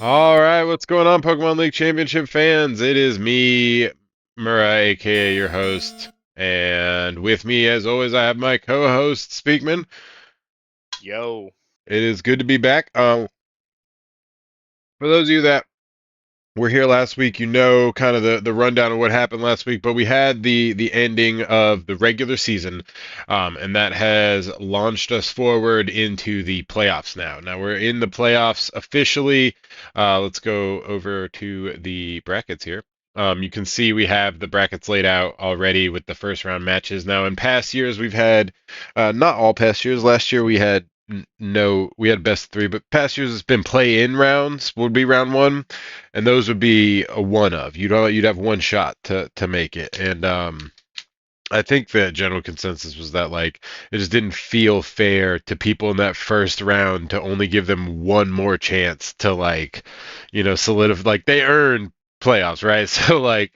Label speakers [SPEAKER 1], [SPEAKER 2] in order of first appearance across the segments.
[SPEAKER 1] All right, what's going on, Pokemon League Championship fans? It is me, Murray, aka your host, and with me, as always, I have my co-host, Speakman.
[SPEAKER 2] Yo.
[SPEAKER 1] It is good to be back. For those of you that were here last week, you know kind of the rundown of what happened last week, but we had the ending of the regular season, and that has launched us forward into the playoffs now. Now we're in the playoffs officially. Let's go over to the brackets here. You can see we have the brackets laid out already with the first round matches. Now, in past years, we've had, not all past years. Last year we had no, we had best of three, but past years it's been play-in rounds would be round one, and those would be a one of. You'd have one shot to make it, and I think the general consensus was that like it just didn't feel fair to people in that first round to only give them one more chance to like, solidify, like they earned playoffs, right? So like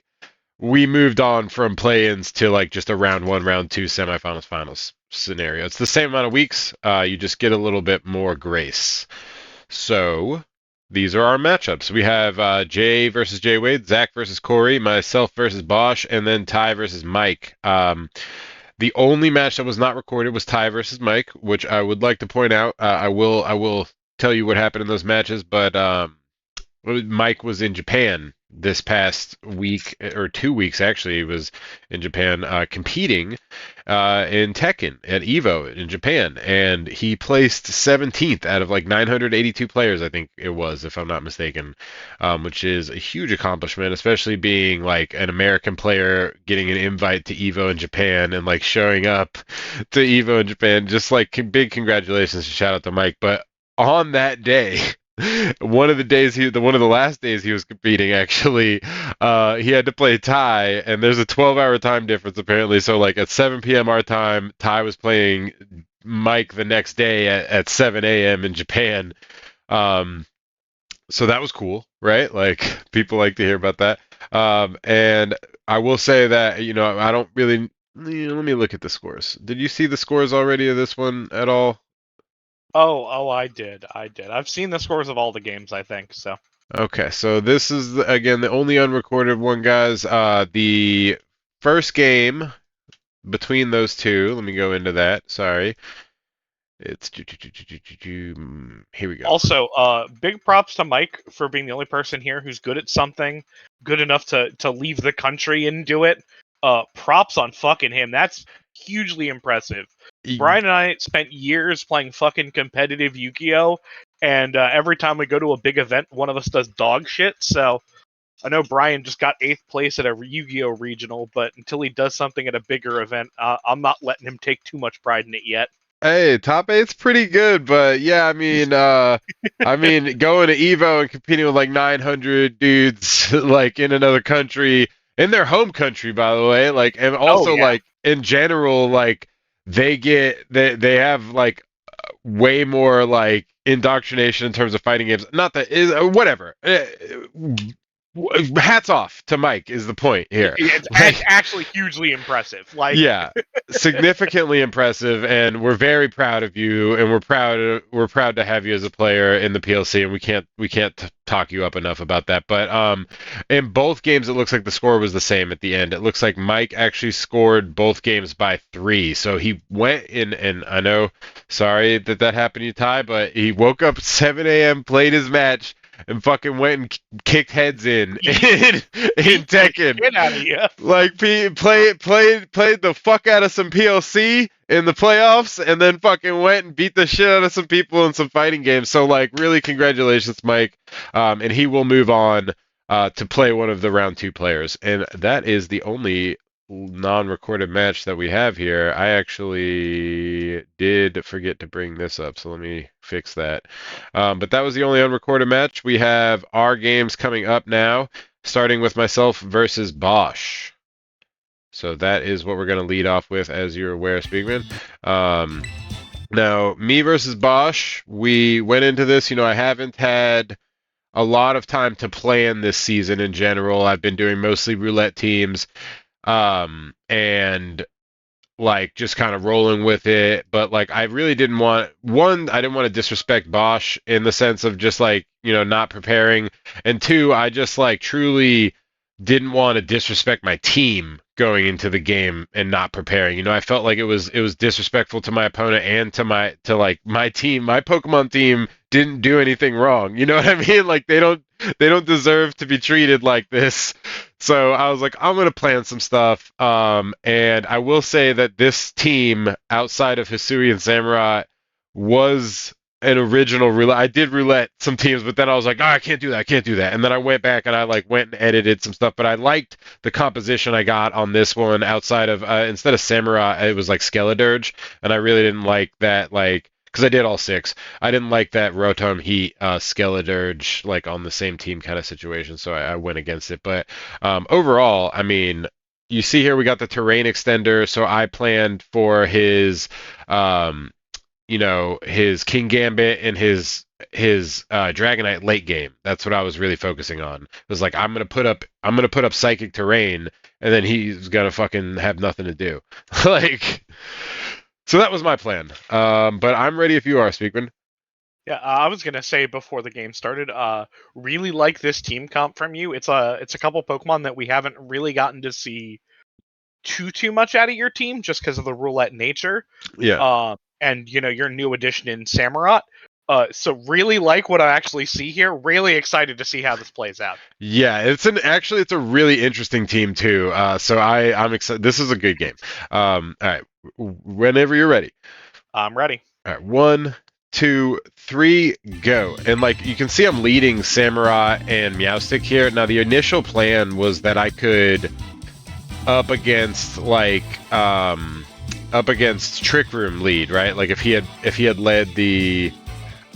[SPEAKER 1] we moved on from play-ins to like just a round one, round two, semifinals, finals scenario. It's the same amount of weeks. You just get a little bit more grace. So these are our matchups. We have Jay versus Jay Wade, Zach versus Corey, myself versus Bosch, and then Ty versus Mike. The only match that was not recorded was Ty versus Mike, which I would like to point out. I will tell you what happened in those matches, but Mike was in Japan this past week or 2 weeks actually. He was in Japan competing in Tekken at Evo in Japan, and he placed 17th out of like 982 players, I think it was, if I'm not mistaken, which is a huge accomplishment, especially being like an American player getting an invite to Evo in Japan and like showing up to Evo in Japan. Just like big congratulations, shout out to Mike. But on that day, one of the last days he was competing actually, he had to play Ty, and there's a 12-hour time difference apparently. So like at 7 p.m. our time, Ty was playing Mike the next day at 7 a.m. in Japan. Um, so that was cool, right? Like people like to hear about that. And I will say that I don't really. Let me look at the scores. Did you see the scores already of this one at all?
[SPEAKER 2] Oh, I did. I did. I've seen the scores of all the games, I think, so.
[SPEAKER 1] Okay, so this is again the only unrecorded one, guys. The first game between those two. Let me go into that. Sorry, it's here we go.
[SPEAKER 2] Also, big props to Mike for being the only person here who's good at something, good enough to leave the country and do it. Props on fucking him. That's hugely impressive.
[SPEAKER 1] E-
[SPEAKER 2] Brian and I spent years playing fucking competitive Yu-Gi-Oh! And every time we go to a big event, one of us does dog shit, so I know Brian just got 8th place at a Yu-Gi-Oh regional, but until he does something at a bigger event, I'm not letting him take too much pride in it yet.
[SPEAKER 1] Hey, top eight's pretty good, but yeah, I mean, going to Evo and competing with like 900 dudes like in another country, in their home country, by the way, like, and
[SPEAKER 2] Oh
[SPEAKER 1] also
[SPEAKER 2] yeah,
[SPEAKER 1] like in general, like they have like way more like indoctrination in terms of fighting games. Not that is whatever. Hats off to Mike is the point here.
[SPEAKER 2] it's
[SPEAKER 1] Like,
[SPEAKER 2] actually hugely impressive. Like,
[SPEAKER 1] yeah, significantly impressive, and we're very proud of you, and we're proud to have you as a player in the PLC, and we can't talk you up enough about that. But in both games, it looks like the score was the same at the end. It looks like Mike actually scored both games by 3, so he went in, and I know, sorry that that happened to you, Ty, but he woke up at 7 a.m., played his match, and fucking went and kicked heads in
[SPEAKER 2] beat
[SPEAKER 1] in
[SPEAKER 2] beat the
[SPEAKER 1] Tekken.
[SPEAKER 2] shit out of you.
[SPEAKER 1] Like played the fuck out of some PLC in the playoffs, and then fucking went and beat the shit out of some people in some fighting games. So like, really, congratulations, Mike. And he will move on to play one of the round two players, and that is the only non-recorded match that we have here. I actually did forget to bring this up, so let me fix that. But that was the only unrecorded match. We have our games coming up now, starting with myself versus Bosch. So that is what we're going to lead off with, as you're aware, Speakman. Um, Now, me versus Bosch, we went into this. I haven't had a lot of time to plan this season in general. I've been doing mostly roulette teams. And like just kind of rolling with it. But like I really didn't want I didn't want to disrespect Bosch in the sense of just like, not preparing. And two, I just like truly didn't want to disrespect my team going into the game and not preparing. I felt like it was disrespectful to my opponent and to like my team. My Pokemon team didn't do anything wrong. You know what I mean? Like they don't deserve to be treated like this. So I was like, I'm gonna plan some stuff. And I will say that this team outside of Hisui and Samurai was an original roulette. I did roulette some teams, but then I was like, oh, I can't do that. I can't do that. And then I went back and I like went and edited some stuff. But I liked the composition I got on this one outside of instead of Samurai, it was like Skeledirge, and I really didn't like that because I did all six. I didn't like that Rotom Heat Skeledirge like on the same team kind of situation, so I went against it. But overall, I mean, you see here we got the terrain extender, so I planned for his his King Gambit and his Dragonite late game. That's what I was really focusing on. It was like I'm gonna put up Psychic Terrain, and then he's gonna fucking have nothing to do. like, so that was my plan. But I'm ready if you are, Speakman.
[SPEAKER 2] Yeah, I was gonna say before the game started, really like this team comp from you. It's a couple Pokemon that we haven't really gotten to see too much out of your team just because of the roulette nature.
[SPEAKER 1] Yeah.
[SPEAKER 2] And your new addition in Samurott. So really like what I actually see here. Really excited to see how this plays out.
[SPEAKER 1] Yeah, it's a really interesting team too. So I'm excited. This is a good game. All right, whenever you're ready.
[SPEAKER 2] I'm ready.
[SPEAKER 1] All right, 1, 2, 3, go. And like you can see, I'm leading Samurai and Meowstic here. Now the initial plan was that I could up against Trick Room lead, right? Like if he had led the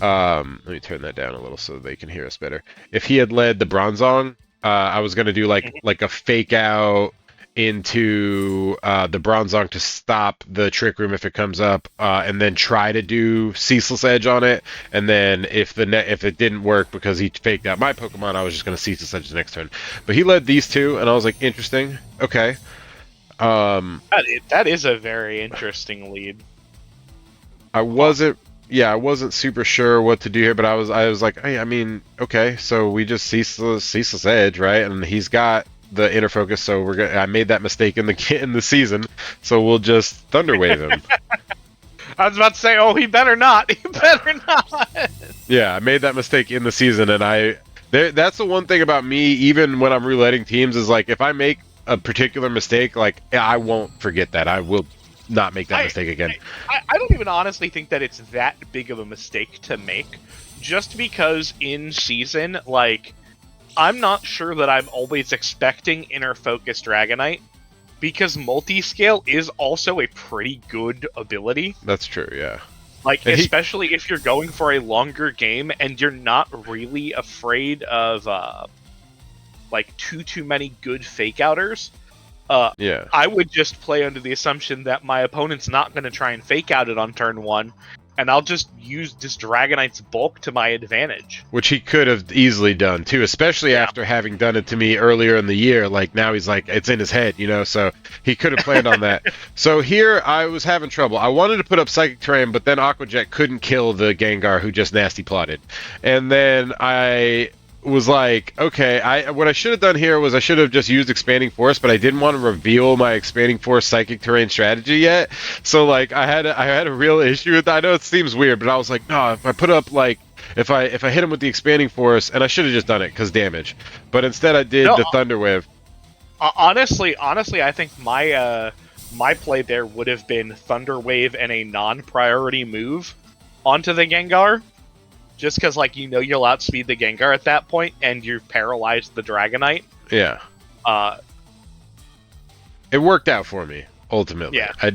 [SPEAKER 1] let me turn that down a little so they can hear us better. If he had led the Bronzong, I was gonna do like a fake out into the Bronzong to stop the Trick Room if it comes up, and then try to do Ceaseless Edge on it. And then if it didn't work because he faked out my Pokemon, I was just gonna Ceaseless Edge the next turn. But he led these two, and I was like, interesting. Okay.
[SPEAKER 2] That is a very interesting lead.
[SPEAKER 1] I wasn't super sure what to do here, but I was like, hey, I mean, okay, so we just ceaseless edge, right? And he's got the inner focus, so I made that mistake in the season, so we'll just Thunder Wave him.
[SPEAKER 2] I was about to say, oh, he better not. He better not.
[SPEAKER 1] Yeah, I made that mistake in the season, and that's the one thing about me, even when I'm rouletting teams, is like if I make a particular mistake, like I won't forget that. I will not make that mistake again.
[SPEAKER 2] I don't even honestly think that it's that big of a mistake to make, just because in season, like, I'm not sure that I'm always expecting inner focus Dragonite, because multi-scale is also a pretty good ability.
[SPEAKER 1] That's true, yeah.
[SPEAKER 2] Like, and especially if you're going for a longer game and you're not really afraid of like too many good fake outers.
[SPEAKER 1] Yeah.
[SPEAKER 2] I would just play under the assumption that my opponent's not going to try and fake out it on turn 1, and I'll just use this Dragonite's bulk to my advantage.
[SPEAKER 1] Which he could have easily done, too, especially after having done it to me earlier in the year. Like, now he's like, it's in his head, so he could have planned on that. So here, I was having trouble. I wanted to put up Psychic Terrain, but then Aqua Jet couldn't kill the Gengar who just nasty plotted. And then I was like, okay, what I should have done here was I should have just used Expanding Force, but I didn't want to reveal my Expanding Force Psychic Terrain strategy yet. So like I had a real issue with that. I know it seems weird, but I was like, no, if I put up like if I hit him with the Expanding Force, and I should have just done it because damage, but instead I did the Thunder Wave.
[SPEAKER 2] Honestly, I think my play there would have been Thunder Wave and a non-priority move onto the Gengar. Just because, like, you'll outspeed the Gengar at that point, and you've paralyzed the Dragonite.
[SPEAKER 1] Yeah. It worked out for me, ultimately.
[SPEAKER 2] Yeah.
[SPEAKER 1] I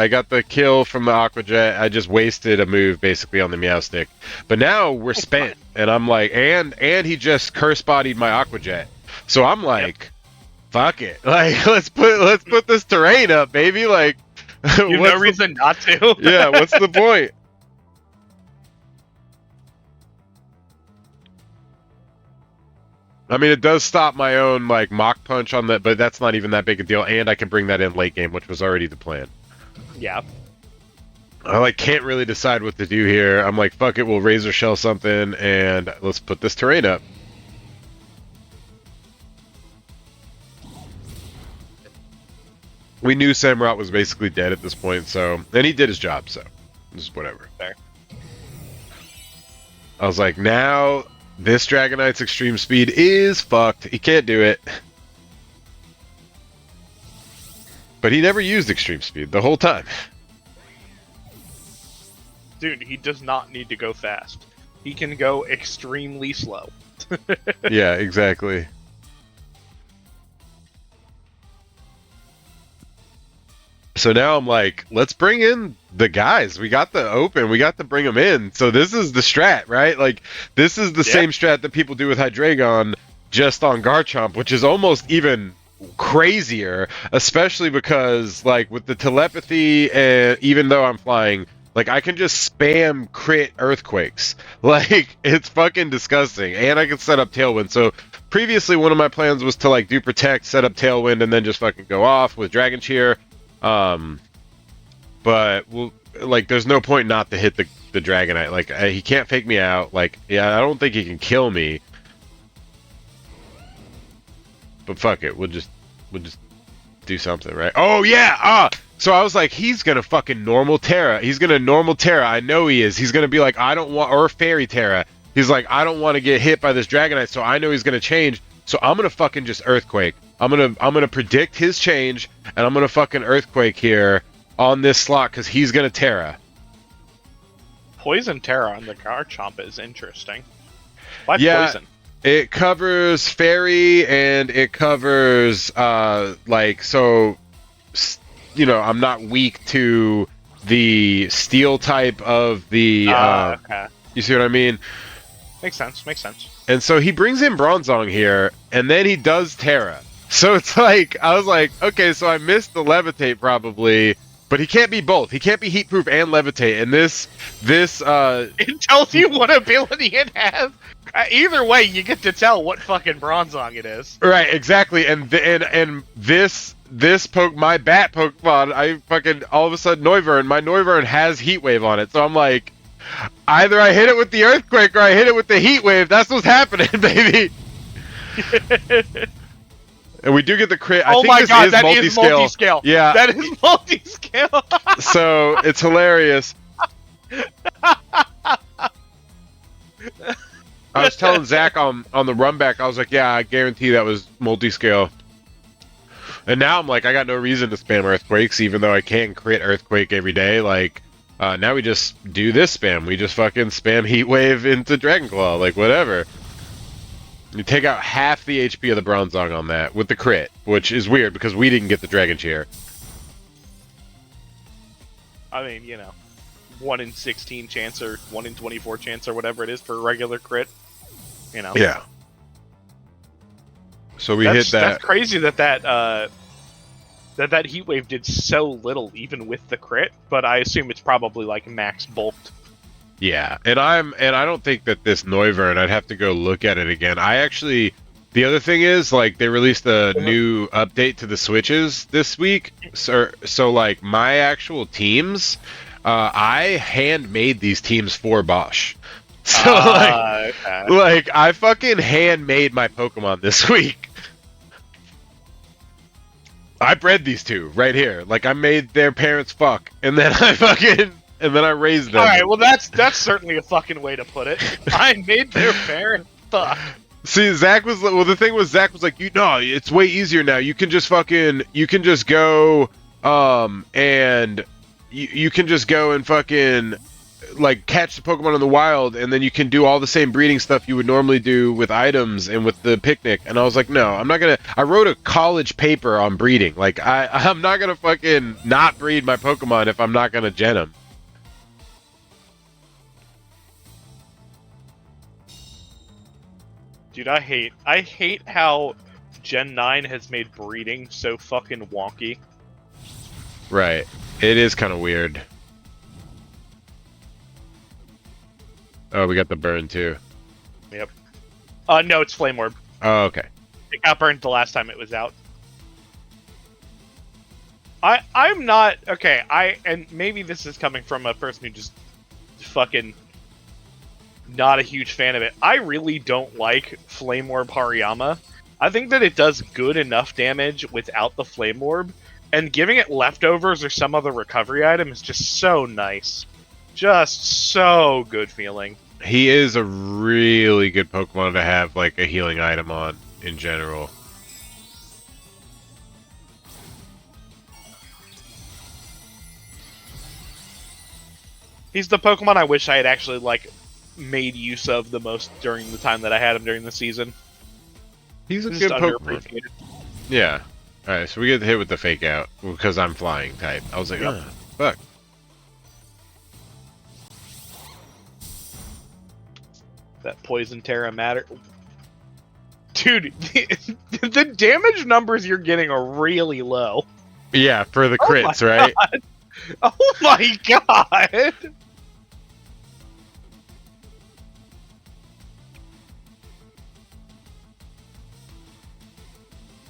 [SPEAKER 1] got the kill from the Aqua Jet. I just wasted a move, basically, on the Meowstic. But now we're spent, and I'm like, and he just curse-bodied my Aqua Jet. So I'm like, fuck it. Like, let's put this terrain up, baby. Like,
[SPEAKER 2] you no reason not to.
[SPEAKER 1] Yeah, what's the point? I mean, it does stop my own, like, Mach Punch on that, but that's not even that big a deal, and I can bring that in late game, which was already the plan.
[SPEAKER 2] Yeah.
[SPEAKER 1] I like can't really decide what to do here. I'm like, fuck it, we'll razor shell something and let's put this terrain up. We knew Samurott was basically dead at this point, so and he did his job, so just whatever.
[SPEAKER 2] Fair.
[SPEAKER 1] I was like, now this Dragonite's extreme speed is fucked. He can't do it. But he never used extreme speed the whole time.
[SPEAKER 2] Dude, he does not need to go fast. He can go extremely slow.
[SPEAKER 1] Yeah, exactly. So now I'm like, let's bring in the guys. We got the open. We got to bring them in. So this is the strat, right? Like, this is the same strat that people do with Hydreigon just on Garchomp, which is almost even crazier, especially because, like, with the telepathy, and even though I'm flying, like, I can just spam crit Earthquakes. Like, it's fucking disgusting. And I can set up Tailwind. So previously, one of my plans was to, like, do Protect, set up Tailwind, and then just fucking go off with Dragon Cheer. But like, there's no point not to hit the Dragonite. Like, he can't fake me out. Like, yeah, I don't think he can kill me. But fuck it, we'll just do something, right? Oh yeah, so I was like, he's gonna fucking normal Terra. He's gonna normal Terra. I know he is. He's gonna be like, I don't want, or Fairy Terra. He's like, I don't want to get hit by this Dragonite, so I know he's gonna change. So I'm gonna fucking just Earthquake. I'm gonna predict his change, and I'm gonna fucking Earthquake here on this slot because he's gonna Terra.
[SPEAKER 2] Poison Terra on the Garchomp is interesting. Why
[SPEAKER 1] Yeah,
[SPEAKER 2] poison?
[SPEAKER 1] it covers Fairy and it covers like, so you know, I'm not weak to the Steel type of the.
[SPEAKER 2] Okay.
[SPEAKER 1] You see what I mean?
[SPEAKER 2] Makes sense. Makes sense.
[SPEAKER 1] And so he brings in Bronzong here, and then he does Terra. So it's like, I was like, okay, so I missed the Levitate probably, but he can't be both. He can't be Heatproof and Levitate. And this
[SPEAKER 2] It tells you what ability it has. Either way, you get to tell what fucking Bronzong it is.
[SPEAKER 1] right, exactly. And this my bat Pokemon, I fucking all of a sudden my Noivern has Heat Wave on it. So I'm like, either I hit it with the Earthquake or I hit it with the Heat Wave. That's what's happening, baby. And we do get the crit. I
[SPEAKER 2] Oh
[SPEAKER 1] think
[SPEAKER 2] my
[SPEAKER 1] this
[SPEAKER 2] god,
[SPEAKER 1] is
[SPEAKER 2] that
[SPEAKER 1] multi-scale.
[SPEAKER 2] is multi-scale.
[SPEAKER 1] Yeah.
[SPEAKER 2] That is multi-scale.
[SPEAKER 1] So it's hilarious. I was telling Zach on the run back, I was like, yeah, I guarantee that was multi-scale. And now I'm like, I got no reason to spam Earthquakes, even though I can crit Earthquake every day. Like, now we just do this spam. We just fucking spam Heat Wave into Dragon Claw, like whatever. You take out half the HP of the Bronzong on that with the crit, which is weird because we didn't get the Dragon Cheer.
[SPEAKER 2] I mean, you know, 1 in 16 chance or 1 in 24 chance or whatever it is for a regular crit. You know.
[SPEAKER 1] Yeah. So we hit that.
[SPEAKER 2] That's crazy that Heat Wave did so little even with the crit, but I assume it's probably like max bulked.
[SPEAKER 1] Yeah, and I don't think that this Noivern, I'd have to go look at it again. The other thing is, like, they released a new update to the Switches this week. So like, my actual teams, I handmade these teams for Bosch. So, like, I fucking handmade my Pokemon this week. I bred these two right here. Like, I made their parents fuck, and then I raised them.
[SPEAKER 2] All right, well that's certainly a fucking way to put it. I made their parents fuck.
[SPEAKER 1] See, the thing was, Zach was like, it's way easier now. You can just go, and you can just go and fucking, like, catch the Pokemon in the wild, and then you can do all the same breeding stuff you would normally do with items and with the picnic. And I was like, no, I'm not gonna. I wrote a college paper on breeding. Like, I'm not gonna fucking not breed my Pokemon if I'm not gonna gen them.
[SPEAKER 2] Dude, I hate how Gen 9 has made breeding so fucking wonky.
[SPEAKER 1] Right. It is kind of weird. Oh, we got the burn too.
[SPEAKER 2] Yep. No, it's Flame Orb.
[SPEAKER 1] Oh, okay.
[SPEAKER 2] It got burned the last time it was out. I'm not okay. And maybe this is coming from a person who just fucking not a huge fan of it. I really don't like Flame Orb Hariyama. I think that it does good enough damage without the Flame Orb, and giving it leftovers or some other recovery item is just so nice. Just so good feeling.
[SPEAKER 1] He is a really good Pokemon to have like a healing item on in general.
[SPEAKER 2] He's the Pokemon I wish I had actually like made use of the most during the time that I had him during the season.
[SPEAKER 1] He's a
[SPEAKER 2] He's
[SPEAKER 1] good
[SPEAKER 2] just
[SPEAKER 1] Pokemon.
[SPEAKER 2] underappreciated.
[SPEAKER 1] Yeah. Alright, so we get hit with the fake out because I'm flying type. I was like,
[SPEAKER 2] Yep.
[SPEAKER 1] oh, fuck.
[SPEAKER 2] That Poison Terra matter. Dude, the damage numbers you're getting are really low.
[SPEAKER 1] Yeah, for the
[SPEAKER 2] Oh
[SPEAKER 1] crits,
[SPEAKER 2] my
[SPEAKER 1] right?
[SPEAKER 2] God. Oh my god!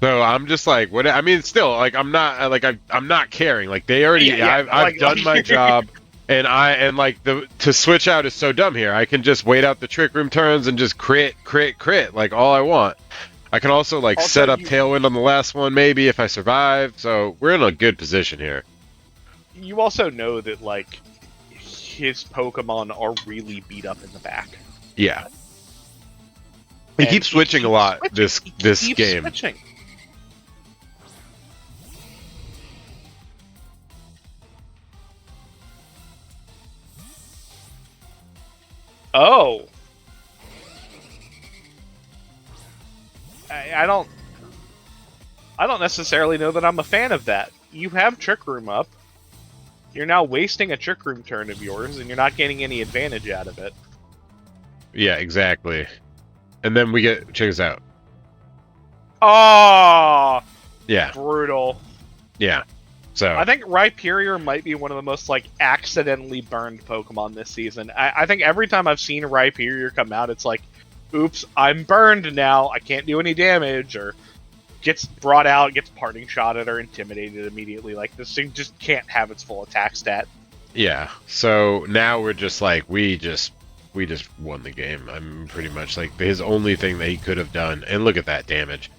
[SPEAKER 1] So I'm just like, what? I mean, still, like, I'm not like I'm not caring. Like they already,
[SPEAKER 2] Yeah,
[SPEAKER 1] I've done my job, and like the to switch out is so dumb here. I can just wait out the trick room turns and just crit, like all I want. I can also like
[SPEAKER 2] Also,
[SPEAKER 1] set up Tailwind on the last one maybe if I survive. So we're in a good position here.
[SPEAKER 2] you also know that like his Pokemon are really beat up in the back.
[SPEAKER 1] Yeah. He
[SPEAKER 2] And
[SPEAKER 1] keeps switching a lot
[SPEAKER 2] switching.
[SPEAKER 1] this
[SPEAKER 2] He keeps
[SPEAKER 1] game.
[SPEAKER 2] Switching. Oh. I don't necessarily know that I'm a fan of that. You have Trick Room up. You're now wasting a Trick Room turn of yours, and you're not getting any advantage out of it.
[SPEAKER 1] Yeah, exactly. And then we get check this out.
[SPEAKER 2] Oh,
[SPEAKER 1] Yeah,
[SPEAKER 2] brutal.
[SPEAKER 1] yeah. So
[SPEAKER 2] I think Rhyperior might be one of the most like accidentally burned Pokemon this season. I think every time I've seen Rhyperior come out, it's like, oops, I'm burned now. I can't do any damage, or gets brought out, gets parting shotted, or intimidated immediately. Like this thing just can't have its full attack stat.
[SPEAKER 1] yeah. So now we're just like we just won the game. I'm pretty much like his only thing that he could have done. And look at that damage.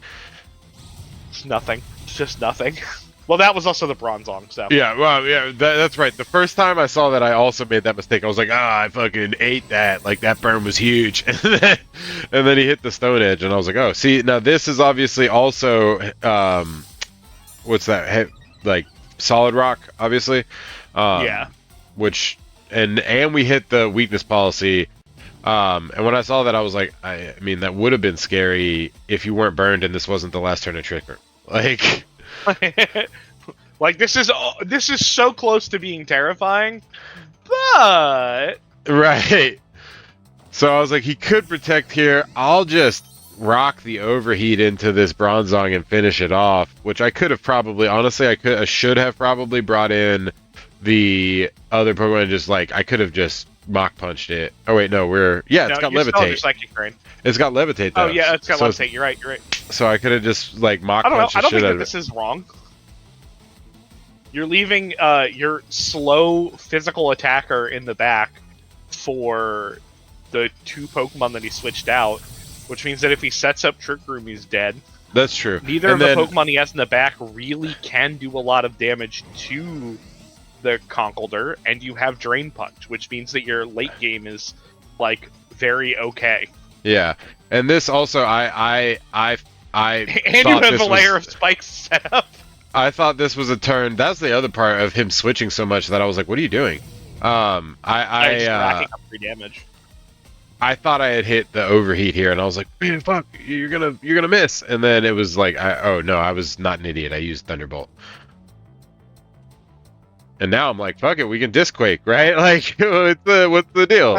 [SPEAKER 2] It's nothing. It's just nothing. Well, that was also the Bronzong, so.
[SPEAKER 1] Yeah, well, yeah, that's right. The first time I saw that, I also made that mistake. I was like, I fucking ate that. Like, that burn was huge. And then he hit the Stone Edge, and I was like, oh, see, now this is obviously also, what's that? Like, Solid Rock, obviously.
[SPEAKER 2] Yeah.
[SPEAKER 1] Which, and we hit the weakness policy. And when I saw that, I was like, I mean, that would have been scary if you weren't burned and this wasn't the last turn of Trick Room. Like...
[SPEAKER 2] Like this is so close to being terrifying, but
[SPEAKER 1] Right. So I was like, he could protect here. I'll just rock the overheat into this Bronzong and finish it off, which I could have probably, honestly, I should have probably brought in the other Pokemon and just like, I could have just Mach Punched it. Oh wait, no, it's got Levitate.
[SPEAKER 2] Psychic Brain.
[SPEAKER 1] It's got Levitate though.
[SPEAKER 2] Oh yeah, it's got
[SPEAKER 1] so
[SPEAKER 2] Levitate. You're right.
[SPEAKER 1] So I could have just like Mach
[SPEAKER 2] I don't know.
[SPEAKER 1] Punched
[SPEAKER 2] I
[SPEAKER 1] the
[SPEAKER 2] don't
[SPEAKER 1] shit
[SPEAKER 2] think
[SPEAKER 1] out
[SPEAKER 2] that
[SPEAKER 1] of
[SPEAKER 2] this
[SPEAKER 1] it.
[SPEAKER 2] is wrong. You're leaving your slow physical attacker in the back for the two Pokemon that he switched out, which means that if he sets up Trick Room, he's dead.
[SPEAKER 1] That's true.
[SPEAKER 2] Neither of the Pokemon he has in the back really can do a lot of damage to the Conkeldurr, and you have Drain Punch, which means that your late game is like very okay.
[SPEAKER 1] Yeah, and this also I
[SPEAKER 2] And you have a layer of spikes set up.
[SPEAKER 1] I thought this was a turn. That's the other part of him switching so much that I was like, "What are you doing?"
[SPEAKER 2] Racking up free damage.
[SPEAKER 1] I thought I had hit the overheat here, and I was like, "Man, fuck, you're gonna miss." And then it was like, "Oh no, I was not an idiot. I used Thunderbolt." And now I'm like, "Fuck it, we can Disquake, right? Like, what's the deal?"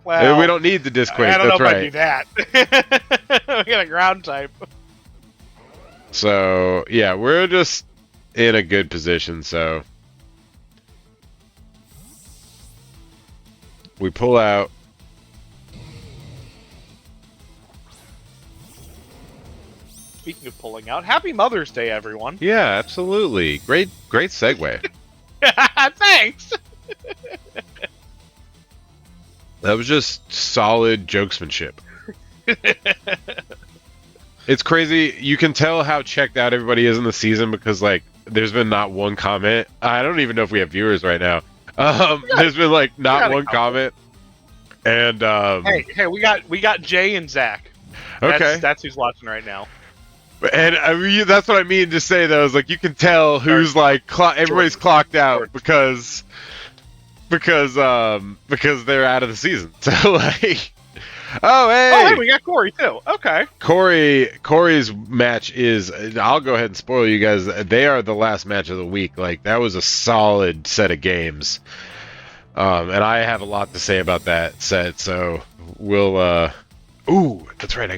[SPEAKER 2] Well,
[SPEAKER 1] we don't need the Disquake.
[SPEAKER 2] I don't know
[SPEAKER 1] That's
[SPEAKER 2] if
[SPEAKER 1] right.
[SPEAKER 2] I do that. We got a ground type.
[SPEAKER 1] So yeah, we're just in a good position. So we pull out.
[SPEAKER 2] speaking of pulling out, Happy Mother's Day, everyone.
[SPEAKER 1] Yeah, absolutely. Great segue.
[SPEAKER 2] Thanks.
[SPEAKER 1] That was just solid jokesmanship. It's crazy. You can tell how checked out everybody is in the season because like there's been not one comment. I don't even know if we have viewers right now. There's been like not one comment. And
[SPEAKER 2] hey, we got Jay and Zach.
[SPEAKER 1] Okay.
[SPEAKER 2] That's who's watching right now.
[SPEAKER 1] And I mean, that's what I mean to say though, is like you can tell who's like everybody's clocked out because they're out of the season. So like, oh hey,
[SPEAKER 2] we got Corey too. Okay.
[SPEAKER 1] Corey's match is. I'll go ahead and spoil you guys. They are the last match of the week. Like that was a solid set of games. And I have a lot to say about that set. So we'll. Ooh, that's right. I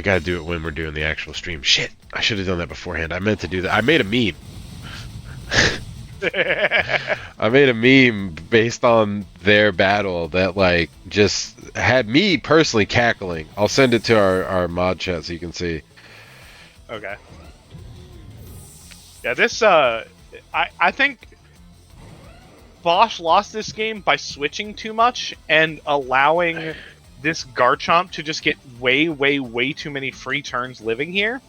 [SPEAKER 1] gotta do it when we're doing the actual stream. Shit, I should have done that beforehand. I meant to do that. I made a meme. I made a meme based on their battle that like just had me personally cackling. I'll send it to our mod chat so you can see.
[SPEAKER 2] Okay. Yeah, this I think Bosch lost this game by switching too much and allowing this Garchomp to just get way too many free turns living here.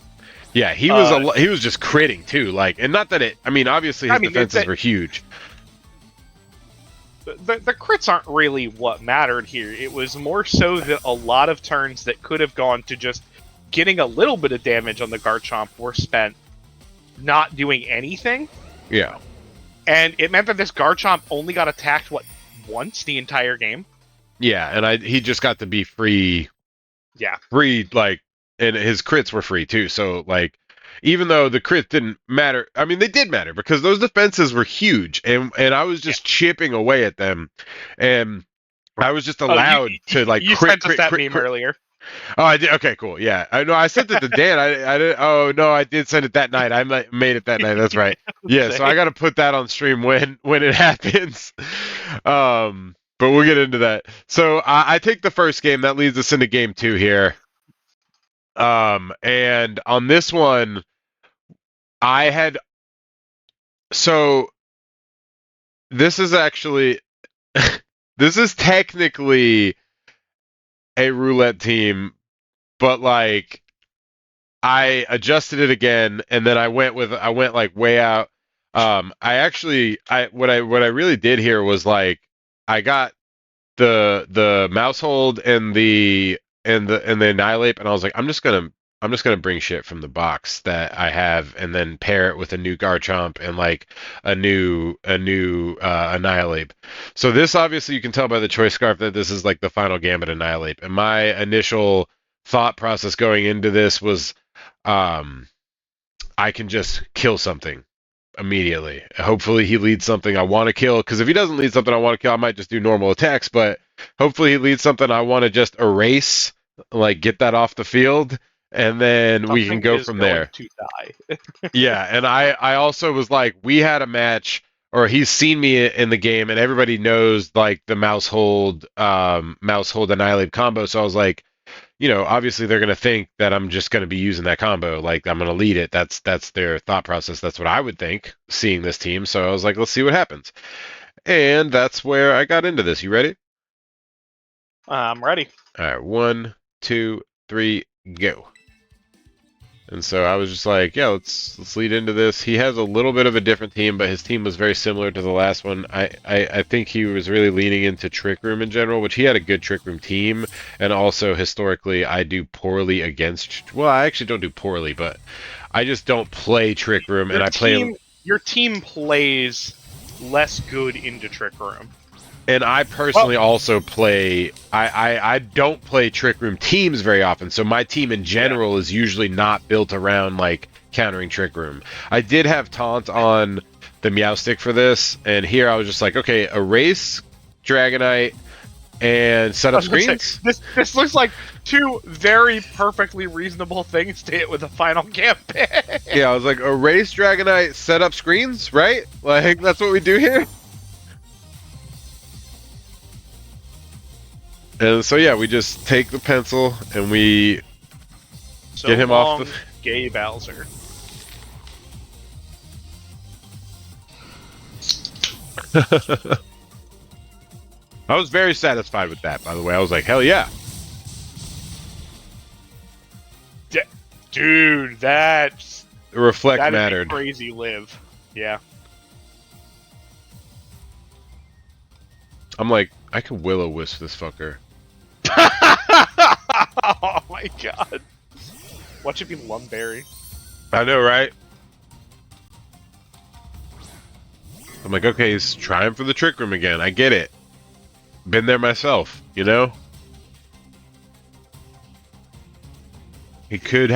[SPEAKER 1] Yeah, he was just critting too, like, and not that it. I mean, obviously his defenses were huge.
[SPEAKER 2] The crits aren't really what mattered here. It was more so that a lot of turns that could have gone to just getting a little bit of damage on the Garchomp were spent not doing anything.
[SPEAKER 1] Yeah.
[SPEAKER 2] And it meant that this Garchomp only got attacked, once the entire game?
[SPEAKER 1] Yeah, and he just got to be free.
[SPEAKER 2] Yeah.
[SPEAKER 1] Free, like, and his crits were free too, so, like, even though the crits didn't matter, I mean, they did matter, because those defenses were huge, and I was just chipping away at them, and I was just allowed to, like,
[SPEAKER 2] you
[SPEAKER 1] crit,
[SPEAKER 2] sent us that meme earlier.
[SPEAKER 1] Oh, I did. Okay, cool. Yeah, I know. I sent it to Dan. I did. Oh no, I did send it that night. I made it that night. That's right. Yeah. So I got to put that on stream when it happens. But we'll get into that. So I take the first game. That leads us into game 2 here. And on this one, I had. So this is actually, this is technically a roulette team, but like I adjusted it again, and then I went like way out. What I really did here was like I got the mouse hold and the annihilate, and I was like, I'm just gonna bring shit from the box that I have, and then pair it with a new Garchomp and like a new annihilate. So this, obviously you can tell by the choice scarf that this is like the final Gambit annihilate. And my initial thought process going into this was, I can just kill something immediately. Hopefully he leads something I want to kill, because if he doesn't lead something I want to kill, I might just do normal attacks, but hopefully he leads something I want to just erase, like get that off the field, and then we can go from there.
[SPEAKER 2] To die.
[SPEAKER 1] Yeah, and I also was like, we had a match, or he's seen me in the game, and everybody knows like the mouse hold annihilate combo, so I was like, you know, obviously they're going to think that I'm just going to be using that combo, like I'm going to lead it. That's their thought process. That's what I would think, seeing this team. So I was like, let's see what happens. And that's where I got into this. You ready?
[SPEAKER 2] I'm ready.
[SPEAKER 1] All right, 1, 2, 3, go. And so I was just like, yeah, let's lead into this. He has a little bit of a different team, but his team was very similar to the last one. I think he was really leaning into Trick Room in general, which he had a good Trick Room team. And also, historically, I do poorly against... Well, I actually don't do poorly, but I just don't play Trick Room, and I play...
[SPEAKER 2] Your team plays less good into Trick Room.
[SPEAKER 1] And I personally also play... I don't play Trick Room teams very often, so my team in general is usually not built around, like, countering Trick Room. I did have Taunt on the Meowstic for this, and here I was just like, okay, erase Dragonite and set up screens.
[SPEAKER 2] This looks like two very perfectly reasonable things to hit with a final Gambit.
[SPEAKER 1] Yeah, I was like, erase Dragonite, set up screens, right? Like, that's what we do here? And so yeah, we just take the pencil and we
[SPEAKER 2] So
[SPEAKER 1] Get him off
[SPEAKER 2] long, gay Bowser.
[SPEAKER 1] the. I was very satisfied with that, by the way. I was like, hell yeah.
[SPEAKER 2] Dude, that's
[SPEAKER 1] The reflect
[SPEAKER 2] that is a
[SPEAKER 1] mattered.
[SPEAKER 2] crazy live. Yeah.
[SPEAKER 1] I'm like, I could will-o-wisp this fucker.
[SPEAKER 2] Oh my god. Watch it be Lumberry.
[SPEAKER 1] I know, right? I'm like, okay, he's trying for the trick room again. I get it. Been there myself, you know? He could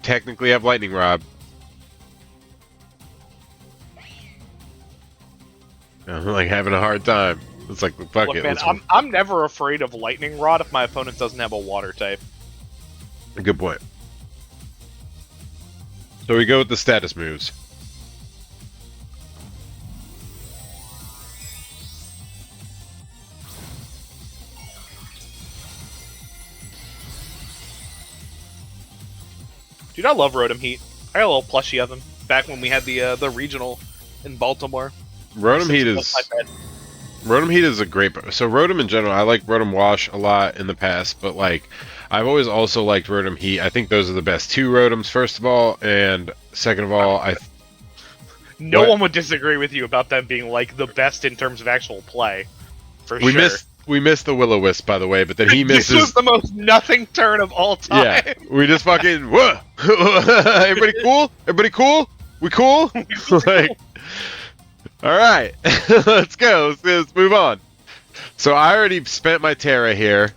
[SPEAKER 1] technically have Lightning Rod. I'm like having a hard time. It's like, fuck
[SPEAKER 2] Look,
[SPEAKER 1] it.
[SPEAKER 2] man, I'm never afraid of Lightning Rod if my opponent doesn't have a water type.
[SPEAKER 1] Good point. So we go with the status moves.
[SPEAKER 2] Dude, I love Rotom Heat. I got a little plushie of him back when we had the regional in Baltimore.
[SPEAKER 1] Rotom Heat is a great. So Rotom in general, I like Rotom Wash a lot in the past, but like I've always also liked Rotom Heat. I think those are the best two Rotoms, first of all, and second of all,
[SPEAKER 2] no one would disagree with you about them being like the best in terms of actual play. For sure.
[SPEAKER 1] We missed the Will-O-Wisp, by the way, but then he misses.
[SPEAKER 2] This was the most nothing turn of all time.
[SPEAKER 1] Yeah, we just fucking whoa. Everybody cool? Everybody cool? We cool? Like, all right, let's go. Let's move on. So I already spent my Terra here,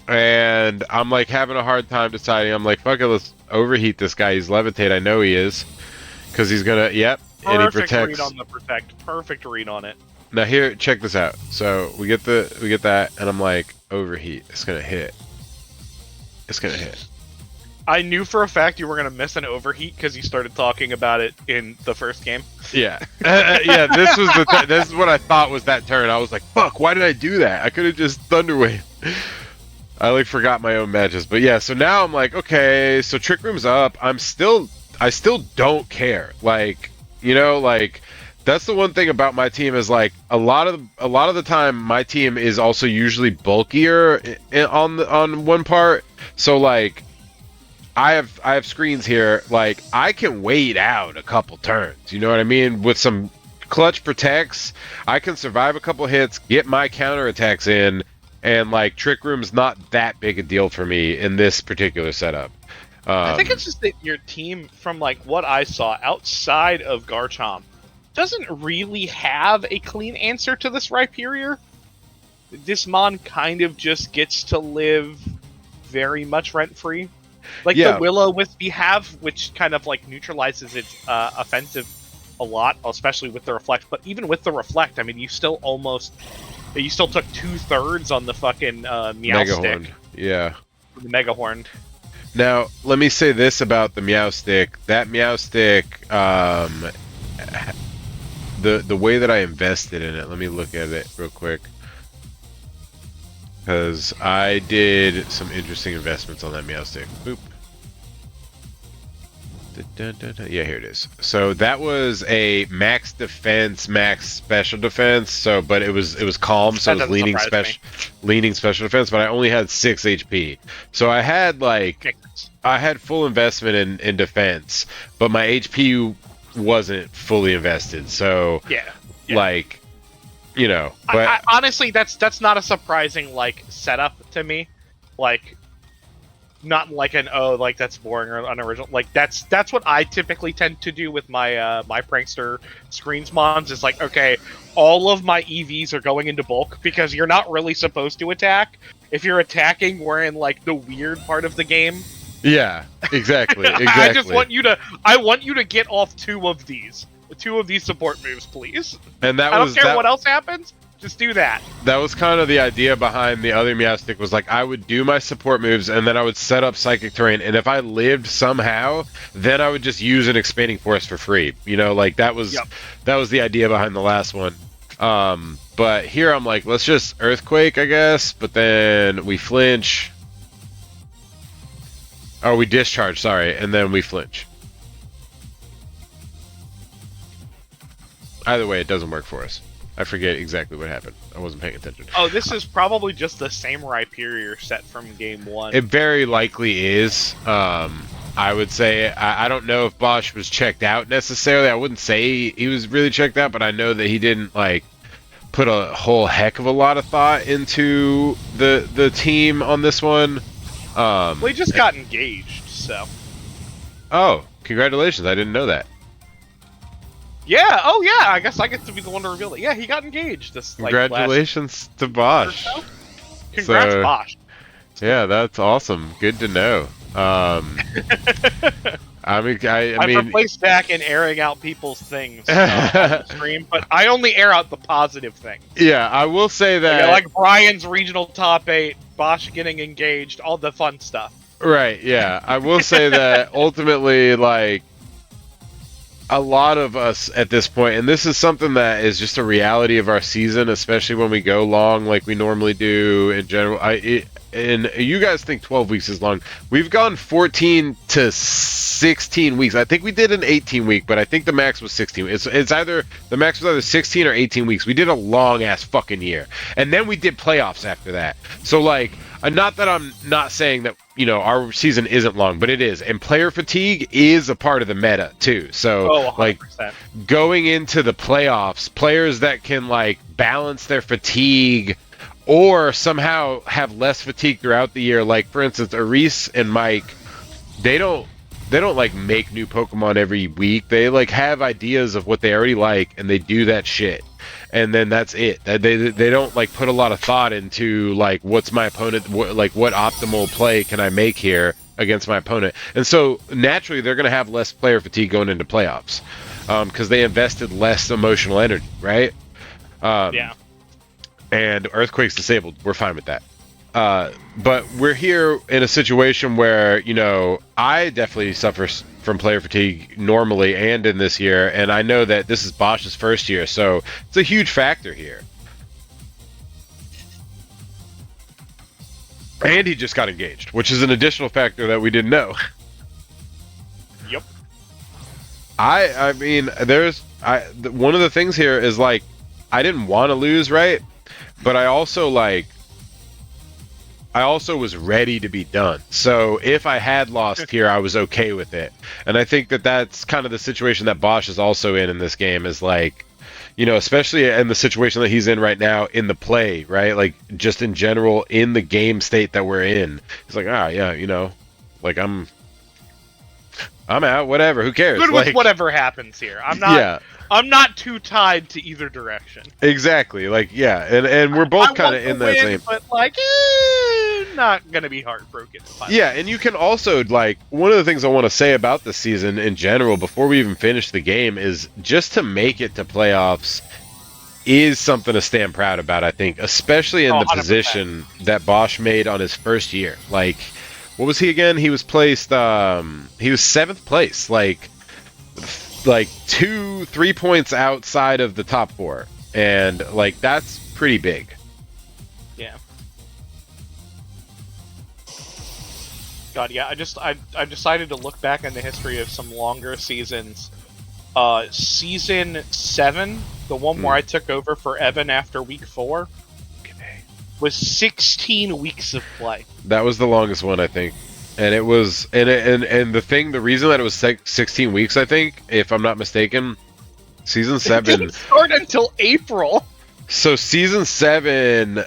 [SPEAKER 1] and I'm like having a hard time deciding. I'm like, fuck it, let's overheat this guy. He's levitate. I know he is, because he's gonna. Yep, and he protects.
[SPEAKER 2] Perfect read on the protect. Perfect read on it.
[SPEAKER 1] Now here, check this out. So we get that, and I'm like, overheat. It's gonna hit. It's gonna hit.
[SPEAKER 2] I knew for a fact you were gonna miss an overheat because you started talking about it in the first game.
[SPEAKER 1] Yeah, yeah. This was this is what I thought was that turn. I was like, fuck, why did I do that? I could have just Thunder Wave. I like forgot my own matches, but yeah. So now I'm like, okay, so Trick Room's up. I still don't care. Like, you know, like. That's the one thing about my team is like a lot of the time my team is also usually bulkier on one part. So like I have screens here, like I can wait out a couple turns. You know what I mean? With some clutch protects, I can survive a couple hits, get my counterattacks in, and like Trick Room's not that big a deal for me in this particular setup.
[SPEAKER 2] I think it's just that your team, from like what I saw outside of Garchomp, doesn't really have a clean answer to this Rhyperior. This Mon kind of just gets to live very much rent-free. Like the Will-O-Wisp you have, which kind of like neutralizes its offensive a lot, especially with the Reflect. But even with the Reflect, I mean, you still took 2/3 on the fucking Meowstic.
[SPEAKER 1] Yeah.
[SPEAKER 2] The Mega Horn.
[SPEAKER 1] Now, let me say this about the Meowstic. That Meowstic, the way that I invested in it, let me look at it real quick, because I did some interesting investments on that Meowstic. Boop. Yeah, here it is. So that was a max defense, max special defense. So, but it was calm, so it was leaning special defense. But I only had 6 HP. So I had full investment in defense, but my HP wasn't fully invested. So
[SPEAKER 2] yeah.
[SPEAKER 1] Like, you know, but
[SPEAKER 2] I, honestly, that's not a surprising like setup to me. Like, not like like that's boring or unoriginal. Like that's what I typically tend to do with my my prankster screens mons. Is like, okay, all of my EVs are going into bulk because you're not really supposed to attack. If you're attacking, we're in like the weird part of the game.
[SPEAKER 1] Yeah, exactly.
[SPEAKER 2] I just want you to get off 2 of these support moves, please.
[SPEAKER 1] And I
[SPEAKER 2] don't care what else happens. Just do that.
[SPEAKER 1] That was kind of the idea behind the other Meowstic, was like I would do my support moves and then I would set up Psychic Terrain, and if I lived somehow, then I would just use an Expanding Force for free. You know, like that was the idea behind the last one. But here I'm like, let's just Earthquake, I guess, but then we flinch. Oh, we discharge, sorry, and then we flinch. Either way, it doesn't work for us. I forget exactly what happened. I wasn't paying attention.
[SPEAKER 2] Oh, this is probably just the Samurai Period set from game 1.
[SPEAKER 1] It very likely is. I would say I don't know if Bosch was checked out necessarily. I wouldn't say he was really checked out, but I know that he didn't like put a whole heck of a lot of thought into the team on this one.
[SPEAKER 2] Well, he just got engaged, so.
[SPEAKER 1] Oh, congratulations! I didn't know that.
[SPEAKER 2] Yeah. Oh, yeah. I guess I get to be the one to reveal it. Yeah, he got engaged. This
[SPEAKER 1] Congratulations to Bosch.
[SPEAKER 2] Congrats,
[SPEAKER 1] So,
[SPEAKER 2] Bosch.
[SPEAKER 1] Yeah, that's awesome. Good to know. I mean, I mean,
[SPEAKER 2] replaced Dak in airing out people's things on the stream, but I only air out the positive things.
[SPEAKER 1] Yeah, I will say that,
[SPEAKER 2] like Brian's regional top 8, Bosch getting engaged, all the fun stuff.
[SPEAKER 1] Right. Yeah, I will say that ultimately, like, a lot of us at this point, and this is something that is just a reality of our season, especially when we go long like we normally do in general. And you guys think 12 weeks is long. We've gone 14 to 16 weeks. I think we did an 18 week, but I think the max was 16. It's either the max was either 16 or 18 weeks. We did a long ass fucking year, and then we did playoffs after that. So like, not that I'm not saying that, you know, our season isn't long, but it is, and player fatigue is a part of the meta too. So like, going into the playoffs, players that can like balance their fatigue or somehow have less fatigue throughout the year, like for instance Aris and Mike, they don't like make new Pokemon every week. They like have ideas of what they already like and they do that shit, and then that's it. They don't like put a lot of thought into like, what's my opponent, what optimal play can I make here against my opponent. And so naturally they're going to have less player fatigue going into playoffs, because they invested less emotional energy, right?
[SPEAKER 2] Yeah.
[SPEAKER 1] And Earthquake's disabled. We're fine with that. But we're here in a situation where, you know, I definitely suffer from player fatigue normally and in this year, and I know that this is Bosch's first year, so it's a huge factor here. And he just got engaged, which is an additional factor that we didn't know.
[SPEAKER 2] Yep.
[SPEAKER 1] I mean, one of the things here is like, I didn't want to lose, right? But I also was ready to be done. So if I had lost here, I was okay with it. And I think that that's kind of the situation that Bosch is also in this game, is like, you know, especially in the situation that he's in right now in the play, right? Like just in general in the game state that we're in. He's like, yeah, you know, like I'm out, whatever, who cares?
[SPEAKER 2] Good
[SPEAKER 1] like,
[SPEAKER 2] with whatever happens here. I'm not too tied to either direction.
[SPEAKER 1] Exactly. Like, yeah, and we're both kind of in that same.
[SPEAKER 2] But like, not gonna be heartbroken.
[SPEAKER 1] Yeah, and you can also like, one of the things I want to say about this season in general before we even finish the game is just to make it to playoffs is something to stand proud about. I think, especially in the
[SPEAKER 2] 100%.
[SPEAKER 1] position that Bosch made on his first year. Like, what was he again? He was placed. He was 7th place. Like 2-3 points outside of the top 4, and like that's pretty big.
[SPEAKER 2] Yeah. God, yeah. I decided to look back in the history of some longer seasons. Season 7, the one where I took over for Evan after week 4, was 16 weeks of play.
[SPEAKER 1] That was the longest one, I think. And it was, and the reason that it was 16 weeks, I think, if I'm not mistaken, season 7
[SPEAKER 2] it didn't start until April.
[SPEAKER 1] So season 7,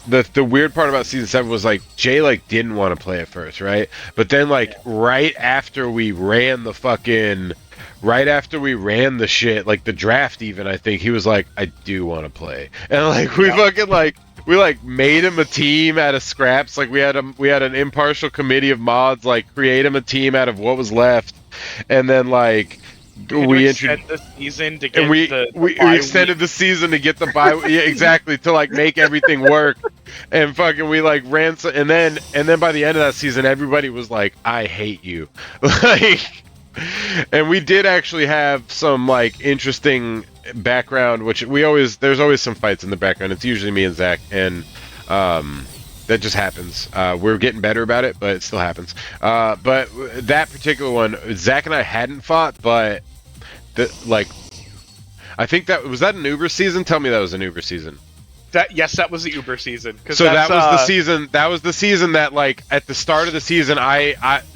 [SPEAKER 1] the weird part about season 7 was like Jay like didn't want to play at first, right? But then like right after we ran the shit, like the draft even, I think he was like, I do want to play, and like we fucking like. We like made him a team out of scraps. Like we had an impartial committee of mods like create him a team out of what was left, and then like we extended
[SPEAKER 2] the season to get
[SPEAKER 1] we extended the season to get the bye. Yeah, exactly, to like make everything work, and fucking we like ran and then by the end of that season, everybody was like, I hate you, like. And we did actually have some like interesting background, which there's always some fights in the background. It's usually me and Zach, and That just happens. We're getting better about it, but it still happens. But that particular one, Zach and I hadn't fought, but like I think that was that an Uber season. Tell me that was an Uber season.
[SPEAKER 2] That was the Uber season.
[SPEAKER 1] So that was the season. That was the season that, like, at the start of the season,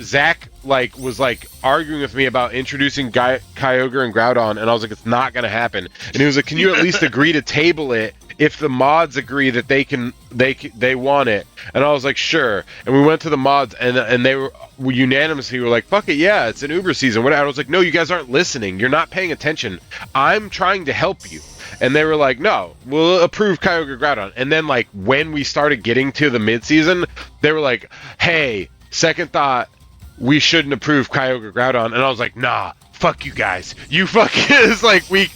[SPEAKER 1] Zach like was like arguing with me about introducing Kyogre and Groudon, and I was like, it's not gonna happen. And he was like, can you at least agree to table it if the mods agree that they want it? And I was like, sure. And we went to the mods, and they were unanimously were like, fuck it, yeah, it's an Uber season. What? I was like, no, you guys aren't listening. You're not paying attention. I'm trying to help you. And they were like, no, we'll approve Kyogre Groudon. And then, like, when we started getting to the midseason, they were like, hey, second thought, we shouldn't approve Kyogre Groudon. And I was like, nah, fuck you guys. You fucking, it was like week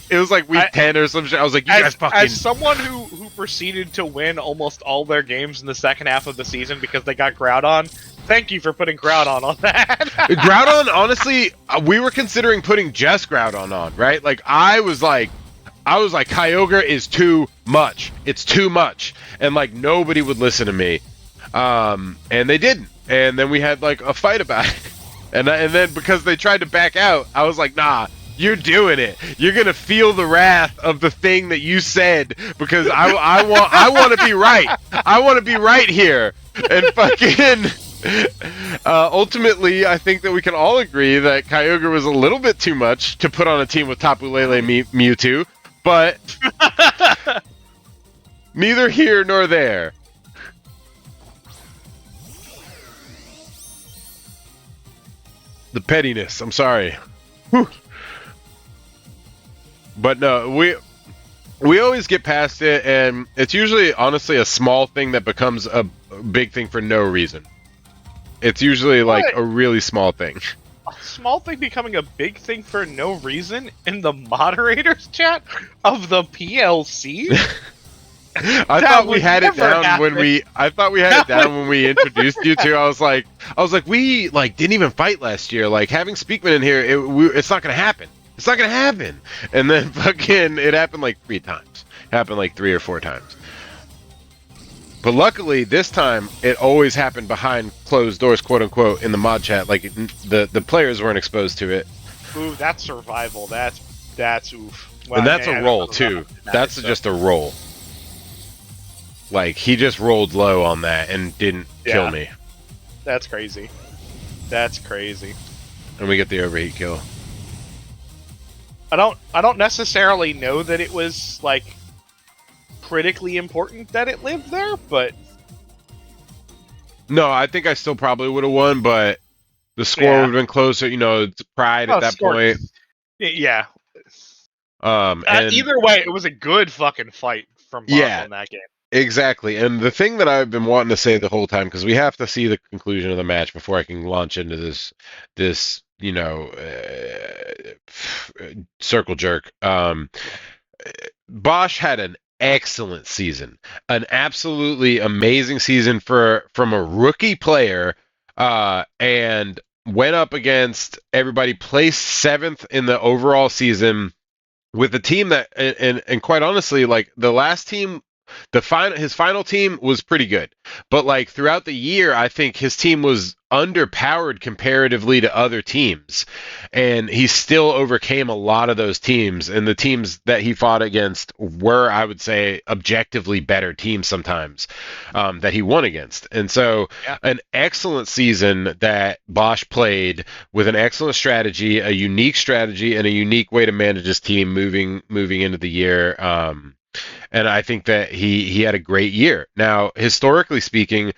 [SPEAKER 1] 10 or some shit. I was like, you guys fucking.
[SPEAKER 2] As someone who proceeded to win almost all their games in the second half of the season because they got Groudon, thank you for putting Groudon on that.
[SPEAKER 1] Groudon, honestly, we were considering putting just Groudon on, right? Like, I was like, Kyogre is too much. It's too much. And, like, nobody would listen to me. And they didn't. And then we had, like, a fight about it. And then because they tried to back out, I was like, nah, you're doing it. You're going to feel the wrath of the thing that you said because I want to be right. I want to be right here. And fucking... ultimately, I think that we can all agree that Kyogre was a little bit too much to put on a team with Tapu Lele Mewtwo. But neither here nor there. The pettiness. I'm sorry. Whew. But no, we always get past it, and it's usually, honestly, a small thing that becomes a big thing for no reason. It's usually like a really small thing.
[SPEAKER 2] A small thing becoming a big thing for no reason in the moderators chat of the PLC?
[SPEAKER 1] I thought we had it down when we introduced you two. I was like, we like didn't even fight last year. Like, having Speakman in here, it's not gonna happen. It's not gonna happen. And then fucking it happened like 3 times. It happened like 3 or 4 times. But luckily, this time, it always happened behind closed doors, quote unquote, in the mod chat. Like, the players weren't exposed to it.
[SPEAKER 2] Ooh, that's survival. That's oof.
[SPEAKER 1] Well, and that's a roll too. That's just a roll. Like, he just rolled low on that and didn't kill me.
[SPEAKER 2] That's crazy. That's crazy.
[SPEAKER 1] And we get the overheat kill.
[SPEAKER 2] I don't necessarily know that it was like critically important that it lived there, but
[SPEAKER 1] no, I think I still probably would have won, but the score would have been closer. You know, it's pride at that point.
[SPEAKER 2] Yeah.
[SPEAKER 1] And
[SPEAKER 2] either way, it was a good fucking fight from Bob in that game.
[SPEAKER 1] Exactly. And the thing that I've been wanting to say the whole time, because we have to see the conclusion of the match before I can launch into this you know, circle jerk. Bosch had an excellent season, an absolutely amazing season from a rookie player, and went up against everybody, placed 7th in the overall season with a team that, and quite honestly, like the last team, his final team was pretty good, but like throughout the year, I think his team was underpowered comparatively to other teams, and he still overcame a lot of those teams, and the teams that he fought against were, I would say, objectively better teams sometimes, that he won against. And so an excellent season that Bosch played with an excellent strategy, a unique strategy, and a unique way to manage his team moving into the year. And I think that he had a great year. Now, historically speaking,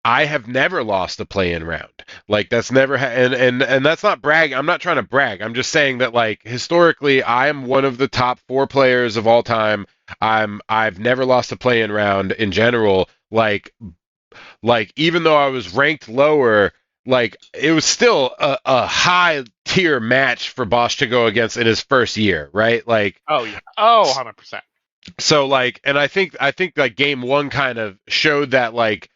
[SPEAKER 1] I have never lost a play-in round. Like, that's never and that's not brag. I'm not trying to brag. I'm just saying that, like, historically, I am one of the top 4 players of all time. I've never lost a play-in round in general. Like even though I was ranked lower, like, it was still a high tier match for Bosch to go against in his first year, right? Like,
[SPEAKER 2] 100%.
[SPEAKER 1] So, like, and I think like game 1 kind of showed that, like,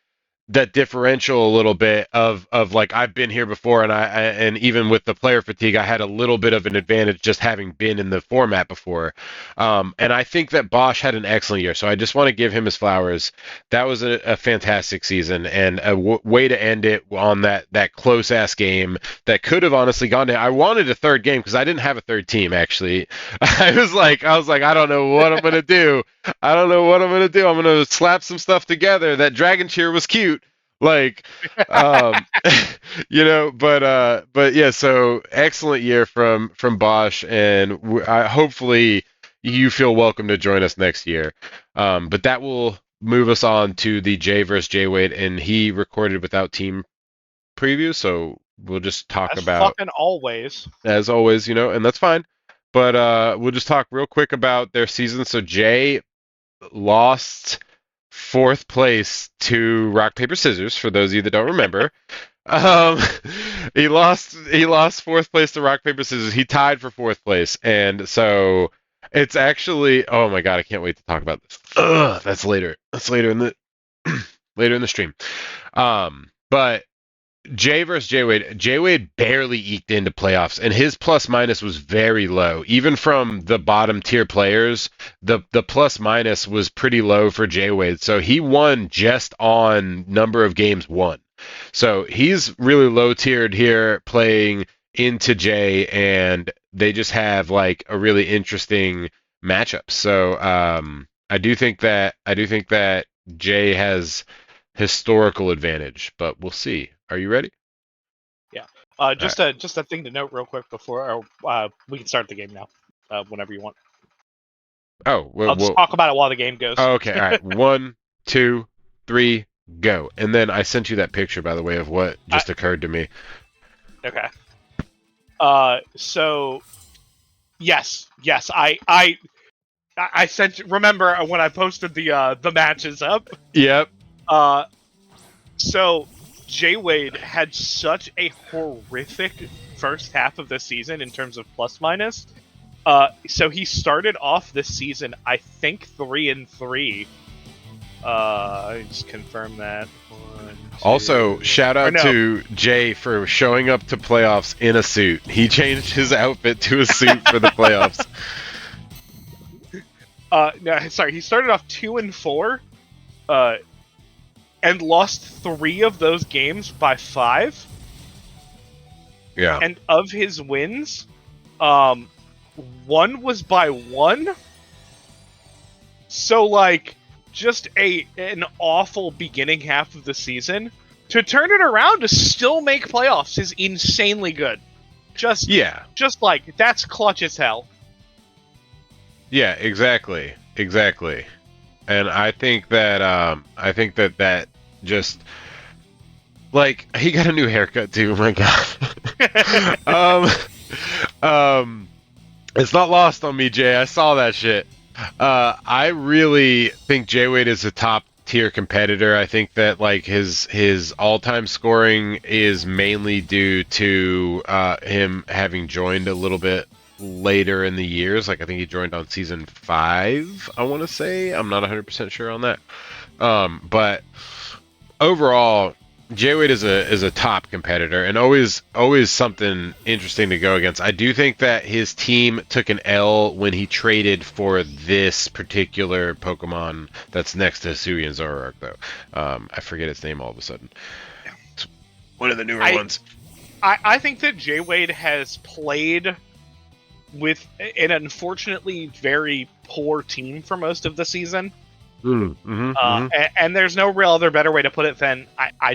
[SPEAKER 1] that differential a little bit of like I've been here before, and even with the player fatigue, I had a little bit of an advantage just having been in the format before. And I think that Bosch had an excellent year, so I just want to give him his flowers. That was a fantastic season and a way to end it on that close ass game that could have honestly gone to. I wanted a third game because I didn't have a third team actually. I was like I don't know what I'm gonna do. I don't know what I'm gonna do. I'm gonna slap some stuff together. That dragon cheer was cute, like, um, but yeah. So excellent year from Bosch, and hopefully you feel welcome to join us next year. But that will move us on to the Jay versus Jay Wade, and he recorded without team preview, so we'll just talk
[SPEAKER 2] As
[SPEAKER 1] about
[SPEAKER 2] fucking always.
[SPEAKER 1] as always, and that's fine. But we'll just talk real quick about their season. So Jay lost fourth place to rock paper scissors. For those of you that don't remember, um, he lost fourth place to rock paper scissors. He tied for fourth place, and so it's actually, oh my god, I can't wait to talk about this. Ugh, that's later. That's later in the later in the stream. But Jay versus Jay Wade. Jay Wade barely eked into playoffs, and his plus minus was very low. Even from the bottom tier players, the plus minus was pretty low for Jay Wade. So he won just on number of games won. So he's really low tiered here, playing into Jay, and they just have like a really interesting matchup. So I do think that Jay has historical advantage, but we'll see. Are you ready?
[SPEAKER 2] Yeah.
[SPEAKER 1] All right.
[SPEAKER 2] Just a thing to note real quick before we can start the game now. Whenever you want.
[SPEAKER 1] Oh,
[SPEAKER 2] I'll just talk about it while the game goes.
[SPEAKER 1] okay. All right. 1, 2, 3, go. And then I sent you that picture, by the way, of what just occurred to me.
[SPEAKER 2] Okay. So yes, I sent. Remember when I posted the matches up?
[SPEAKER 1] Yep.
[SPEAKER 2] Uh, so Jay Wade had such a horrific first half of the season in terms of plus minus. So he started off this season, I think 3-3. I just confirm that. One,
[SPEAKER 1] Also,
[SPEAKER 2] two,
[SPEAKER 1] shout
[SPEAKER 2] or
[SPEAKER 1] out
[SPEAKER 2] no.
[SPEAKER 1] to Jay for showing up to playoffs in a suit. He changed his outfit to a suit for the playoffs.
[SPEAKER 2] No, sorry. He started off 2-4, and lost 3 of those games by 5.
[SPEAKER 1] Yeah.
[SPEAKER 2] And of his wins, one was by 1. So like, just an awful beginning half of the season. To turn it around to still make playoffs is insanely good. Just like that's clutch as hell.
[SPEAKER 1] Yeah, exactly. Exactly. And I think that just like he got a new haircut too. Oh my god. um, it's not lost on me, Jay. I saw that shit. I really think Jay Wade is a top tier competitor. I think that like his all time scoring is mainly due to him having joined a little bit later in the years. Like I think he joined on season 5. I want to say I'm not 100% sure on that. But overall, Jay Wade is a top competitor and always something interesting to go against. I do think that his team took an L when he traded for this particular Pokemon that's next to Hisuian Zoroark, though. I forget its name all of a sudden. It's one of the newer ones.
[SPEAKER 2] I think that Jay Wade has played with an unfortunately very poor team for most of the season. And there's no real other better way to put it than I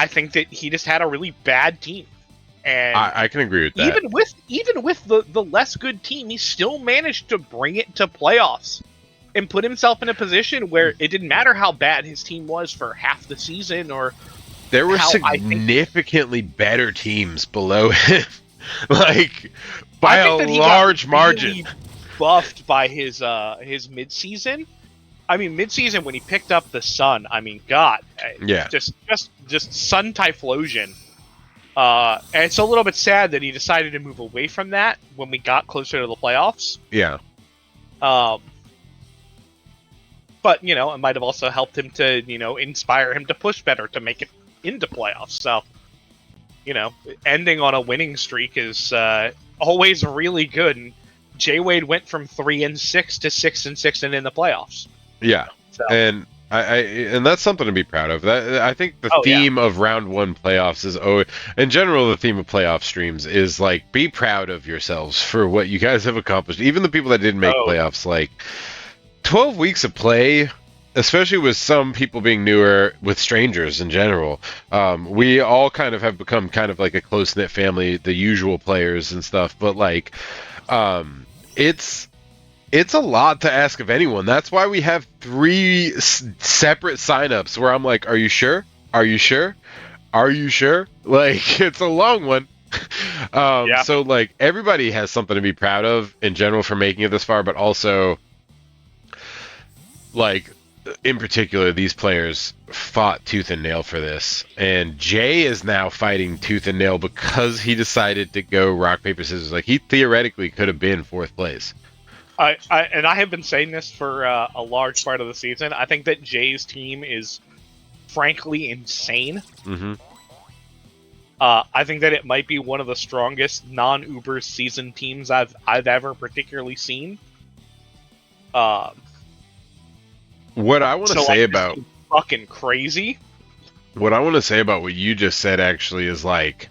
[SPEAKER 2] think that he just had a really bad team. And
[SPEAKER 1] I can agree with that.
[SPEAKER 2] Even with the less good team, he still managed to bring it to playoffs and put himself in a position where it didn't matter how bad his team was for half the season, or
[SPEAKER 1] there were significantly better teams below him. Like by a large margin.
[SPEAKER 2] Buffed by his mid-season. I mean, mid-season when he picked up the Sun. I mean, God,
[SPEAKER 1] yeah,
[SPEAKER 2] just Sun Typhlosion. And it's a little bit sad that he decided to move away from that when we got closer to the playoffs.
[SPEAKER 1] Yeah.
[SPEAKER 2] But it might have also helped him to inspire him to push better to make it into playoffs. So ending on a winning streak is always really good. And Jay Wade went from 3-6 to 6-6 and in the playoffs.
[SPEAKER 1] Yeah,
[SPEAKER 2] So,
[SPEAKER 1] and and that's something to be proud of. That I think the
[SPEAKER 2] oh yeah,
[SPEAKER 1] theme of round one playoffs is in general, the theme of playoff streams is like be proud of yourselves for what you guys have accomplished. Even the people that didn't make
[SPEAKER 2] oh
[SPEAKER 1] playoffs, like 12 weeks of play, especially with some people being newer, with strangers in general. We all kind of have become kind of like a close knit family, the usual players and stuff. But like, um, it's it's a lot to ask of anyone. That's why we have three separate signups where I'm like, "Are you sure? Are you sure? Are you sure?" Like, it's a long one.
[SPEAKER 2] yeah.
[SPEAKER 1] So like everybody has something to be proud of in general for making it this far, but also like in particular, these players fought tooth and nail for this, and Jay is now fighting tooth and nail because he decided to go rock paper scissors. Like he theoretically could have been fourth place.
[SPEAKER 2] I have been saying this for a large part of the season. I think that Jay's team is frankly insane.
[SPEAKER 1] Mm-hmm.
[SPEAKER 2] I think that it might be one of the strongest non-Uber season teams I've ever particularly seen.
[SPEAKER 1] What I want to
[SPEAKER 2] So
[SPEAKER 1] say
[SPEAKER 2] like, this
[SPEAKER 1] about
[SPEAKER 2] is fucking crazy.
[SPEAKER 1] what I want to say about what you just said actually is like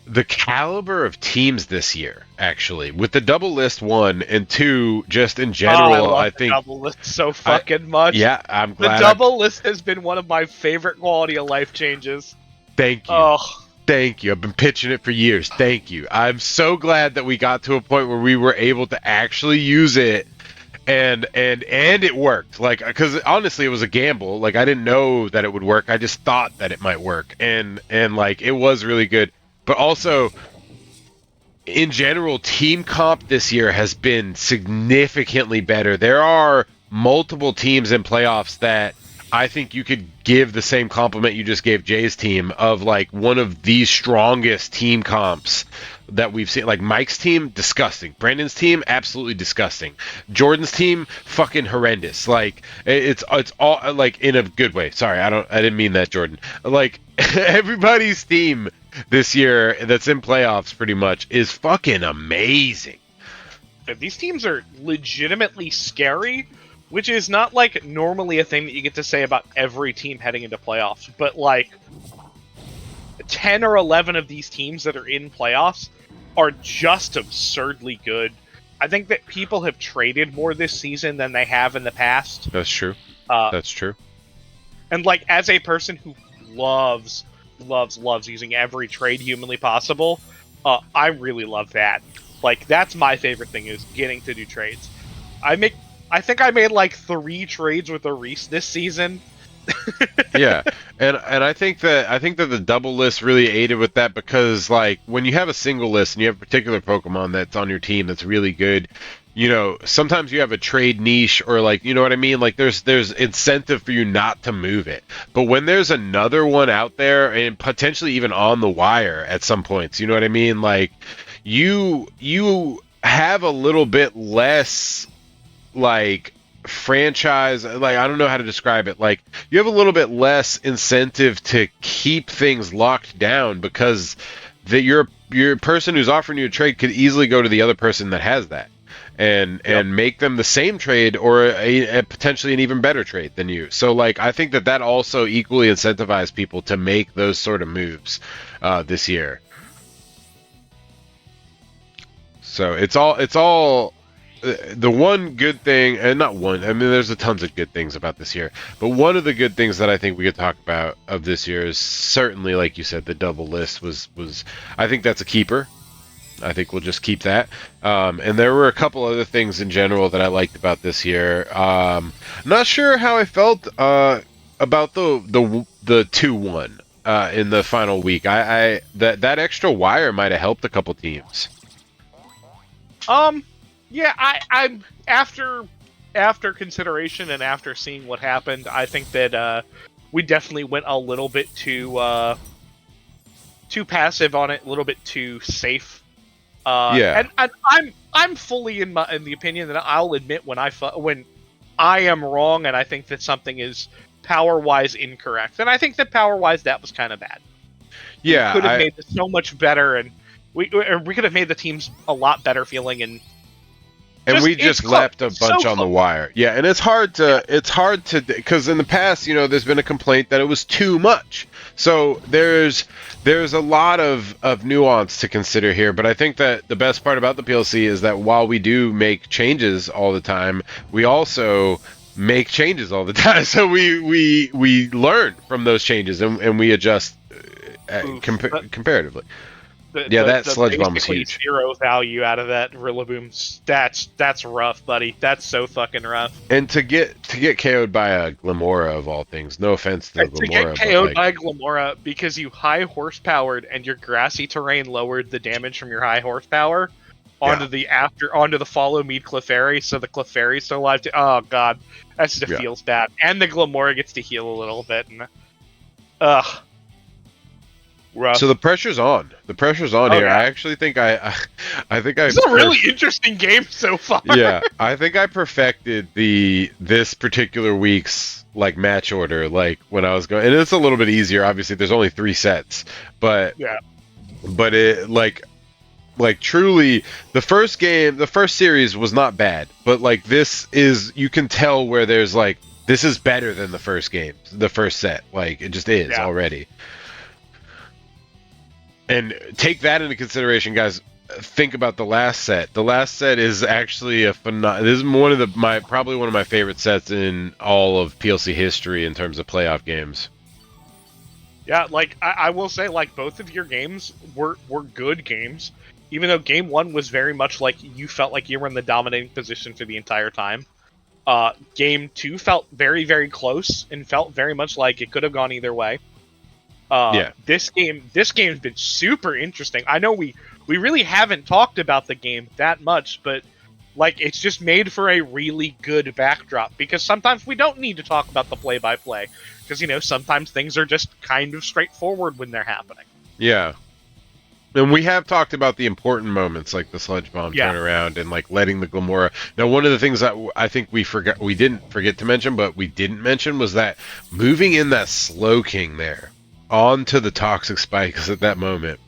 [SPEAKER 1] the caliber of teams this year. Actually, with the double list one and two, just in
[SPEAKER 2] Oh, I
[SPEAKER 1] general,
[SPEAKER 2] love
[SPEAKER 1] I
[SPEAKER 2] the
[SPEAKER 1] think.
[SPEAKER 2] double list so fucking much.
[SPEAKER 1] Yeah, I'm
[SPEAKER 2] The
[SPEAKER 1] glad.
[SPEAKER 2] double list has been one of my favorite quality of life changes.
[SPEAKER 1] Thank you.
[SPEAKER 2] Oh,
[SPEAKER 1] Thank you. I've been pitching it for years. Thank you. I'm so glad that we got to a point where we were able to actually use it and it worked. Like cuz honestly it was a gamble. Like I didn't know that it would work. I just thought that it might work. And like it was really good. But also in general, team comp this year has been significantly better. There are multiple teams in playoffs that I think you could give the same compliment you just gave Jay's team of like one of the strongest team comps that we've seen. Like Mike's team, disgusting. Brandon's team, absolutely disgusting. Jordan's team, fucking horrendous. Like it's all like in a good way. Sorry, I didn't mean that, Jordan. Like everybody's team this year that's in playoffs pretty much is fucking amazing.
[SPEAKER 2] these teams are legitimately scary, which is not like normally a thing that you get to say about every team heading into playoffs. But like 10 or 11 of these teams that are in playoffs are just absurdly good. I think that people have traded more this season than they have in the past.
[SPEAKER 1] That's true.
[SPEAKER 2] Uh,
[SPEAKER 1] That's true.
[SPEAKER 2] and like as a person who loves using every trade humanly possible, I really love that. Like that's my favorite thing is getting to do trades. I think I made like 3 trades with a Reese this season.
[SPEAKER 1] Yeah, and I think that the double list really aided with that because like when you have a single list and you have a particular Pokemon that's on your team that's really good, sometimes you have a trade niche or like you know what I mean. Like there's incentive for you not to move it, but when there's another one out there and potentially even on the wire at some points, you know what I mean. Like you have a little bit less like franchise, like I don't know how to describe it, like you have a little bit less incentive to keep things locked down because your person who's offering you a trade could easily go to the other person that has that and make them the same trade or a potentially an even better trade than you. So like I think that also equally incentivized people to make those sort of moves this year. So it's all the one good thing, and not one. I mean, there's a tons of good things about this year, but one of the good things that I think we could talk about of this year is certainly, like you said, the double list was. I think that's a keeper. I think we'll just keep that. And there were a couple other things in general that I liked about this year. Not sure how I felt about the 2-1 in the final week. I that extra wire might have helped a couple teams.
[SPEAKER 2] Yeah, I'm after consideration and after seeing what happened, I think that we definitely went a little bit too passive on it, a little bit too safe.
[SPEAKER 1] Yeah.
[SPEAKER 2] And I'm fully in the opinion that I'll admit when I am wrong, and I think that something is power-wise incorrect. And I think that power-wise, that was kind of bad. We
[SPEAKER 1] Yeah,
[SPEAKER 2] could have made this so much better, and we could have made the teams a lot better feeling, and
[SPEAKER 1] and we
[SPEAKER 2] it's
[SPEAKER 1] just
[SPEAKER 2] close.
[SPEAKER 1] left a
[SPEAKER 2] It's so
[SPEAKER 1] bunch on the
[SPEAKER 2] close.
[SPEAKER 1] wire. Yeah, and it's hard
[SPEAKER 2] Yeah.
[SPEAKER 1] to because in the past, there's been a complaint that it was too much. So there's a lot of nuance to consider here, but I think that the best part about the PLC is that while we do make changes all the time, we also make changes all the time. So we learn from those changes and we adjust
[SPEAKER 2] Oof.
[SPEAKER 1] comparatively.
[SPEAKER 2] The,
[SPEAKER 1] Yeah,
[SPEAKER 2] the
[SPEAKER 1] that
[SPEAKER 2] the
[SPEAKER 1] sludge bomb was
[SPEAKER 2] basically
[SPEAKER 1] huge.
[SPEAKER 2] zero value out of that Rillaboom. That's rough, buddy. That's so fucking rough.
[SPEAKER 1] And to get KO'd by a Glamora of all things. No offense to the
[SPEAKER 2] To get
[SPEAKER 1] Glamora, but
[SPEAKER 2] KO'd
[SPEAKER 1] like,
[SPEAKER 2] by Glamora because you high horsepowered and your grassy terrain lowered the damage from your high horsepower
[SPEAKER 1] yeah,
[SPEAKER 2] onto the follow mead Clefairy, so the Clefairy's still alive. Oh god, that just
[SPEAKER 1] yeah.
[SPEAKER 2] feels bad. And the Glamora gets to heal a little bit. And ugh,
[SPEAKER 1] So
[SPEAKER 2] rough.
[SPEAKER 1] the pressure's on. The pressure's on
[SPEAKER 2] Oh
[SPEAKER 1] here.
[SPEAKER 2] yeah,
[SPEAKER 1] I actually think I think I
[SPEAKER 2] this is a really interesting game so far.
[SPEAKER 1] yeah, I think I perfected this particular week's like match order like when I was going, and it's a little bit easier. Obviously, there's only 3 sets, but
[SPEAKER 2] Yeah.
[SPEAKER 1] it like truly the first series was not bad, but like this is, you can tell where there's like, this is better than the first game, the first set, like it just is
[SPEAKER 2] Yeah.
[SPEAKER 1] already. And take that into consideration, guys. Think about the last set. The last set is actually this is probably one of my favorite sets in all of PLC history in terms of playoff games.
[SPEAKER 2] Yeah, like I will say, like both of your games were good games, even though game one was very much like you felt like you were in the dominating position for the entire time. Game two felt very very close and felt very much like it could have gone either way.
[SPEAKER 1] Yeah.
[SPEAKER 2] This game's been super interesting. I know we really haven't talked about the game that much, but like it's just made for a really good backdrop because sometimes we don't need to talk about the play-by-play because sometimes things are just kind of straightforward when they're happening.
[SPEAKER 1] Yeah. And we have talked about the important moments like the sludge bomb
[SPEAKER 2] Yeah.
[SPEAKER 1] turnaround and like letting the Glamora. Now, one of the things that I think we didn't forget to mention, but we didn't mention was that moving in that Slow King there onto the toxic spikes at that moment.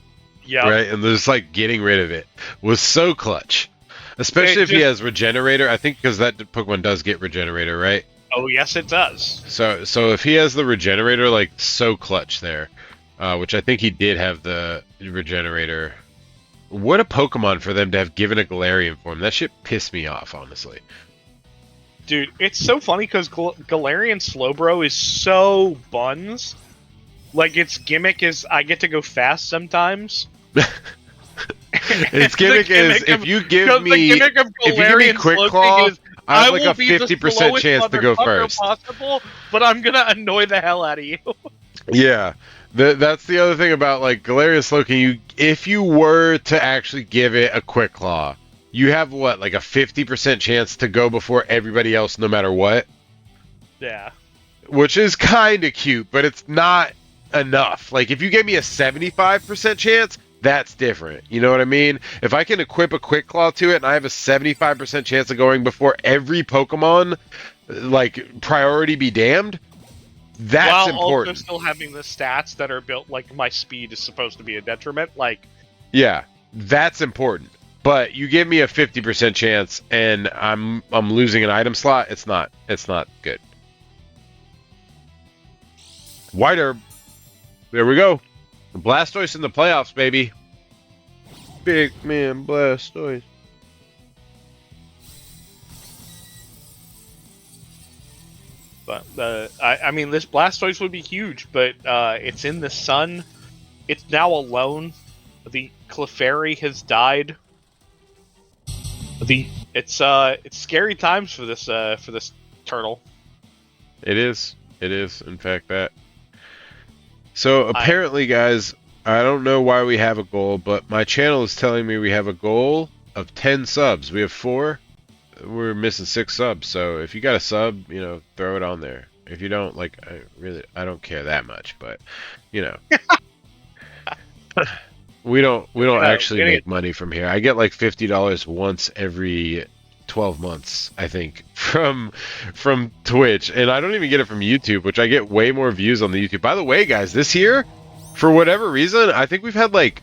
[SPEAKER 2] Yeah.
[SPEAKER 1] Right? And just like getting rid of it was so clutch. Especially if he has Regenerator. I think because that Pokemon does get Regenerator, right?
[SPEAKER 2] Oh, yes, it does.
[SPEAKER 1] So if he has the Regenerator, like, so clutch there. Which I think he did have the Regenerator. What a Pokemon for them to have given a Galarian form. That shit pissed me off, honestly.
[SPEAKER 2] Dude, it's so funny because Galarian Slowbro is so buns. Like, its gimmick is I get to go fast sometimes.
[SPEAKER 1] Its gimmick is if you give me Quick Claw, I have like a 50% chance to go first.
[SPEAKER 2] Possible, but I'm gonna annoy the hell out of you.
[SPEAKER 1] Yeah, that's the other thing about like Galarian Slowking. If you were to actually give it a Quick Claw, you have what, like a 50% chance to go before everybody else, no matter what.
[SPEAKER 2] Yeah,
[SPEAKER 1] which is kind of cute, but it's not enough. Like if you gave me a 75% chance, that's different. You know what I mean? If I can equip a Quick Claw to it and I have a 75% chance of going before every Pokemon, like priority be damned, that's
[SPEAKER 2] while
[SPEAKER 1] important.
[SPEAKER 2] also still having the stats that are built like my speed is supposed to be a detriment. Like,
[SPEAKER 1] yeah, that's important. But you give me a 50% chance and I'm losing an item slot, it's not good. White Herb. There we go. Blastoise in the playoffs, baby. Big man Blastoise.
[SPEAKER 2] but I mean, this Blastoise would be huge, but it's in the sun. It's now alone. The Clefairy has died. It's scary times for this turtle.
[SPEAKER 1] It is. It is, in fact, that. So apparently, guys, I don't know why we have a goal, but my channel is telling me we have a goal of 10 subs. We have 4. We're missing 6 subs. So if you got a sub, throw it on there. If you don't, like, I don't care that much, but we don't actually make money from here. I get like $50 once every 12 months, I think, from Twitch, and I don't even get it from YouTube, which I get way more views on the YouTube. By the way, guys, this year, for whatever reason, I think we've had like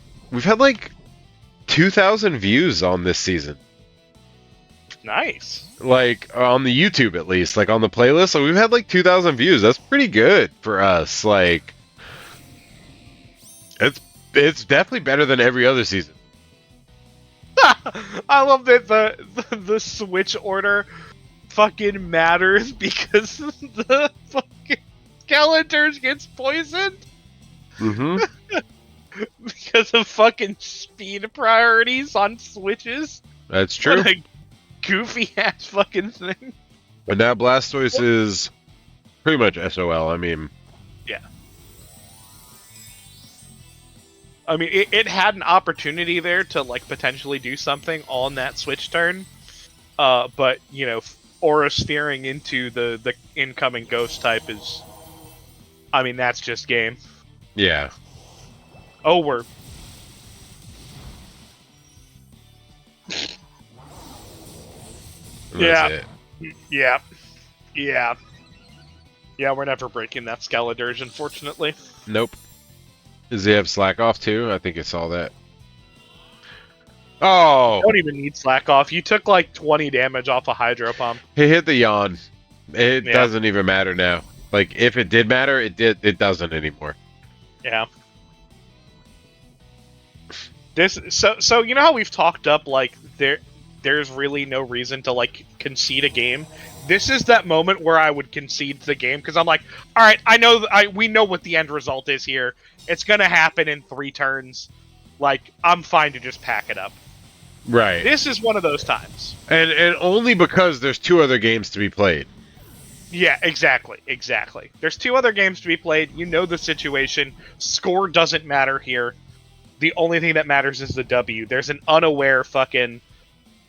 [SPEAKER 1] 2,000 views on this season.
[SPEAKER 2] Nice.
[SPEAKER 1] Like on the YouTube at least, like on the playlist. So we've had like 2,000 views. That's pretty good for us. Like it's definitely better than every other season.
[SPEAKER 2] I love that the Switch order fucking matters because the fucking Skeletors gets poisoned
[SPEAKER 1] Mm-hmm.
[SPEAKER 2] because of fucking speed priorities on Switches.
[SPEAKER 1] That's true.
[SPEAKER 2] What a goofy ass fucking thing.
[SPEAKER 1] But now Blastoise is pretty much SOL. I mean,
[SPEAKER 2] Yeah. I mean, it had an opportunity there to like potentially do something on that Switch turn, but you know, Aura Sphearing into the incoming Ghost type is, I mean, that's just game.
[SPEAKER 1] yeah.
[SPEAKER 2] Oh, we're
[SPEAKER 1] That's
[SPEAKER 2] Yeah.
[SPEAKER 1] it.
[SPEAKER 2] yeah. We're never breaking that Skeledirge, unfortunately.
[SPEAKER 1] Nope. Does he have slack off too? I think I saw that. Oh,
[SPEAKER 2] Don't even need slack off. You took like 20 damage off a Hydro Pump.
[SPEAKER 1] he hit the yawn. It
[SPEAKER 2] Yeah.
[SPEAKER 1] doesn't even matter now. Like if it did matter, it doesn't anymore.
[SPEAKER 2] Yeah. So you know how we've talked up like there's really no reason to like concede a game. This is that moment where I would concede the game because I'm like, all right, we know what the end result is here. It's gonna happen in 3 turns. Like I'm fine to just pack it up.
[SPEAKER 1] Right.
[SPEAKER 2] This is one of those times.
[SPEAKER 1] And only because there's 2 other games to be played.
[SPEAKER 2] Yeah, exactly. There's 2 other games to be played. You know the situation. Score doesn't matter here. The only thing that matters is the W. There's an unaware fucking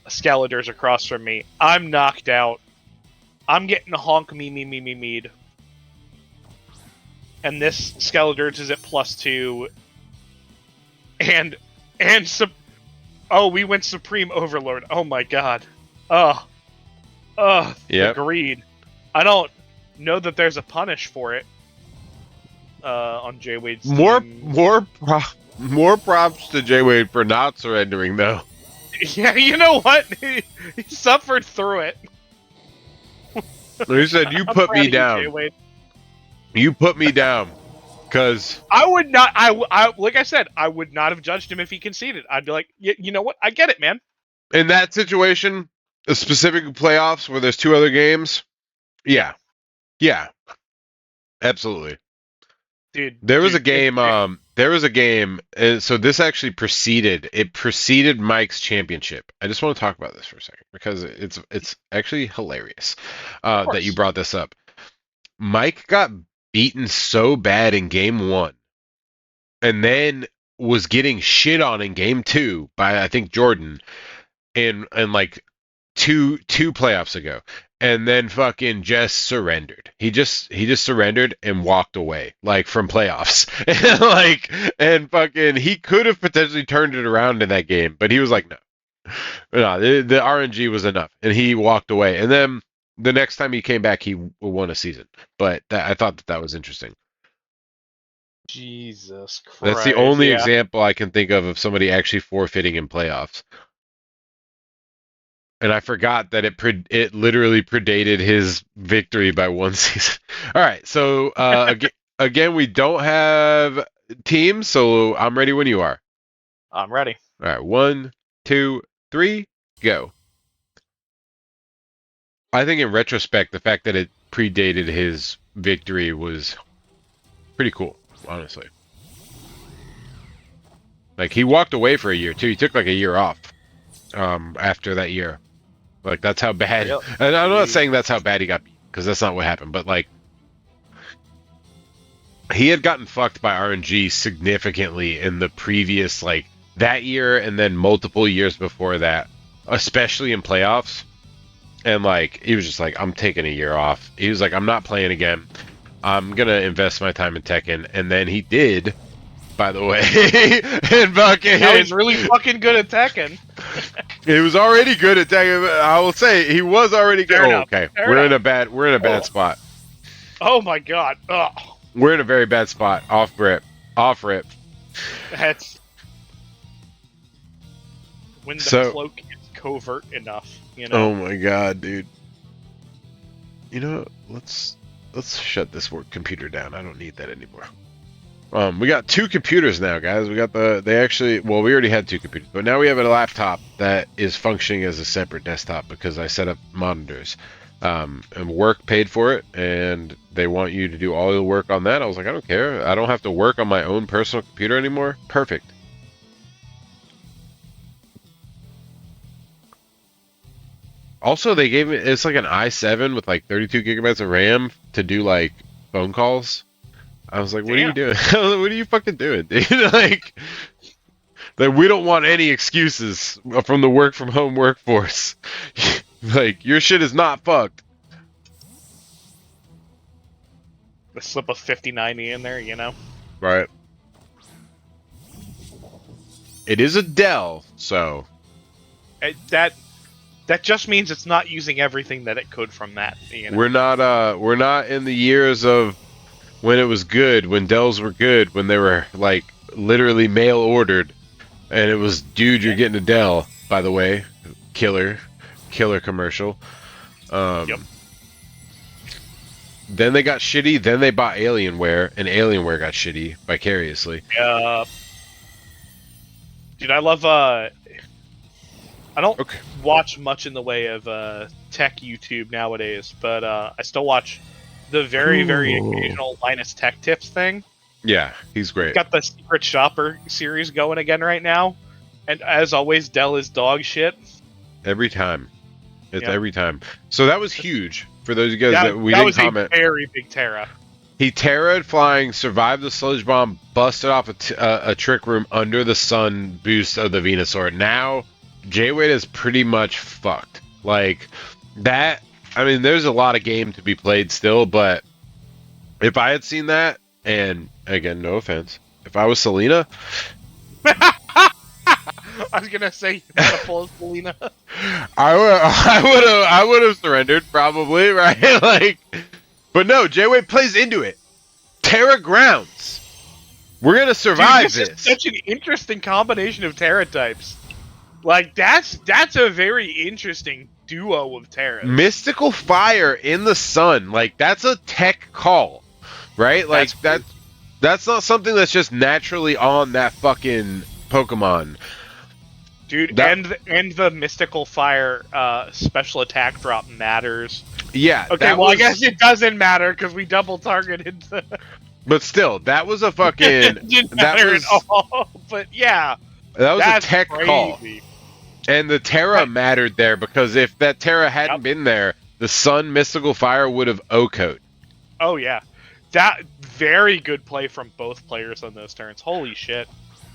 [SPEAKER 2] Skeletors across from me. I'm knocked out. I'm getting honk mead. And this Skeletors is at +2. Oh, we went Supreme Overlord. Oh my god.
[SPEAKER 1] Yep.
[SPEAKER 2] Agreed. I don't know that there's a punish for it. On J Wade's team.
[SPEAKER 1] More props to J Wade for not surrendering though.
[SPEAKER 2] Yeah, you know what? He suffered through it.
[SPEAKER 1] He said, "You
[SPEAKER 2] I'm
[SPEAKER 1] put
[SPEAKER 2] proud
[SPEAKER 1] me
[SPEAKER 2] of you,
[SPEAKER 1] down.
[SPEAKER 2] J-Wade.
[SPEAKER 1] You put me down." Because
[SPEAKER 2] I would not. I like I said, I would not have judged him if he conceded. I'd be like, you know what? I get it, man.
[SPEAKER 1] in that situation, specific playoffs where there's 2 other games, yeah, absolutely.
[SPEAKER 2] Dude,
[SPEAKER 1] There was a
[SPEAKER 2] dude,
[SPEAKER 1] game. There was a game. So this actually preceded Mike's championship. I just want to talk about this for a second because it's actually hilarious that you brought this up. Mike got beaten so bad in game 1, and then was getting shit on in game 2 by I think Jordan, and like two playoffs ago, and then fucking just surrendered. He just surrendered and walked away like from playoffs. And fucking he could have potentially turned it around in that game, but he was like, no, the RNG was enough, and he walked away. And then the next time he came back, he won a season. But I thought that was interesting.
[SPEAKER 2] Jesus Christ.
[SPEAKER 1] That's the only example I can think of somebody actually forfeiting in playoffs. And I forgot that it literally predated his victory by 1 season. All right, so again, we don't have teams, so I'm ready when you are.
[SPEAKER 2] I'm ready.
[SPEAKER 1] All right, 1, 2, 3, go. I think in retrospect, the fact that it predated his victory was pretty cool, honestly. Like he walked away for a year too. He took like a year off after that year. Like that's how bad.
[SPEAKER 2] Really?
[SPEAKER 1] And I'm not saying that's how bad he got beat because that's not what happened. But like he had gotten fucked by RNG significantly in the previous like that year and then multiple years before that, especially in playoffs. And like he was just like, I'm taking a year off. He was like, I'm not playing again. I'm gonna invest my time in Tekken. And then he did. by the way. And
[SPEAKER 2] Now he's
[SPEAKER 1] fucking,
[SPEAKER 2] really fucking good at Tekken.
[SPEAKER 1] he was already good at tagging. I will say he was already good.
[SPEAKER 2] Fair
[SPEAKER 1] Oh,
[SPEAKER 2] enough.
[SPEAKER 1] okay.
[SPEAKER 2] Fair
[SPEAKER 1] We're in
[SPEAKER 2] enough.
[SPEAKER 1] a bad
[SPEAKER 2] Oh.
[SPEAKER 1] spot.
[SPEAKER 2] Oh my god. Ugh.
[SPEAKER 1] We're in a very bad spot. Off rip. Off rip.
[SPEAKER 2] That's when the
[SPEAKER 1] So,
[SPEAKER 2] cloak is covert enough, you
[SPEAKER 1] oh
[SPEAKER 2] know.
[SPEAKER 1] my god, dude. You know, let's shut this work computer down. I don't need that anymore. We got 2 computers now, guys. We got we already had 2 computers, but now we have a laptop that is functioning as a separate desktop because I set up monitors. And work paid for it, and they want you to do all the work on that. I was like, I don't care. I don't have to work on my own personal computer anymore. Perfect. Also, they gave me, it's like an i7 with like 32 gigabytes of RAM to do like phone calls. I was like, what are you
[SPEAKER 2] Damn.
[SPEAKER 1] doing? What are you fucking doing, dude? Like, we don't want any excuses from the work from home workforce. Like, your shit is not fucked.
[SPEAKER 2] The slip of 5090 in there, you know.
[SPEAKER 1] Right. It is a Dell, so.
[SPEAKER 2] That just means it's not using everything that it could from that. You know?
[SPEAKER 1] We're not in the years of when it was good, when Dells were good, when they were like literally mail ordered, and it was, dude, you're getting a Dell. By the way, killer commercial.
[SPEAKER 2] Yep.
[SPEAKER 1] Then they got shitty. Then they bought Alienware, and Alienware got shitty vicariously.
[SPEAKER 2] Dude, I love. I don't
[SPEAKER 1] Okay.
[SPEAKER 2] watch much in the way of tech YouTube nowadays, but I still watch the very occasional Linus Tech Tips thing.
[SPEAKER 1] Yeah, he's great.
[SPEAKER 2] Got the Secret Shopper series going again right now, and as always, Dell is dog shit.
[SPEAKER 1] Every time. It's
[SPEAKER 2] Yep.
[SPEAKER 1] every time. So that was huge for those of you guys that we didn't comment.
[SPEAKER 2] That was a very big Terra.
[SPEAKER 1] He Terra'd flying, survived the sludge bomb, busted off a trick room under the sun boost of the Venusaur. Now, J-Wade is pretty much fucked. Like, that, I mean, there's a lot of game to be played still, but if I had seen that, and again, no offense, if I was Selena...
[SPEAKER 2] I was gonna say, you gotta pull as Selena.
[SPEAKER 1] I would have surrendered, probably, right? Like, but no, J-Wade plays into it. Terra grounds. We're gonna survive
[SPEAKER 2] Dude,
[SPEAKER 1] this.
[SPEAKER 2] is such an interesting combination of Terra types. Like that's a very interesting duo of Terras.
[SPEAKER 1] Mystical fire in the sun, like that's a tech call, right? Like that's not something that's just naturally on that fucking Pokemon.
[SPEAKER 2] Dude, and the mystical fire special attack drop matters.
[SPEAKER 1] Yeah.
[SPEAKER 2] Okay, well I guess it doesn't matter because we double targeted.
[SPEAKER 1] But still, that was a fucking.
[SPEAKER 2] It didn't matter at all. But yeah,
[SPEAKER 1] that was a tech
[SPEAKER 2] crazy.
[SPEAKER 1] call. And the Terra mattered there because if that Terra hadn't been there, the Sun Mystical Fire would have OHKO'd.
[SPEAKER 2] Oh yeah, that very good play from both players on those turns. Holy shit!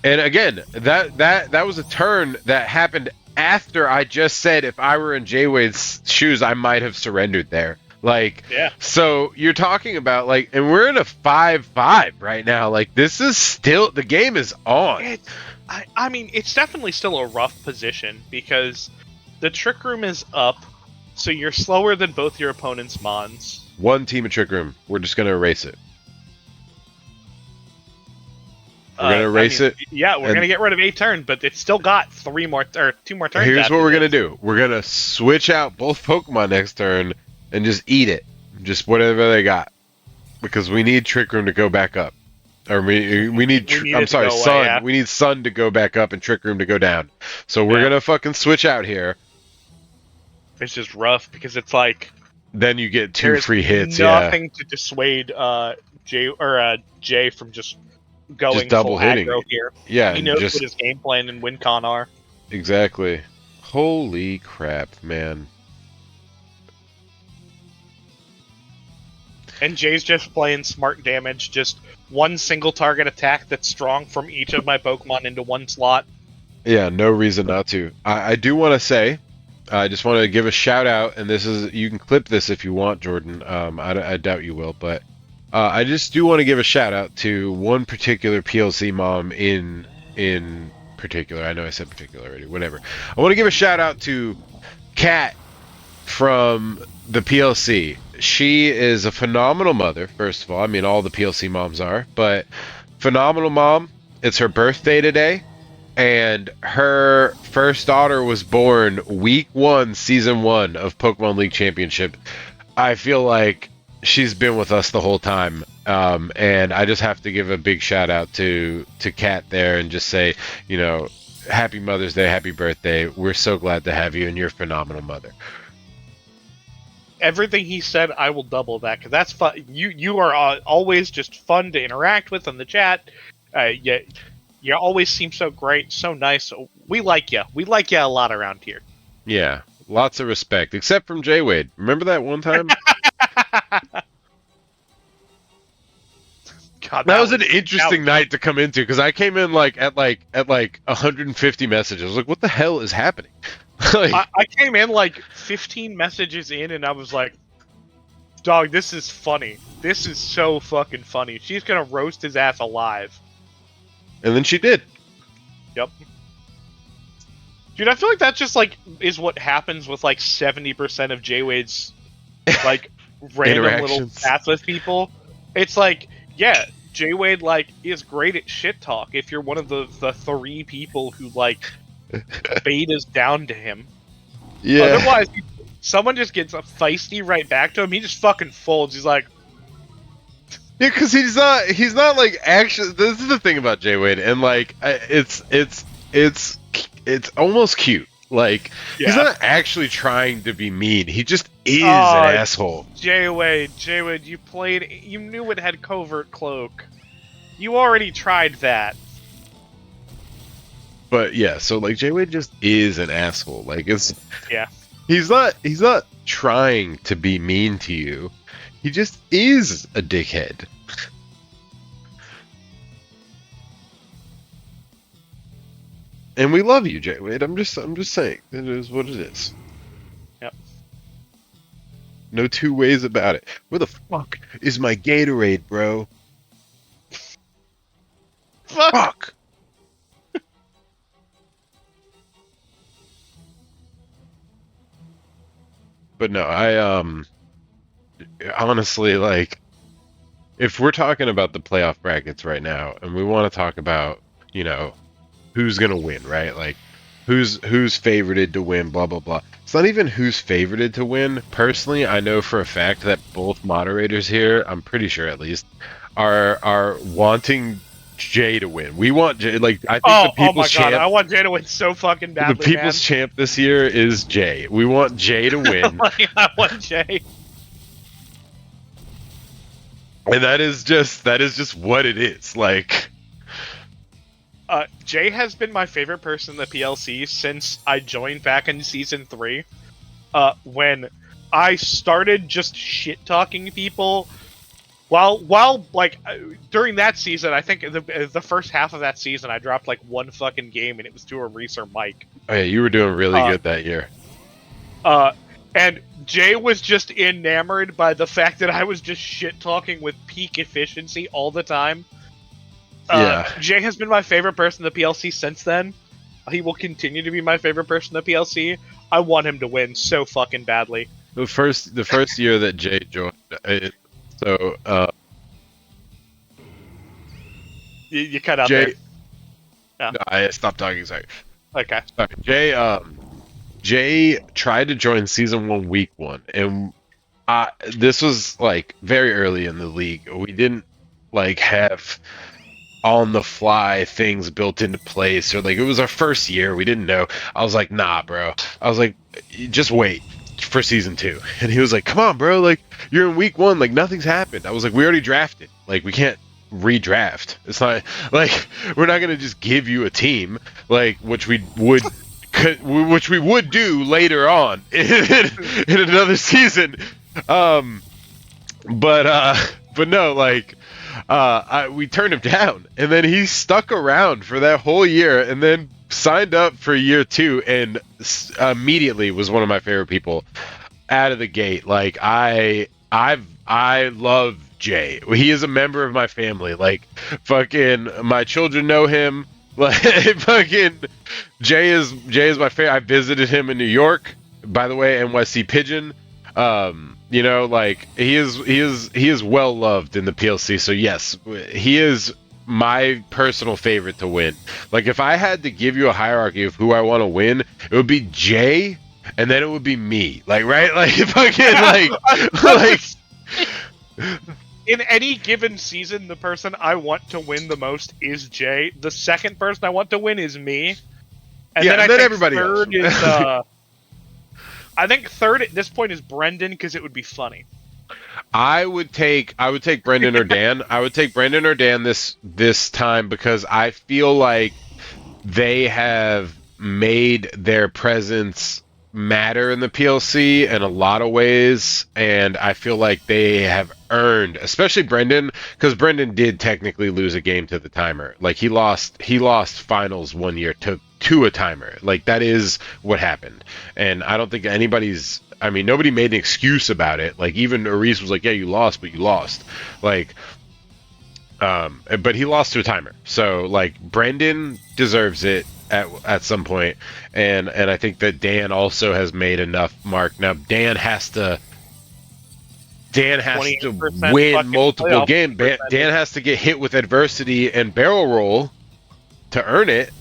[SPEAKER 1] And again, that was a turn that happened after I just said if I were in J-Wade's shoes, I might have surrendered there. Like,
[SPEAKER 2] yeah.
[SPEAKER 1] So you're talking about like, and we're in a 5-5 right now. Like, this is still, the game is on.
[SPEAKER 2] I mean, it's definitely still a rough position because the Trick Room is up, so you're slower than both your opponent's Mons.
[SPEAKER 1] One team of Trick Room. We're just going to erase it. We're going to erase it.
[SPEAKER 2] Yeah, we're going to get rid of a turn, but it's still got 2 more turns.
[SPEAKER 1] Here's what we're going to do. We're going to switch out both Pokemon next turn and just eat it. Just whatever they got. Because we need Trick Room to go back up. Or we need Sun. Yeah. We need Sun to go back up and Trick Room to go down. So we're gonna fucking switch out here.
[SPEAKER 2] It's just rough because it's like
[SPEAKER 1] then you get 2 free hits.
[SPEAKER 2] Nothing to dissuade Jay from just going
[SPEAKER 1] just double hitting
[SPEAKER 2] here.
[SPEAKER 1] Yeah,
[SPEAKER 2] he knows what his game plan and win con are.
[SPEAKER 1] Exactly. Holy crap, man.
[SPEAKER 2] And Jay's just playing smart damage, just one single target attack that's strong from each of my Pokemon into one slot.
[SPEAKER 1] Yeah, no reason not to. I do want to say, I just want to give a shout out, and this is, you can clip this if you want, Jordan. I doubt you will, but I just do want to give a shout out to one particular PLC mom in particular. I know I said particular already. Whatever. I want to give a shout out to Kat from the PLC. She is a phenomenal mother, first of all. I mean, all the PLC moms are, but phenomenal mom. It's her birthday today, and her first daughter was born week one, season one of Pokemon League Championship. I feel like she's been with us the whole time. And I just have to give a big shout out to Kat there and just say, you know, happy Mother's Day, happy birthday. We're so glad to have you, and you're a phenomenal mother.
[SPEAKER 2] Everything he said, I will double that because that's fun. You are always just fun to interact with in the chat. You always seem so great, so nice. We like you. We like you a lot around here.
[SPEAKER 1] Yeah, lots of respect, except from Jay Wade. Remember that one time?
[SPEAKER 2] God,
[SPEAKER 1] That was an interesting night to come into because I came in at 150 messages. I was like, what the hell is happening?
[SPEAKER 2] I came in like 15 messages in, and I was like, dog, this is funny. This is so fucking funny. She's gonna roast his ass alive.
[SPEAKER 1] And then she did.
[SPEAKER 2] Yep. Dude, I feel like that just like is what happens with like 70% of J-Wade's like random little chats with people. It's like, yeah, J-Wade like is great at shit talk if you're one of the three people who like betas down to him.
[SPEAKER 1] Yeah.
[SPEAKER 2] Otherwise, someone just gets a feisty right back to him. He just fucking folds. He's like,
[SPEAKER 1] yeah, because he's not like actually. This is the thing about Jay Wade, and like it's almost cute. Like he's not actually trying to be mean. He just is an asshole.
[SPEAKER 2] Jay Wade, you knew it had covert cloak. You already tried that.
[SPEAKER 1] But yeah, so like Jay Wade just is an asshole. Like
[SPEAKER 2] yeah.
[SPEAKER 1] He's not trying to be mean to you. He just is a dickhead. And we love you, Jay Wade. I'm just saying. It is what it is.
[SPEAKER 2] Yep.
[SPEAKER 1] No two ways about it. Where the fuck is my Gatorade, bro? Fuck! But no, I honestly, like, if we're talking about the playoff brackets right now, and we want to talk about, you know, who's gonna win, right? Like, who's favorited to win, blah blah blah. It's not even who's favorited to win. Personally, I know for a fact that both moderators here, I'm pretty sure at least, are wanting Jay to win. We want Jay. Like, I think the people's champ.
[SPEAKER 2] I want Jay to win so fucking badly.
[SPEAKER 1] The people's champ this year is Jay. We want Jay to win.
[SPEAKER 2] I want Jay.
[SPEAKER 1] And that is just what it is. Like,
[SPEAKER 2] Jay has been my favorite person in the PLC since I joined back in season 3. When I started just shit talking people. While like during that season, I think the first half of that season, I dropped like one fucking game, and it was to a Reeser Mike.
[SPEAKER 1] Oh yeah, you were doing really good that year.
[SPEAKER 2] And Jay was just enamored by the fact that I was just shit talking with peak efficiency all the time.
[SPEAKER 1] Yeah.
[SPEAKER 2] Jay has been my favorite person in the PLC since then. He will continue to be my favorite person in the PLC. I want him to win so fucking badly.
[SPEAKER 1] The first year that Jay joined,
[SPEAKER 2] you cut out
[SPEAKER 1] Jay,
[SPEAKER 2] there. Yeah.
[SPEAKER 1] No, I stopped talking. Sorry.
[SPEAKER 2] Okay.
[SPEAKER 1] Sorry. Jay tried to join season 1, week 1, and this was like very early in the league. We didn't like have on the fly things built into place, or like it was our first year. We didn't know. I was like, nah, bro. I was like, just wait for season 2. And he was like, come on, bro. Like, you're in week 1. Like, nothing's happened. I was like, we already drafted. Like, we can't redraft. It's not like we're not gonna just give you a team, like, which we would do later on in another season. But no, like, we turned him down, and then he stuck around for that whole year, and then signed up for year 2, and immediately was one of my favorite people out of the gate. Like, I love Jay. He is a member of my family. Like, fucking, my children know him. Like, fucking, Jay is my favorite. I visited him in New York, by the way, NYC Pigeon. Like he is well loved in the PLC. So yes, he is my personal favorite to win. Like, if I had to give you a hierarchy of who I want to win, it would be Jay, and then it would be me. Like, right? Like, fucking, like,
[SPEAKER 2] in any given season, the person I want to win the most is Jay. The second person I want to win is me. And
[SPEAKER 1] yeah,
[SPEAKER 2] then I
[SPEAKER 1] and then
[SPEAKER 2] think
[SPEAKER 1] everybody else.
[SPEAKER 2] third is I think third at this point is Brendan because it would be funny.
[SPEAKER 1] I would take Brendan or Dan. I would take Brendan or Dan this time because I feel like they have made their presence matter in the PLC in a lot of ways, and I feel like they have earned, especially Brendan, because Brendan did technically lose a game to the timer. Like, he lost finals one year to a timer. Like, that is what happened, and I don't think nobody made an excuse about it. Like, even Aris was like, yeah, you lost, but you lost. Like, but he lost to a timer. So, like, Brendan deserves it at some point, and I think that Dan also has made enough mark. Now Dan has to win multiple games. Dan has to get hit with adversity and barrel roll to earn it.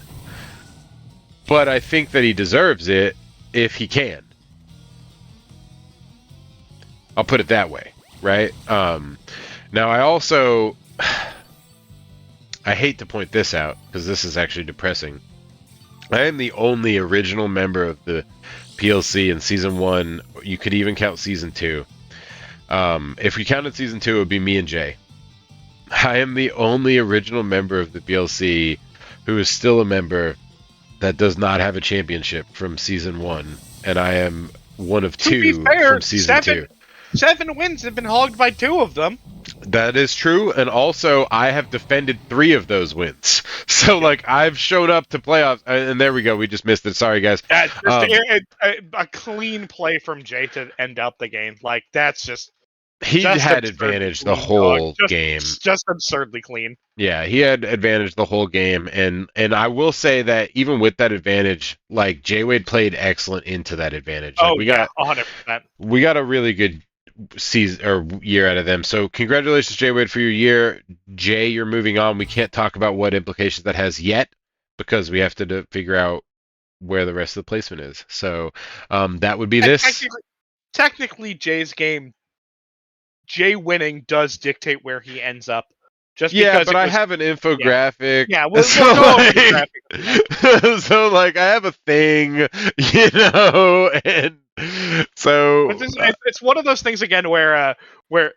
[SPEAKER 1] But I think that he deserves it if he can. I'll put it that way, right? Now I also I hate to point this out because this is actually depressing. I am the only original member of the PLC in season 1. You could even count season 2. If we counted season 2, it would be me and Jay. I am the only original member of the PLC who is still a member that does not have a championship from season 1, and I am one of 2 from season 2.
[SPEAKER 2] 7 wins have been hogged by 2 of them.
[SPEAKER 1] That is true, and also I have defended 3 of those wins. So, like, I've showed up to playoffs, and there we go. We just missed it. Sorry, guys.
[SPEAKER 2] That's just a clean play from Jay to end out the game. Like, that's just
[SPEAKER 1] he had advantage the whole game.
[SPEAKER 2] Just absurdly clean.
[SPEAKER 1] Yeah, he had advantage the whole game, and I will say that even with that advantage, like, Jay Wade played excellent into that advantage. Like, we got
[SPEAKER 2] 100%.
[SPEAKER 1] We got a really good season or year out of them. So congratulations, Jay Wade, for your year. Jay, you're moving on. We can't talk about what implications that has yet because we have to figure out where the rest of the placement is. So that would be this.
[SPEAKER 2] Technically, Jay's game, Jay winning does dictate where he ends up. Just
[SPEAKER 1] yeah, but I have an infographic.
[SPEAKER 2] Yeah, we'll go
[SPEAKER 1] infographic. So, like, I have a thing, and so
[SPEAKER 2] it's one of those things again where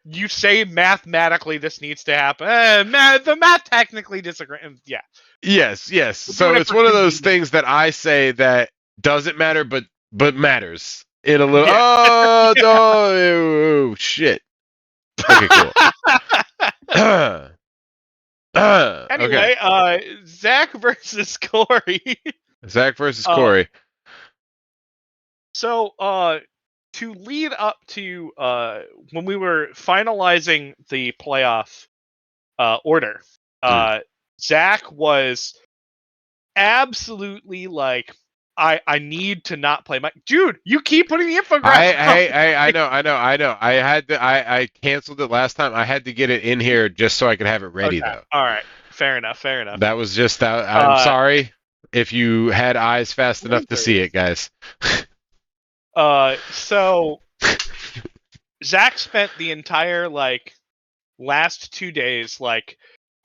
[SPEAKER 2] you say mathematically this needs to happen. The math technically disagree. Yeah.
[SPEAKER 1] Yes. So it's one of those things that I say that doesn't matter, but matters in a little. Yeah. Oh, shit. Okay, cool.
[SPEAKER 2] Anyway, okay. Zach versus Corey.
[SPEAKER 1] Zach versus Corey.
[SPEAKER 2] So, to lead up to when we were finalizing the playoff order, Zach was absolutely like, I need to not play Mike. Dude, you keep putting the infographic.
[SPEAKER 1] I know. I canceled it last time. I had to get it in here just so I could have it ready, though.
[SPEAKER 2] All right. Fair enough.
[SPEAKER 1] That was just that. I'm sorry if you had eyes fast enough to see it, guys.
[SPEAKER 2] So Zach spent the entire last 2 days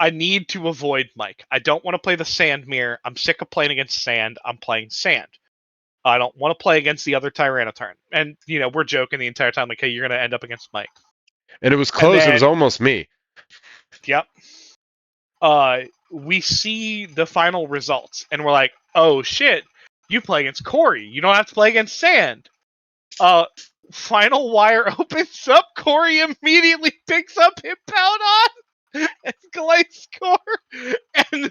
[SPEAKER 2] I need to avoid Mike. I don't want to play the sand mirror. I'm sick of playing against sand. I'm playing sand. I don't want to play against the other Tyranitarn. And, we're joking the entire time, like, hey, you're going to end up against Mike.
[SPEAKER 1] And it was close. It was almost me.
[SPEAKER 2] Yep. We see the final results, and we're like, oh, shit, you play against Corey. You don't have to play against sand. Final wire opens up. Corey immediately picks up Hippowdon and Gliscor, and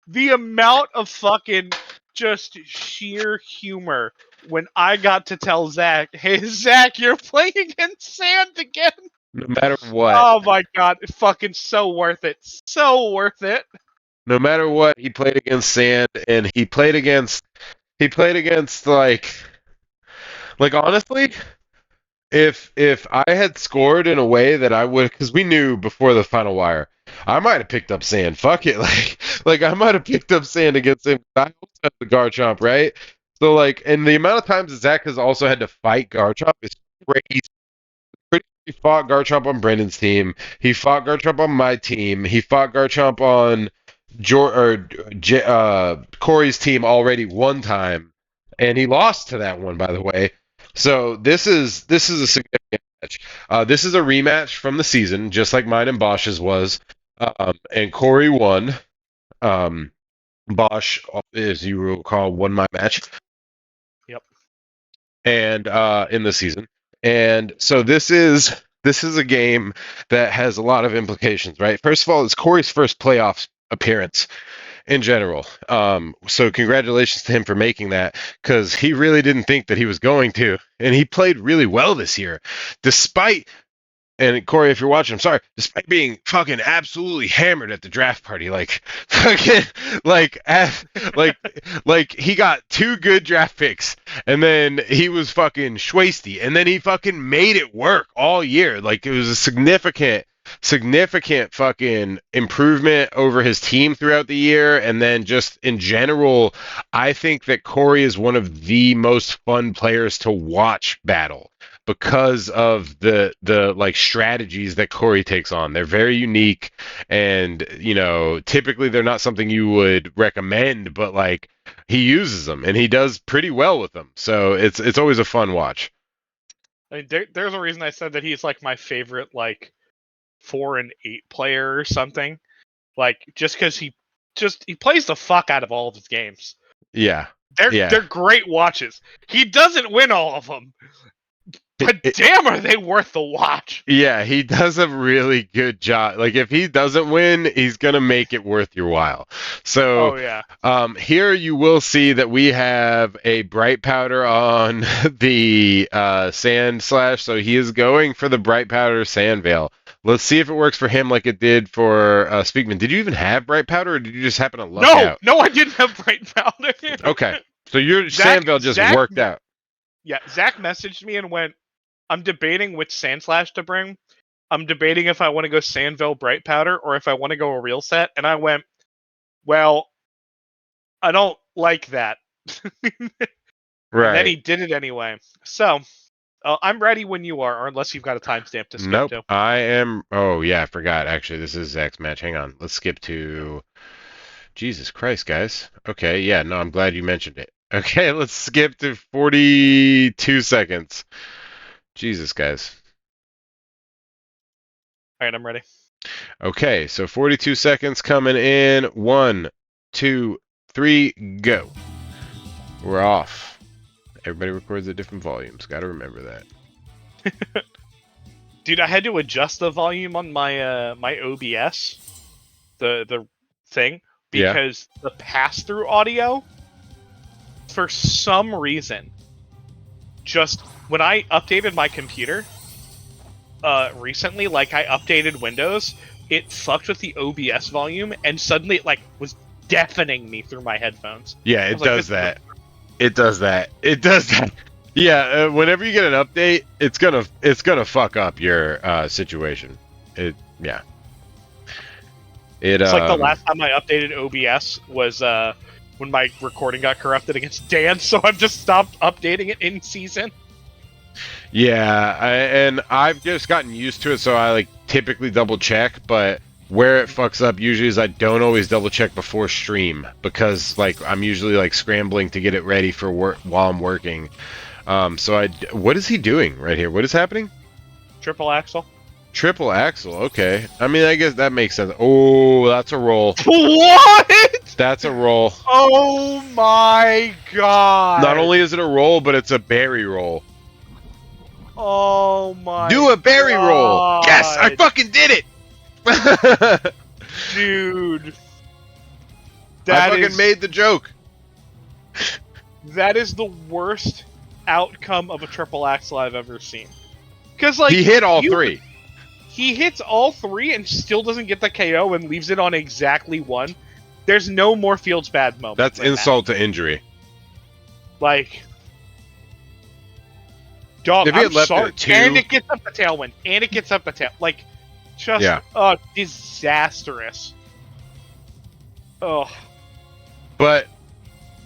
[SPEAKER 2] the amount of fucking just sheer humor when I got to tell Zach, hey, Zach, you're playing against sand again.
[SPEAKER 1] No matter what,
[SPEAKER 2] Oh my god, it's fucking so worth it. So worth it.
[SPEAKER 1] no matter what, he played against Sand, and he played against like honestly, if I had scored in a way that I would, because we knew before the final wire, I might have picked up Sand. Fuck it, like I might have picked up Sand against him. I also had the Garchomp, right? So like, and the amount of times that Zach has also had to fight Garchomp is crazy. He fought Garchomp on Brendan's team. He fought Garchomp on my team. He fought Garchomp on Corey's team already one time, and he lost to that one, by the way. So this is a significant match. This is a rematch from the season, just like mine and Bosch's was. And Corey won. Um, Bosch, as you recall, won my match
[SPEAKER 2] Yep.
[SPEAKER 1] and in the season. And so this is a game that has a lot of implications, right? First of all, it's Corey's first playoff appearance in general. So congratulations to him for making that because he really didn't think that he was going to, and he played really well this year, despite and Corey, if you're watching, I'm sorry. Despite being fucking absolutely hammered at the draft party, like fucking, like, like, like he got two good draft picks, and then he was fucking schwasty, and then he fucking made it work all year. Like it was a significant fucking improvement over his team throughout the year, and then just in general, I think that Corey is one of the most fun players to watch battle because of the like strategies that Corey takes on. They're very unique, and typically they're not something you would recommend, but like he uses them and he does pretty well with them. So it's always a fun watch.
[SPEAKER 2] I mean, there's a reason I said that he's like my favorite, like 4 and 8 player or something. Like just because he plays the fuck out of all of his games.
[SPEAKER 1] Yeah.
[SPEAKER 2] They're
[SPEAKER 1] Yeah.
[SPEAKER 2] great watches. He doesn't win all of them, but damn, are they worth the watch?
[SPEAKER 1] Yeah, he does a really good job. Like if he doesn't win, he's gonna make it worth your while. So
[SPEAKER 2] Oh yeah.
[SPEAKER 1] here you will see that we have a bright powder on the sand slash. So he is going for the bright powder sand veil. Let's see if it works for him like it did for Speakman. Did you even have bright powder, or did you just happen to luck
[SPEAKER 2] No,
[SPEAKER 1] out?
[SPEAKER 2] no, I didn't have bright powder.
[SPEAKER 1] Okay, so your
[SPEAKER 2] Zach,
[SPEAKER 1] sand veil just
[SPEAKER 2] Zach,
[SPEAKER 1] worked out.
[SPEAKER 2] yeah, Zach messaged me and went, "I'm debating which sand slash to bring. I'm debating if I want to go Sandville Bright Powder or if I want to go a real set." And I went, "Well, I don't like that." And then he
[SPEAKER 1] Right.
[SPEAKER 2] did it anyway. So I'm ready when you are, or unless you've got a timestamp to skip
[SPEAKER 1] Nope.
[SPEAKER 2] to.
[SPEAKER 1] I am. Oh yeah, I forgot. Actually, this is Zach's match. Hang on. Let's skip to. Jesus Christ, guys. Okay, yeah, no, I'm glad you mentioned it. Okay, let's skip to 42 seconds. Jesus, guys.
[SPEAKER 2] All right, I'm ready.
[SPEAKER 1] Okay, so 42 seconds coming in. One, two, three, go. We're off. Everybody records at different volumes. Got to remember that.
[SPEAKER 2] Dude, I had to adjust the volume on my my OBS, the thing,
[SPEAKER 1] Yeah.
[SPEAKER 2] because the pass-through audio, for some reason, just when I updated my computer recently, like I updated Windows, it fucked with the OBS volume, and suddenly it like was deafening me through my headphones.
[SPEAKER 1] Yeah,
[SPEAKER 2] I
[SPEAKER 1] it
[SPEAKER 2] was like,
[SPEAKER 1] does that. It does that. It does that. Yeah, whenever you get an update, it's gonna fuck up your situation. Yeah. It
[SPEAKER 2] It's like the last time I updated OBS was when my recording got corrupted against Dan, so I've just stopped updating it in season.
[SPEAKER 1] Yeah, and I've just gotten used to it, so I like typically double check, but where it fucks up usually is I don't always double check before stream because like I'm usually like scrambling to get it ready for work while I'm working. What is he doing right here? What is happening?
[SPEAKER 2] Triple axle.
[SPEAKER 1] Triple axle. Okay. I mean, I guess that makes sense. Oh, that's a roll.
[SPEAKER 2] What?
[SPEAKER 1] That's a roll.
[SPEAKER 2] Oh my god!
[SPEAKER 1] Not only is it a roll, but it's a berry roll.
[SPEAKER 2] Oh my!
[SPEAKER 1] Do a berry roll. Yes, I fucking did it.
[SPEAKER 2] Dude,
[SPEAKER 1] I fucking made the joke.
[SPEAKER 2] That is the worst outcome of a triple axle I've ever seen. Because like
[SPEAKER 1] He hit all three.
[SPEAKER 2] he hits all 3 and still doesn't get the KO and leaves it on exactly 1. There's no more Fields bad moment.
[SPEAKER 1] That's insult to injury.
[SPEAKER 2] Like, dog,
[SPEAKER 1] If he had
[SPEAKER 2] I'm
[SPEAKER 1] left
[SPEAKER 2] sorry.
[SPEAKER 1] it at 2,
[SPEAKER 2] And it gets up the tailwind. And it gets up the tail. Like, just disastrous. Oh.
[SPEAKER 1] but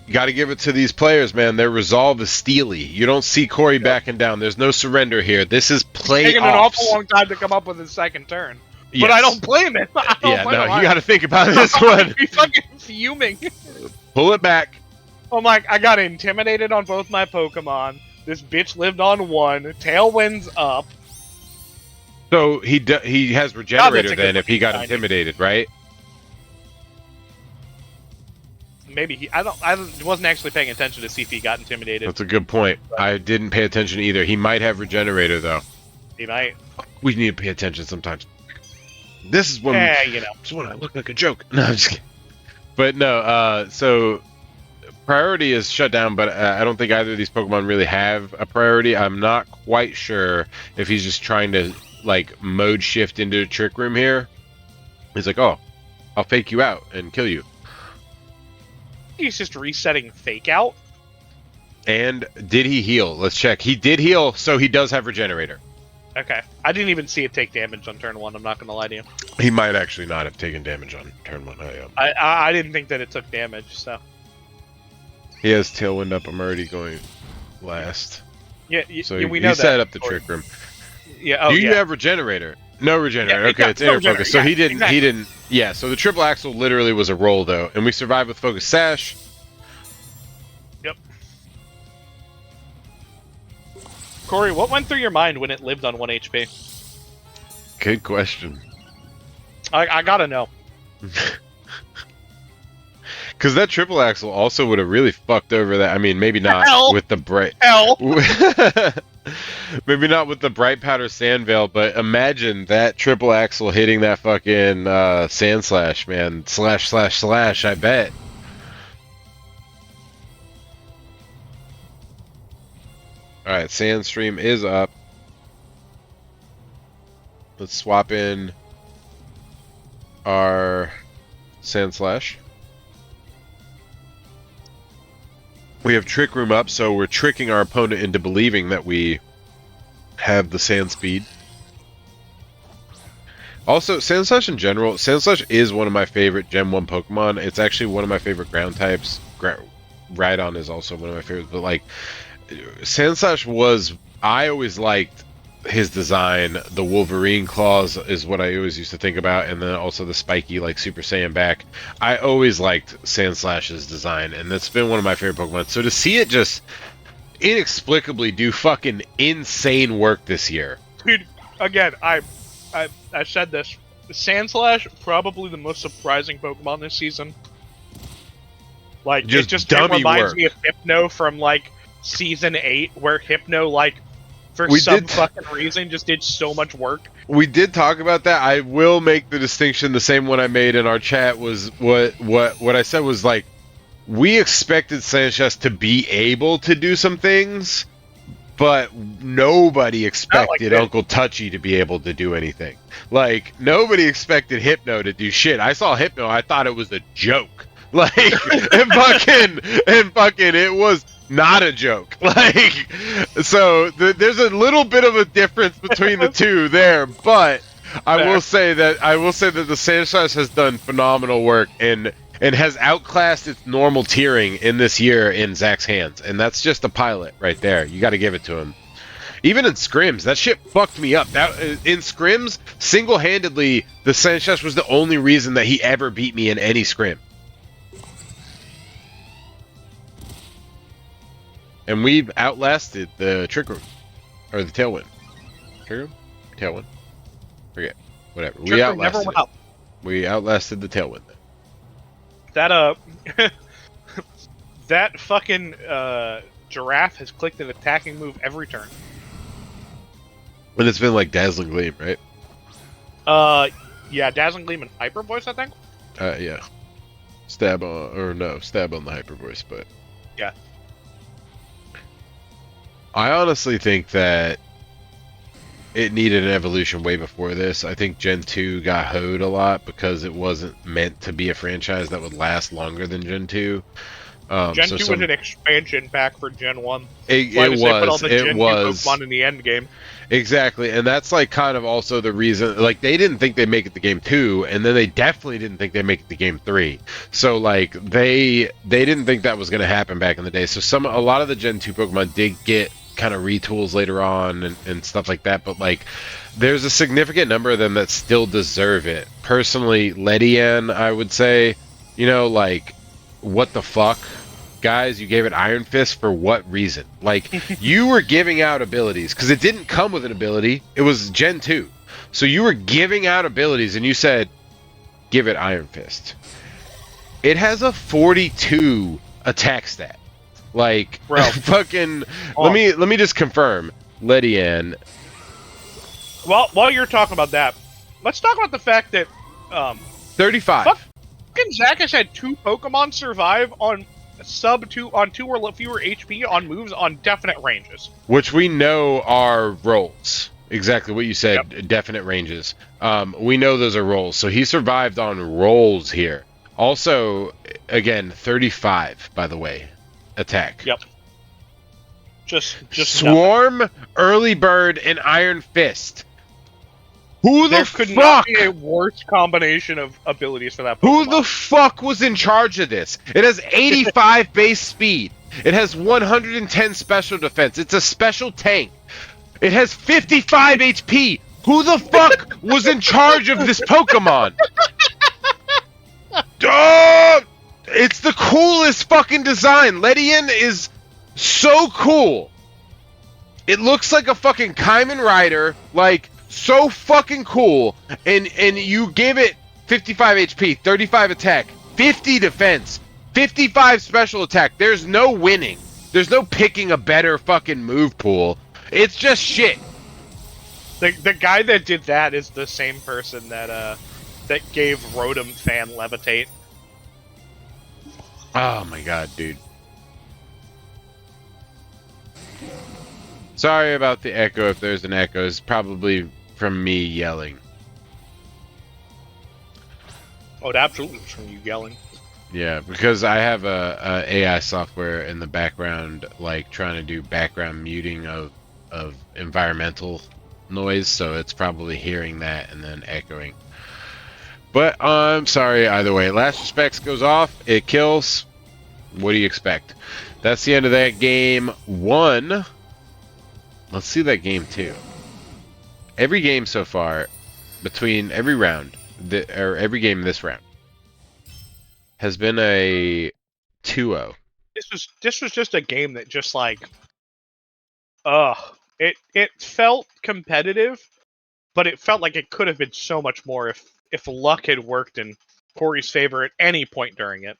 [SPEAKER 1] you got to give it to these players, man. Their resolve is steely. You don't see Corey backing down. There's no surrender here. This is playoffs.
[SPEAKER 2] Taking an awful long time to come up with his second turn.
[SPEAKER 1] Yes.
[SPEAKER 2] But I don't blame him. I don't blame him.
[SPEAKER 1] You got to think about this one.
[SPEAKER 2] He's fucking fuming.
[SPEAKER 1] Pull it back.
[SPEAKER 2] I'm like, I got intimidated on both my Pokemon. This bitch lived on 1. Tailwind's up.
[SPEAKER 1] So he has Regenerator then if he got
[SPEAKER 2] 90.
[SPEAKER 1] intimidated, right?
[SPEAKER 2] Maybe I wasn't actually paying attention to see if he got intimidated.
[SPEAKER 1] That's a good point. I didn't pay attention either. He might have Regenerator though.
[SPEAKER 2] He might.
[SPEAKER 1] We need to pay attention sometimes. This is when just when I look like a joke. No, I'm just kidding. But no, so priority is shut down, but I don't think either of these Pokemon really have a priority. I'm not quite sure if he's just trying to like mode shift into a Trick Room here. He's like, oh, I'll fake you out and kill you.
[SPEAKER 2] He's just resetting Fake Out.
[SPEAKER 1] And did he heal? Let's check. He did heal, so he does have Regenerator.
[SPEAKER 2] Okay. I didn't even see it take damage on turn 1, I'm not going to lie to you.
[SPEAKER 1] He might actually not have taken damage on turn 1.
[SPEAKER 2] I didn't think that it took damage, so.
[SPEAKER 1] He has Tailwind up. I'm already going last.
[SPEAKER 2] Yeah,
[SPEAKER 1] So
[SPEAKER 2] we know
[SPEAKER 1] he
[SPEAKER 2] that.
[SPEAKER 1] set up the Trick Room.
[SPEAKER 2] Yeah,
[SPEAKER 1] Do you have Regenerator? No Regenerator. Okay, it's Inner Focus. So he didn't.
[SPEAKER 2] Exactly.
[SPEAKER 1] He didn't. Yeah. So the triple axle literally was a roll though, and we survived with Focus Sash.
[SPEAKER 2] Yep. Corey, what went through your mind when it lived on 1 HP?
[SPEAKER 1] Good question.
[SPEAKER 2] I gotta know.
[SPEAKER 1] Because that triple axle also would have really fucked over that. I mean, maybe not
[SPEAKER 2] Hell.
[SPEAKER 1] with the bright.
[SPEAKER 2] Hell.
[SPEAKER 1] Maybe not with the bright powder sand veil, but imagine that triple axle hitting that fucking sand slash, man. Slash, slash, slash, I bet. Alright, Sandstream is up. Let's swap in our Sand Slash. We have Trick Room up, so we're tricking our opponent into believing that we have the Sand Speed. Also, Sand Slash in general, Sand Slash is one of my favorite Gen 1 Pokemon. It's actually one of my favorite ground types. Rhydon is also one of my favorites, but like, Sand Slash was, I always liked his design. The Wolverine claws is what I always used to think about, and then also the spiky, like, Super Saiyan back. I always liked Sand Slash's design, and that's been one of my favorite Pokemon. So to see it just inexplicably do fucking insane work this year.
[SPEAKER 2] Dude, again, I said this. Sandslash, probably the most surprising Pokemon this season. Like,
[SPEAKER 1] Just
[SPEAKER 2] it just
[SPEAKER 1] dummy
[SPEAKER 2] reminds
[SPEAKER 1] work.
[SPEAKER 2] me of Hypno from, like, Season 8, where Hypno, like, for
[SPEAKER 1] We
[SPEAKER 2] some
[SPEAKER 1] did-
[SPEAKER 2] fucking reason, just did so much work.
[SPEAKER 1] We did talk about that. I will make the distinction. The same one I made in our chat was what I said was like, we expected Sanchez to be able to do some things, but nobody expected
[SPEAKER 2] that.
[SPEAKER 1] Uncle Touchy to be able to do anything. Like, nobody expected Hypno to do shit. I saw Hypno, I thought it was a joke. Like, and fucking, it was not a joke. Like, so there's a little bit of a difference between the two there, but I will say that the Sanchez has done phenomenal work and has outclassed its normal tiering in this year in Zach's hands, and that's just a pilot right there. You got to give it to him. Even in scrims, that shit fucked me up. That in scrims, single-handedly, the Sanchez was the only reason that he ever beat me in any scrim. And we've outlasted the Trick Room. Or the Tailwind. Trick Room? Tailwind. Forget. Whatever.
[SPEAKER 2] Trick Room never went up.
[SPEAKER 1] We outlasted the Tailwind.
[SPEAKER 2] That, that fucking, Giraffe has clicked an attacking move every turn.
[SPEAKER 1] And it's been like Dazzling Gleam, right?
[SPEAKER 2] Yeah, Dazzling Gleam and Hyper Voice, I think?
[SPEAKER 1] Yeah. Stab on the Hyper Voice, but...
[SPEAKER 2] Yeah.
[SPEAKER 1] I honestly think that it needed an evolution way before this. I think Gen 2 got hoed a lot because it wasn't meant to be a franchise that would last longer than Gen 2.
[SPEAKER 2] Gen
[SPEAKER 1] So
[SPEAKER 2] 2 was
[SPEAKER 1] some
[SPEAKER 2] an expansion pack for Gen 1. That's why
[SPEAKER 1] it
[SPEAKER 2] they put all
[SPEAKER 1] was
[SPEAKER 2] the
[SPEAKER 1] it
[SPEAKER 2] Gen 2
[SPEAKER 1] was
[SPEAKER 2] Pokemon in the end game.
[SPEAKER 1] exactly, and that's like kind of also the reason. Like they didn't think they'd make it to game 2, and then they definitely didn't think they'd make it to game 3. So like they didn't think that was going to happen back in the day. So a lot of the Gen 2 Pokemon did get kind of retools later on and stuff like that, but like there's a significant number of them that still deserve it. Personally, Ledian, I would say, like what the fuck, guys, you gave it Iron Fist for what reason? Like you were giving out abilities because it didn't come with an ability. It was Gen 2. So you were giving out abilities and you said give it Iron Fist. It has a 42 attack stat. Like
[SPEAKER 2] Bro.
[SPEAKER 1] fucking
[SPEAKER 2] Oh.
[SPEAKER 1] let me just confirm. Ledian.
[SPEAKER 2] Well, while you're talking about that, let's talk about the fact that
[SPEAKER 1] 35.
[SPEAKER 2] fucking Zach has had 2 Pokemon survive on on 2 or fewer HP on moves on definite ranges.
[SPEAKER 1] Which we know are rolls. Exactly what you said,
[SPEAKER 2] Yep.
[SPEAKER 1] definite ranges. We know those are rolls. So he survived on rolls here. Also, again, 35, by the way, attack.
[SPEAKER 2] Yep. Just
[SPEAKER 1] Swarm, nothing. Early Bird, and Iron Fist. Who the fuck?
[SPEAKER 2] There could not be a worse combination of abilities for that Pokemon.
[SPEAKER 1] Who the fuck was in charge of this? It has 85 base speed. It has 110 special defense. It's a special tank. It has 55 HP. Who the fuck was in charge of this Pokemon? It's the coolest fucking design. Ledian is so cool. It looks like a fucking Kamen Rider, like so fucking cool. And you give it 55 HP, 35 attack, 50 defense, 55 special attack. There's no winning. There's no picking a better fucking move pool. It's just shit.
[SPEAKER 2] The guy that did that is the same person that gave Rotom Fan Levitate.
[SPEAKER 1] Oh my god, dude. Sorry about the echo if there's an echo. It's probably from me yelling.
[SPEAKER 2] Oh, it absolutely was from you yelling.
[SPEAKER 1] Yeah, because I have a AI software in the background, like trying to do background muting of environmental noise, so it's probably hearing that and then echoing. But I'm sorry either way. Last Respects goes off, it kills. What do you expect? That's the end of that game 1. Let's see that game 2. Every game so far, between every round, or every game this round, has been a 2-0.
[SPEAKER 2] This was just a game that just like, it felt competitive, but it felt like it could have been so much more if luck had worked in Corey's favor at any point during it.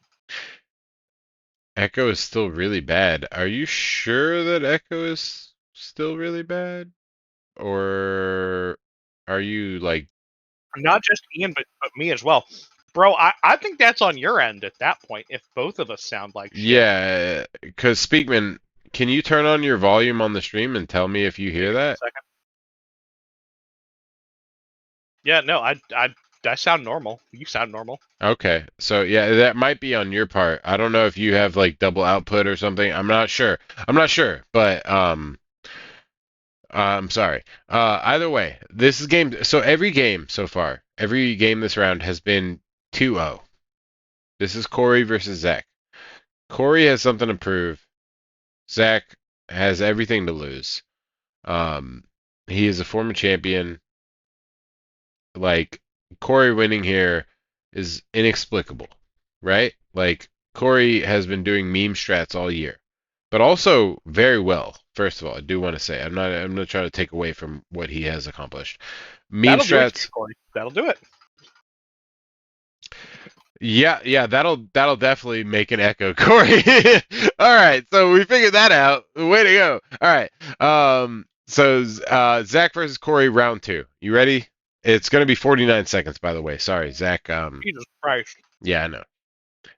[SPEAKER 1] Echo is still really bad. Are you sure that Echo is still really bad? Or are you like...
[SPEAKER 2] Not just Ian, but me as well. Bro, I think that's on your end at that point, if both of us sound like shit.
[SPEAKER 1] Yeah, because Speakman, can you turn on your volume on the stream and tell me if you hear that?
[SPEAKER 2] Yeah, no, I sound normal. You sound normal.
[SPEAKER 1] Okay, so yeah, that might be on your part. I don't know if you have like double output or something. I'm not sure. But I'm sorry. Either way, this is game. So every game so far, every game this round has been 2-0. This is Corey versus Zach. Corey has something to prove. Zach has everything to lose. He is a former champion. Like, Corey winning here is inexplicable, right? Like, Corey has been doing meme strats all year, but also very well. First of all, I do want to say I'm not trying to take away from what he has accomplished. Meme
[SPEAKER 2] That'll
[SPEAKER 1] strats.
[SPEAKER 2] Do it, Corey. That'll do it.
[SPEAKER 1] Yeah, that'll definitely make an echo, Corey. All right, so we figured that out. Way to go. All right. So Zach versus Corey, round 2. You ready? It's gonna be 49 seconds, by the way. Sorry, Zach.
[SPEAKER 2] Jesus Christ.
[SPEAKER 1] Yeah, I know.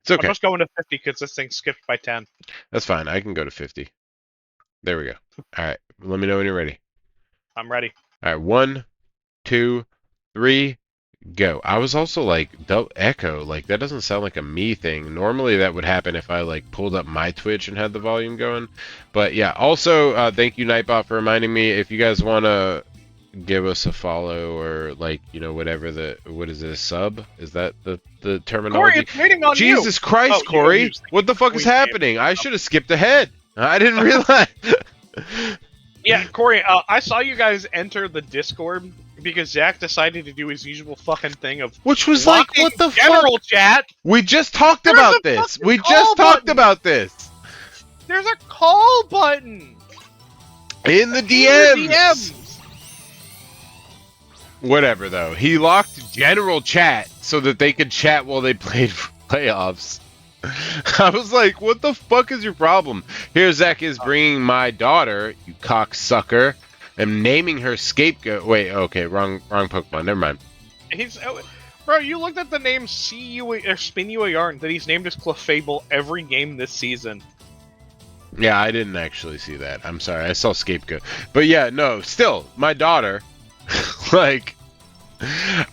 [SPEAKER 1] It's okay.
[SPEAKER 2] I'm just going to 50 because this thing skipped by 10.
[SPEAKER 1] That's fine. I can go to 50. There we go. All right. Let me know when you're ready.
[SPEAKER 2] I'm ready.
[SPEAKER 1] All right, 1, 2, 3, go. I was also like, echo. Like, that doesn't sound like a me thing. Normally, that would happen if I like pulled up my Twitch and had the volume going. But yeah, also, thank you, Nightbot, for reminding me. If you guys want to give us a follow or like, whatever what is it, a sub? Is that the
[SPEAKER 2] Corey,
[SPEAKER 1] terminology?
[SPEAKER 2] it's waiting on you.
[SPEAKER 1] Jesus Christ,
[SPEAKER 2] Oh, you don't
[SPEAKER 1] Corey!
[SPEAKER 2] use the
[SPEAKER 1] What the fuck is
[SPEAKER 2] Queen name.
[SPEAKER 1] happening? I should have skipped ahead. I didn't realize.
[SPEAKER 2] Yeah, Corey, I saw you guys enter the Discord because Zach decided to do his usual fucking thing of
[SPEAKER 1] Which was like,
[SPEAKER 2] locking
[SPEAKER 1] what the
[SPEAKER 2] general
[SPEAKER 1] fuck?
[SPEAKER 2] chat.
[SPEAKER 1] We just talked
[SPEAKER 2] There's
[SPEAKER 1] about
[SPEAKER 2] a
[SPEAKER 1] this.
[SPEAKER 2] fucking
[SPEAKER 1] We
[SPEAKER 2] call
[SPEAKER 1] just talked
[SPEAKER 2] button.
[SPEAKER 1] about this.
[SPEAKER 2] There's a call button
[SPEAKER 1] In the
[SPEAKER 2] in
[SPEAKER 1] DMs.
[SPEAKER 2] the DMs.
[SPEAKER 1] Whatever, though. He locked general chat so that they could chat while they played playoffs. I was like, what the fuck is your problem? Here, Zach is bringing my daughter, you cocksucker, and naming her scapegoat. Wait, okay, wrong Pokemon. Never mind.
[SPEAKER 2] Bro, you looked at the name Spin You a Yarn that he's named as Clefable every game this season.
[SPEAKER 1] Yeah, I didn't actually see that. I'm sorry. I saw scapegoat. But yeah, no, still, my daughter, like,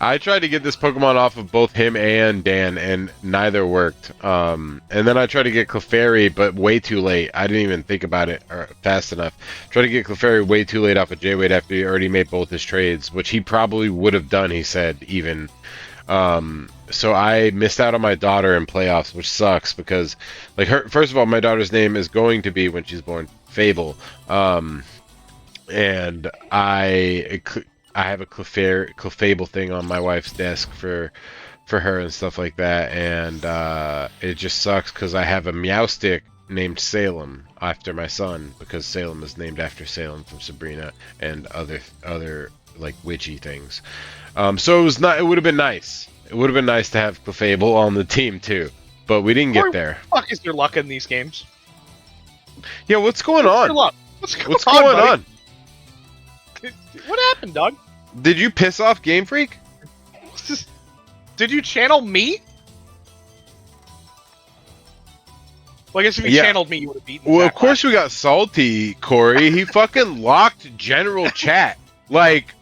[SPEAKER 1] I tried to get this Pokemon off of both him and Dan, and neither worked. And then I tried to get Clefairy, but way too late. I didn't even think about it fast enough. Tried to get Clefairy way too late off of J-Wade after he already made both his trades, which he probably would have done, he said, even. So I missed out on my daughter in playoffs, which sucks because, like, first of all, my daughter's name is going to be, when she's born, Fable. And I have a Clefable thing on my wife's desk for her and stuff like that, and it just sucks because I have a Meowstic named Salem after my son, because Salem is named after Salem from Sabrina and other like witchy things. So it was not. It would have been nice. It would have been nice to have Clefable on the team too, but we didn't get there.
[SPEAKER 2] What the fuck is your luck in these games?
[SPEAKER 1] Yeah, what's going
[SPEAKER 2] What's
[SPEAKER 1] on?
[SPEAKER 2] your luck?
[SPEAKER 1] What's going on?
[SPEAKER 2] What happened, dog?
[SPEAKER 1] Did you piss off Game Freak?
[SPEAKER 2] Did you channel me? Well, I guess if you
[SPEAKER 1] Yeah.
[SPEAKER 2] channeled me, you would have beaten.
[SPEAKER 1] Well,
[SPEAKER 2] Zach
[SPEAKER 1] of course we got salty, Corey. He fucking locked general chat. Like,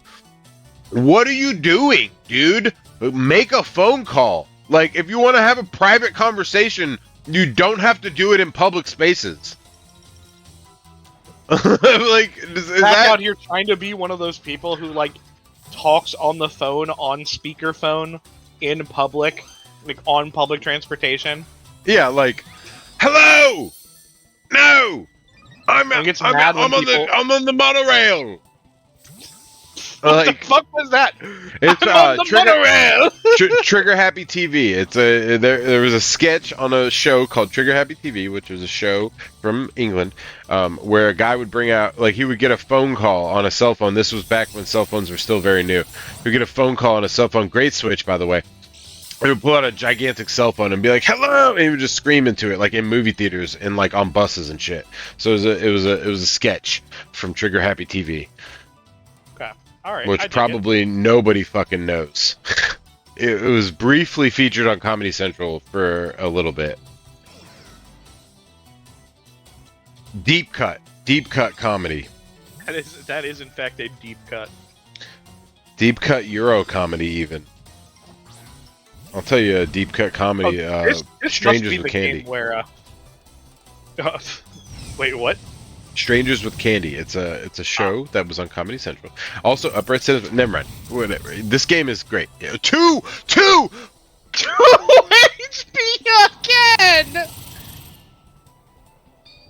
[SPEAKER 1] what are you doing, dude? Make a phone call. Like, if you want to have a private conversation, you don't have to do it in public spaces. Like, is
[SPEAKER 2] Zach
[SPEAKER 1] that
[SPEAKER 2] out here trying to be one of those people who like talks on the phone on speakerphone in public, like on public transportation.
[SPEAKER 1] Yeah, like, hello, no, I'm
[SPEAKER 2] And gets mad when people-
[SPEAKER 1] on the monorail.
[SPEAKER 2] What
[SPEAKER 1] Like,
[SPEAKER 2] the fuck was that?
[SPEAKER 1] it's
[SPEAKER 2] I'm on the monorail.
[SPEAKER 1] Trigger Happy TV. It's there was a sketch on a show called Trigger Happy TV, which was a show from England, where a guy would bring out, like, he would get a phone call on a cell phone. This was back when cell phones were still very new. He would get a phone call on a cell phone. Great switch, by the way. He would pull out a gigantic cell phone and be like, "Hello!" and he would just scream into it, like in movie theaters and like on buses and shit. So it was a sketch from Trigger Happy TV.
[SPEAKER 2] Okay, all right. I
[SPEAKER 1] Which
[SPEAKER 2] dig
[SPEAKER 1] probably nobody fucking knows. It was briefly featured on Comedy Central for a little bit. Deep cut comedy.
[SPEAKER 2] it. That is in fact a deep cut.
[SPEAKER 1] Deep cut Euro comedy, even. I'll tell you a deep cut comedy.
[SPEAKER 2] This
[SPEAKER 1] Strangers
[SPEAKER 2] must be
[SPEAKER 1] with
[SPEAKER 2] the
[SPEAKER 1] Candy.
[SPEAKER 2] game where. Wait, what?
[SPEAKER 1] Strangers with Candy. It's a show that was on Comedy Central. Also, Upright Citizens. Never mind. Whatever. This game is great. Two.
[SPEAKER 2] 2 HP again.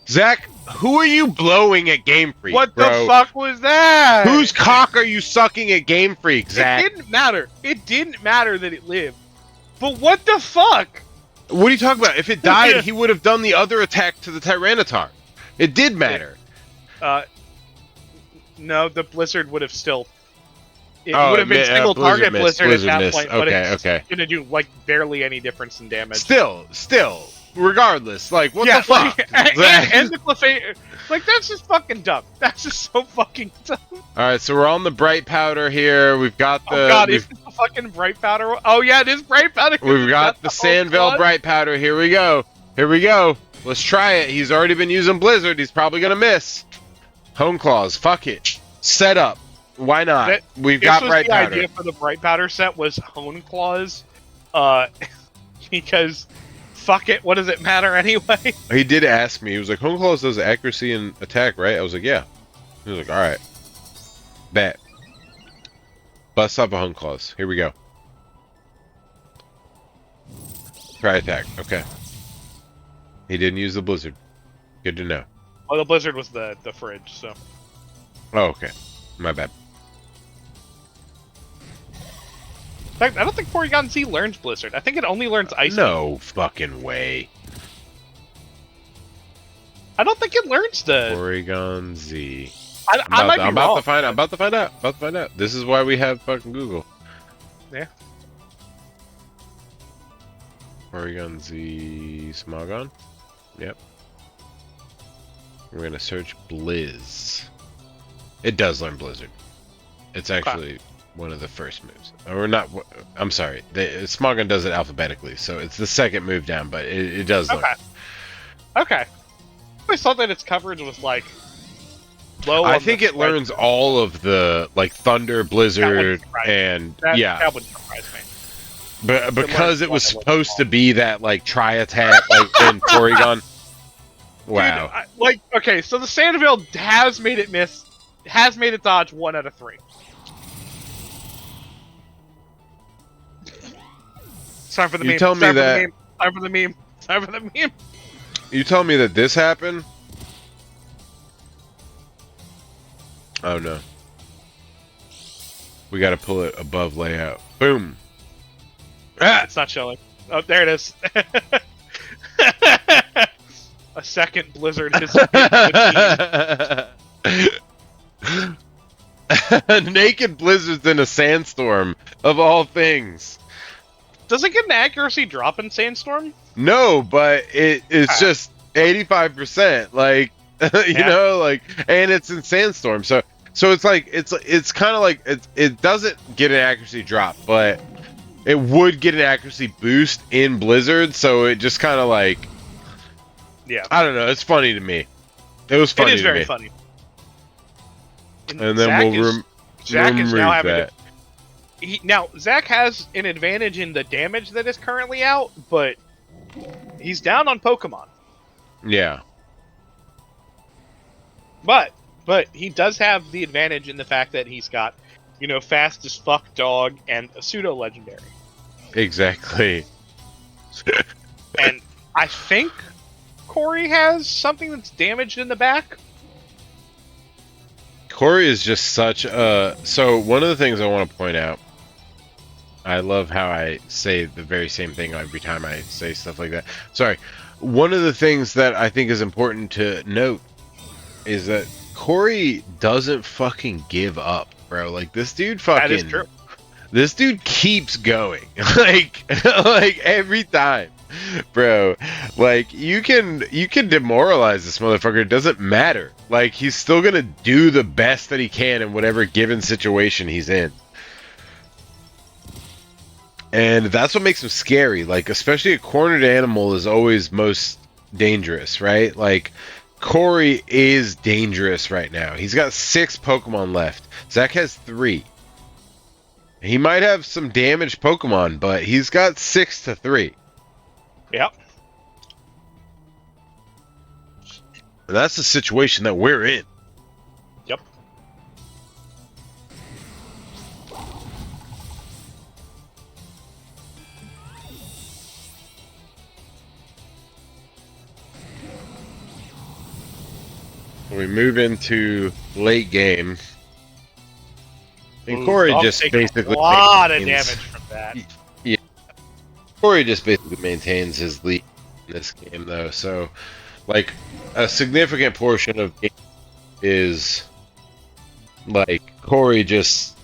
[SPEAKER 1] Zach, who are you blowing at Game Freak?
[SPEAKER 2] What
[SPEAKER 1] bro?
[SPEAKER 2] the fuck was that?
[SPEAKER 1] Whose cock are you sucking at Game Freak, Zach?
[SPEAKER 2] It didn't matter. It didn't matter that it lived. But what the fuck?
[SPEAKER 1] What are you talking about? If it died, he would have done the other attack to the Tyranitar. It did matter.
[SPEAKER 2] No, the Blizzard would have still. It
[SPEAKER 1] Oh,
[SPEAKER 2] would have been single target
[SPEAKER 1] Blizzard missed.
[SPEAKER 2] Blizzard at that
[SPEAKER 1] Blizzard
[SPEAKER 2] point,
[SPEAKER 1] missed.
[SPEAKER 2] but
[SPEAKER 1] Okay,
[SPEAKER 2] it's
[SPEAKER 1] okay.
[SPEAKER 2] gonna do like barely any difference in damage.
[SPEAKER 1] Still, regardless, like, what
[SPEAKER 2] yeah,
[SPEAKER 1] the fuck?
[SPEAKER 2] like,
[SPEAKER 1] Zach?
[SPEAKER 2] and the Clefairy, like, that's just fucking dumb. That's just so fucking dumb.
[SPEAKER 1] Alright, so we're on the bright powder here. We've got the
[SPEAKER 2] Oh god, is this the fucking bright powder? Oh yeah, it is bright powder.
[SPEAKER 1] we've got the
[SPEAKER 2] old
[SPEAKER 1] Sandville
[SPEAKER 2] one.
[SPEAKER 1] bright powder. Here we go. Let's try it. He's already been using Blizzard. He's probably gonna miss. Home claws. Fuck it. Set up. Why not? We've
[SPEAKER 2] This
[SPEAKER 1] got
[SPEAKER 2] was
[SPEAKER 1] bright
[SPEAKER 2] the
[SPEAKER 1] powder.
[SPEAKER 2] idea for the bright powder set was hone claws, because fuck it, what does it matter anyway?
[SPEAKER 1] He did ask me. He was like, "Home claws does accuracy and attack, right?" I was like, "Yeah." He was like, "All right, bet." Bust off a home claws. Here we go. Try attack. Okay. He didn't use the blizzard. Good to know.
[SPEAKER 2] Well, the blizzard was the fridge, so.
[SPEAKER 1] Oh, okay. My bad.
[SPEAKER 2] In fact, I don't think Porygon Z learns blizzard. I think it only learns ice.
[SPEAKER 1] No fucking way.
[SPEAKER 2] I don't think it learns the
[SPEAKER 1] Porygon Z.
[SPEAKER 2] I might be
[SPEAKER 1] I'm
[SPEAKER 2] wrong.
[SPEAKER 1] about to find out. About to find out. About to find out. This is why we have fucking Google.
[SPEAKER 2] Yeah.
[SPEAKER 1] Porygon Z Smogon. Yep. We're gonna search Blizz. It does learn Blizzard. It's actually one of the first moves. Or not. I'm sorry. Smogon does it alphabetically, so it's the second move down, but it does learn.
[SPEAKER 2] Okay. I always thought that its coverage was like low.
[SPEAKER 1] I think it learns all of the like Thunder, Blizzard, and yeah.
[SPEAKER 2] That wouldn't surprise me.
[SPEAKER 1] But because it was supposed to be that like tri-attack like in Porygon. Wow.
[SPEAKER 2] Dude, okay, so the Sandville has made it miss, has made it dodge 1 out of 3. It's time for the meme.
[SPEAKER 1] Tell me that.
[SPEAKER 2] Time for the meme. Time for the meme.
[SPEAKER 1] You tell me that this happened? Oh no. We gotta pull it above layout. Boom.
[SPEAKER 2] Ah! It's not showing. Oh, there it is. A second blizzard has hit the team.
[SPEAKER 1] Naked blizzards in a sandstorm, of all things.
[SPEAKER 2] Does it get an accuracy drop in Sandstorm?
[SPEAKER 1] No, but it's just 85%. Like, you know, like, and it's in sandstorm. So it's like it's kind of like it doesn't get an accuracy drop, but it would get an accuracy boost in Blizzard. So it just kind of like,
[SPEAKER 2] yeah,
[SPEAKER 1] I don't know. It's funny to me. It was funny.
[SPEAKER 2] It is
[SPEAKER 1] to
[SPEAKER 2] very
[SPEAKER 1] me.
[SPEAKER 2] funny.
[SPEAKER 1] And then we'll
[SPEAKER 2] Zach is now having
[SPEAKER 1] that.
[SPEAKER 2] Now, Zach has an advantage in the damage that is currently out, but he's down on Pokemon.
[SPEAKER 1] Yeah.
[SPEAKER 2] But he does have the advantage in the fact that he's got, fast as fuck dog and a pseudo legendary.
[SPEAKER 1] Exactly.
[SPEAKER 2] And I think Corey has something that's damaged in the back.
[SPEAKER 1] Corey is just such a... So, one of the things I want to point out, I love how I say the very same thing every time I say stuff like that. Sorry. One of the things that I think is important to note is that Corey doesn't fucking give up, bro. Like, this dude fucking...
[SPEAKER 2] That is true.
[SPEAKER 1] This dude keeps going. like every time. Bro, like you can demoralize this motherfucker. It doesn't matter. Like he's still gonna do the best that he can in whatever given situation he's in. And that's what makes him scary. Like, especially a cornered animal is always most dangerous, right? Like, Corey is dangerous right now. He's got 6 Pokemon left. Zach has 3. He might have some damaged Pokemon, but he's got 6 to 3.
[SPEAKER 2] Yep.
[SPEAKER 1] And that's the situation that we're in.
[SPEAKER 2] Yep.
[SPEAKER 1] We move into late game. And Corey just basically
[SPEAKER 2] a lot of damage from that.
[SPEAKER 1] Yeah. Corey just basically maintains his lead in this game, though. So, like, a significant portion of the game is like Corey just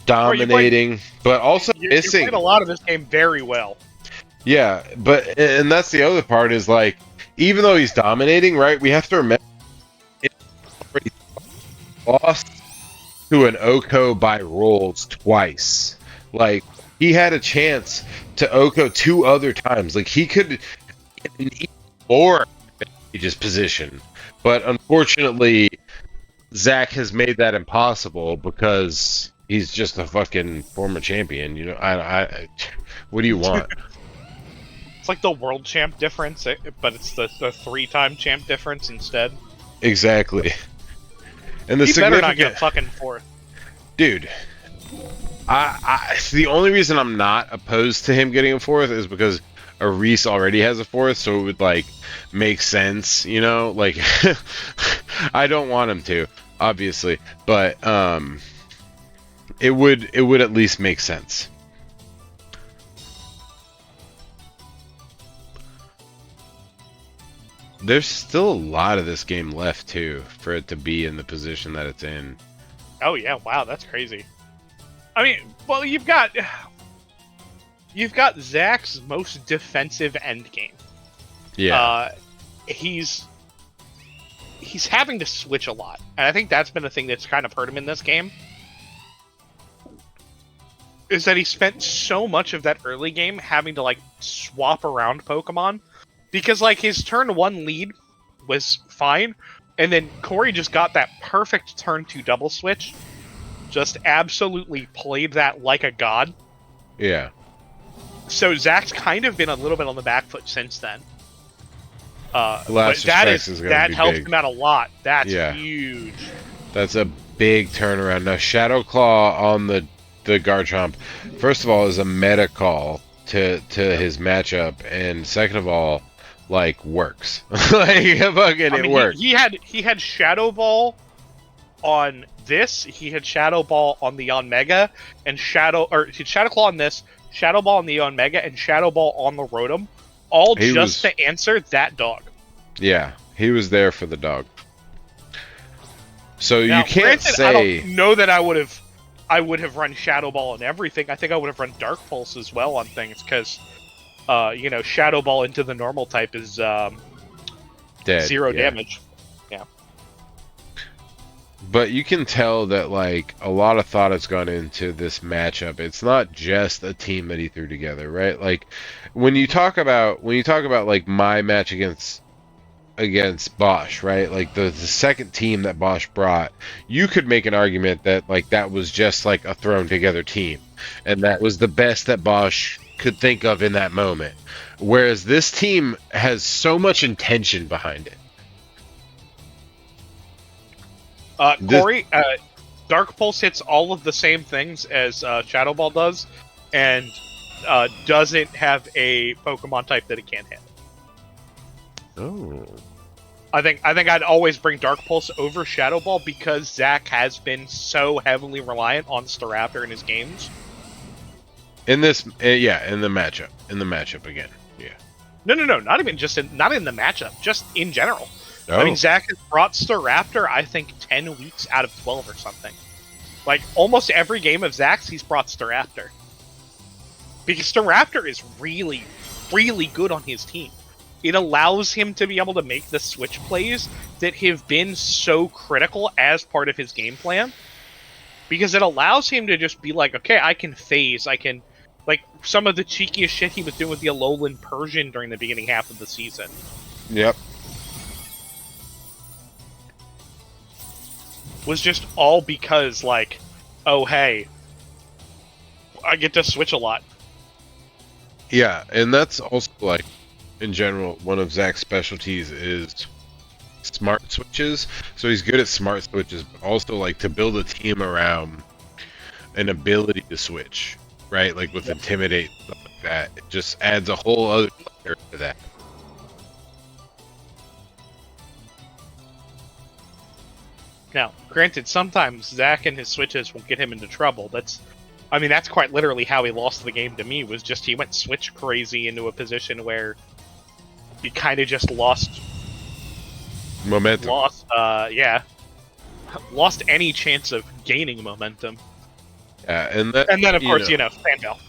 [SPEAKER 1] dominating, but also missing.
[SPEAKER 2] You played a lot of this game very well.
[SPEAKER 1] Yeah, and that's the other part is like, even though he's dominating, right? We have to remember it's already lost to an Oko by rolls twice. Like, he had a chance to Oko 2 other times. Like, he could get an even more advantageous position. But unfortunately, Zach has made that impossible because he's just a fucking former champion. What do you want?
[SPEAKER 2] It's like the world champ difference, but it's the three-time champ difference instead.
[SPEAKER 1] Exactly. And the
[SPEAKER 2] He better not get
[SPEAKER 1] significant,
[SPEAKER 2] a fucking fourth.
[SPEAKER 1] dude. The only reason I'm not opposed to him getting a fourth is because Reese already has a fourth, so it would like make sense, you know. Like, I don't want him to, obviously, but it would at least make sense. There's still a lot of this game left too for it to be in the position that it's in.
[SPEAKER 2] Oh yeah, wow, that's crazy. I mean, well, you've got Zach's most defensive end game.
[SPEAKER 1] Yeah,
[SPEAKER 2] He's having to switch a lot, and I think that's been a thing that's kind of hurt him in this game. Is that he spent so much of that early game having to like swap around Pokemon, because like his turn 1 lead was fine, and then Corey just got that perfect turn 2 double switch, just absolutely played that like a god.
[SPEAKER 1] yeah.
[SPEAKER 2] So Zach's kind of been a little bit on the back foot since then. But
[SPEAKER 1] Last Respects is gonna
[SPEAKER 2] that
[SPEAKER 1] be
[SPEAKER 2] helped
[SPEAKER 1] big.
[SPEAKER 2] him out a lot. That's
[SPEAKER 1] Yeah.
[SPEAKER 2] huge.
[SPEAKER 1] That's a big turnaround. Now, Shadow Claw on the Garchomp, first of all, is a meta call to his matchup, and second of all, like works. Like fucking
[SPEAKER 2] I
[SPEAKER 1] it
[SPEAKER 2] mean,
[SPEAKER 1] works.
[SPEAKER 2] he had Shadow Ball on this. He had Shadow Ball on the on Mega, and he had Shadow Claw on this, Shadow Ball on the on Mega, and Shadow Ball on the Rotom, all
[SPEAKER 1] He
[SPEAKER 2] just
[SPEAKER 1] was
[SPEAKER 2] to answer that dog.
[SPEAKER 1] Yeah, he was there for the dog. So
[SPEAKER 2] Now,
[SPEAKER 1] you can't
[SPEAKER 2] granted, I
[SPEAKER 1] say
[SPEAKER 2] don't know that I would have run Shadow Ball and everything. I think I would have run Dark Pulse as well on things because, Shadow Ball into the normal type is
[SPEAKER 1] dead.
[SPEAKER 2] 0
[SPEAKER 1] Yeah.
[SPEAKER 2] damage. Yeah.
[SPEAKER 1] But you can tell that like a lot of thought has gone into this matchup. It's not just a team that he threw together, right? Like when you talk about like my match against Bosch, right? Like the second team that Bosch brought, you could make an argument that like that was just like a thrown together team, and that was the best that Bosch could think of in that moment. Whereas this team has so much intention behind it. This,
[SPEAKER 2] Corey, Dark Pulse hits all of the same things as Shadow Ball does, and doesn't have a Pokemon type that it can't hit.
[SPEAKER 1] oh,
[SPEAKER 2] I think I'd always bring Dark Pulse over Shadow Ball because Zach has been so heavily reliant on Staraptor in his games.
[SPEAKER 1] in this, yeah, in the matchup again, yeah.
[SPEAKER 2] No, not even not in the matchup, just in general.
[SPEAKER 1] Oh,
[SPEAKER 2] I mean, Zach has brought Staraptor, I think, 10 weeks out of 12 or something. Like, almost every game of Zach's, he's brought Staraptor. Because Staraptor is really, really good on his team. It allows him to be able to make the switch plays that have been so critical as part of his game plan. Because it allows him to just be like, okay, I can phase, I can... Like, some of the cheekiest shit he was doing with the Alolan Persian during the beginning half of the season.
[SPEAKER 1] yep.
[SPEAKER 2] Was just all because, like, oh, hey, I get to switch a lot.
[SPEAKER 1] Yeah, and that's also like in general one of Zach's specialties is smart switches. So he's good at smart switches, but also like to build a team around an ability to switch, right? Like with intimidate stuff like that. It just adds a whole other layer to that.
[SPEAKER 2] Now, granted, sometimes Zach and his switches will get him into trouble. That's quite literally how he lost the game to me, was just he went switch crazy into a position where he kind of just lost
[SPEAKER 1] Momentum.
[SPEAKER 2] lost any chance of gaining momentum.
[SPEAKER 1] Yeah, and that,
[SPEAKER 2] And then, of course, Fanbell.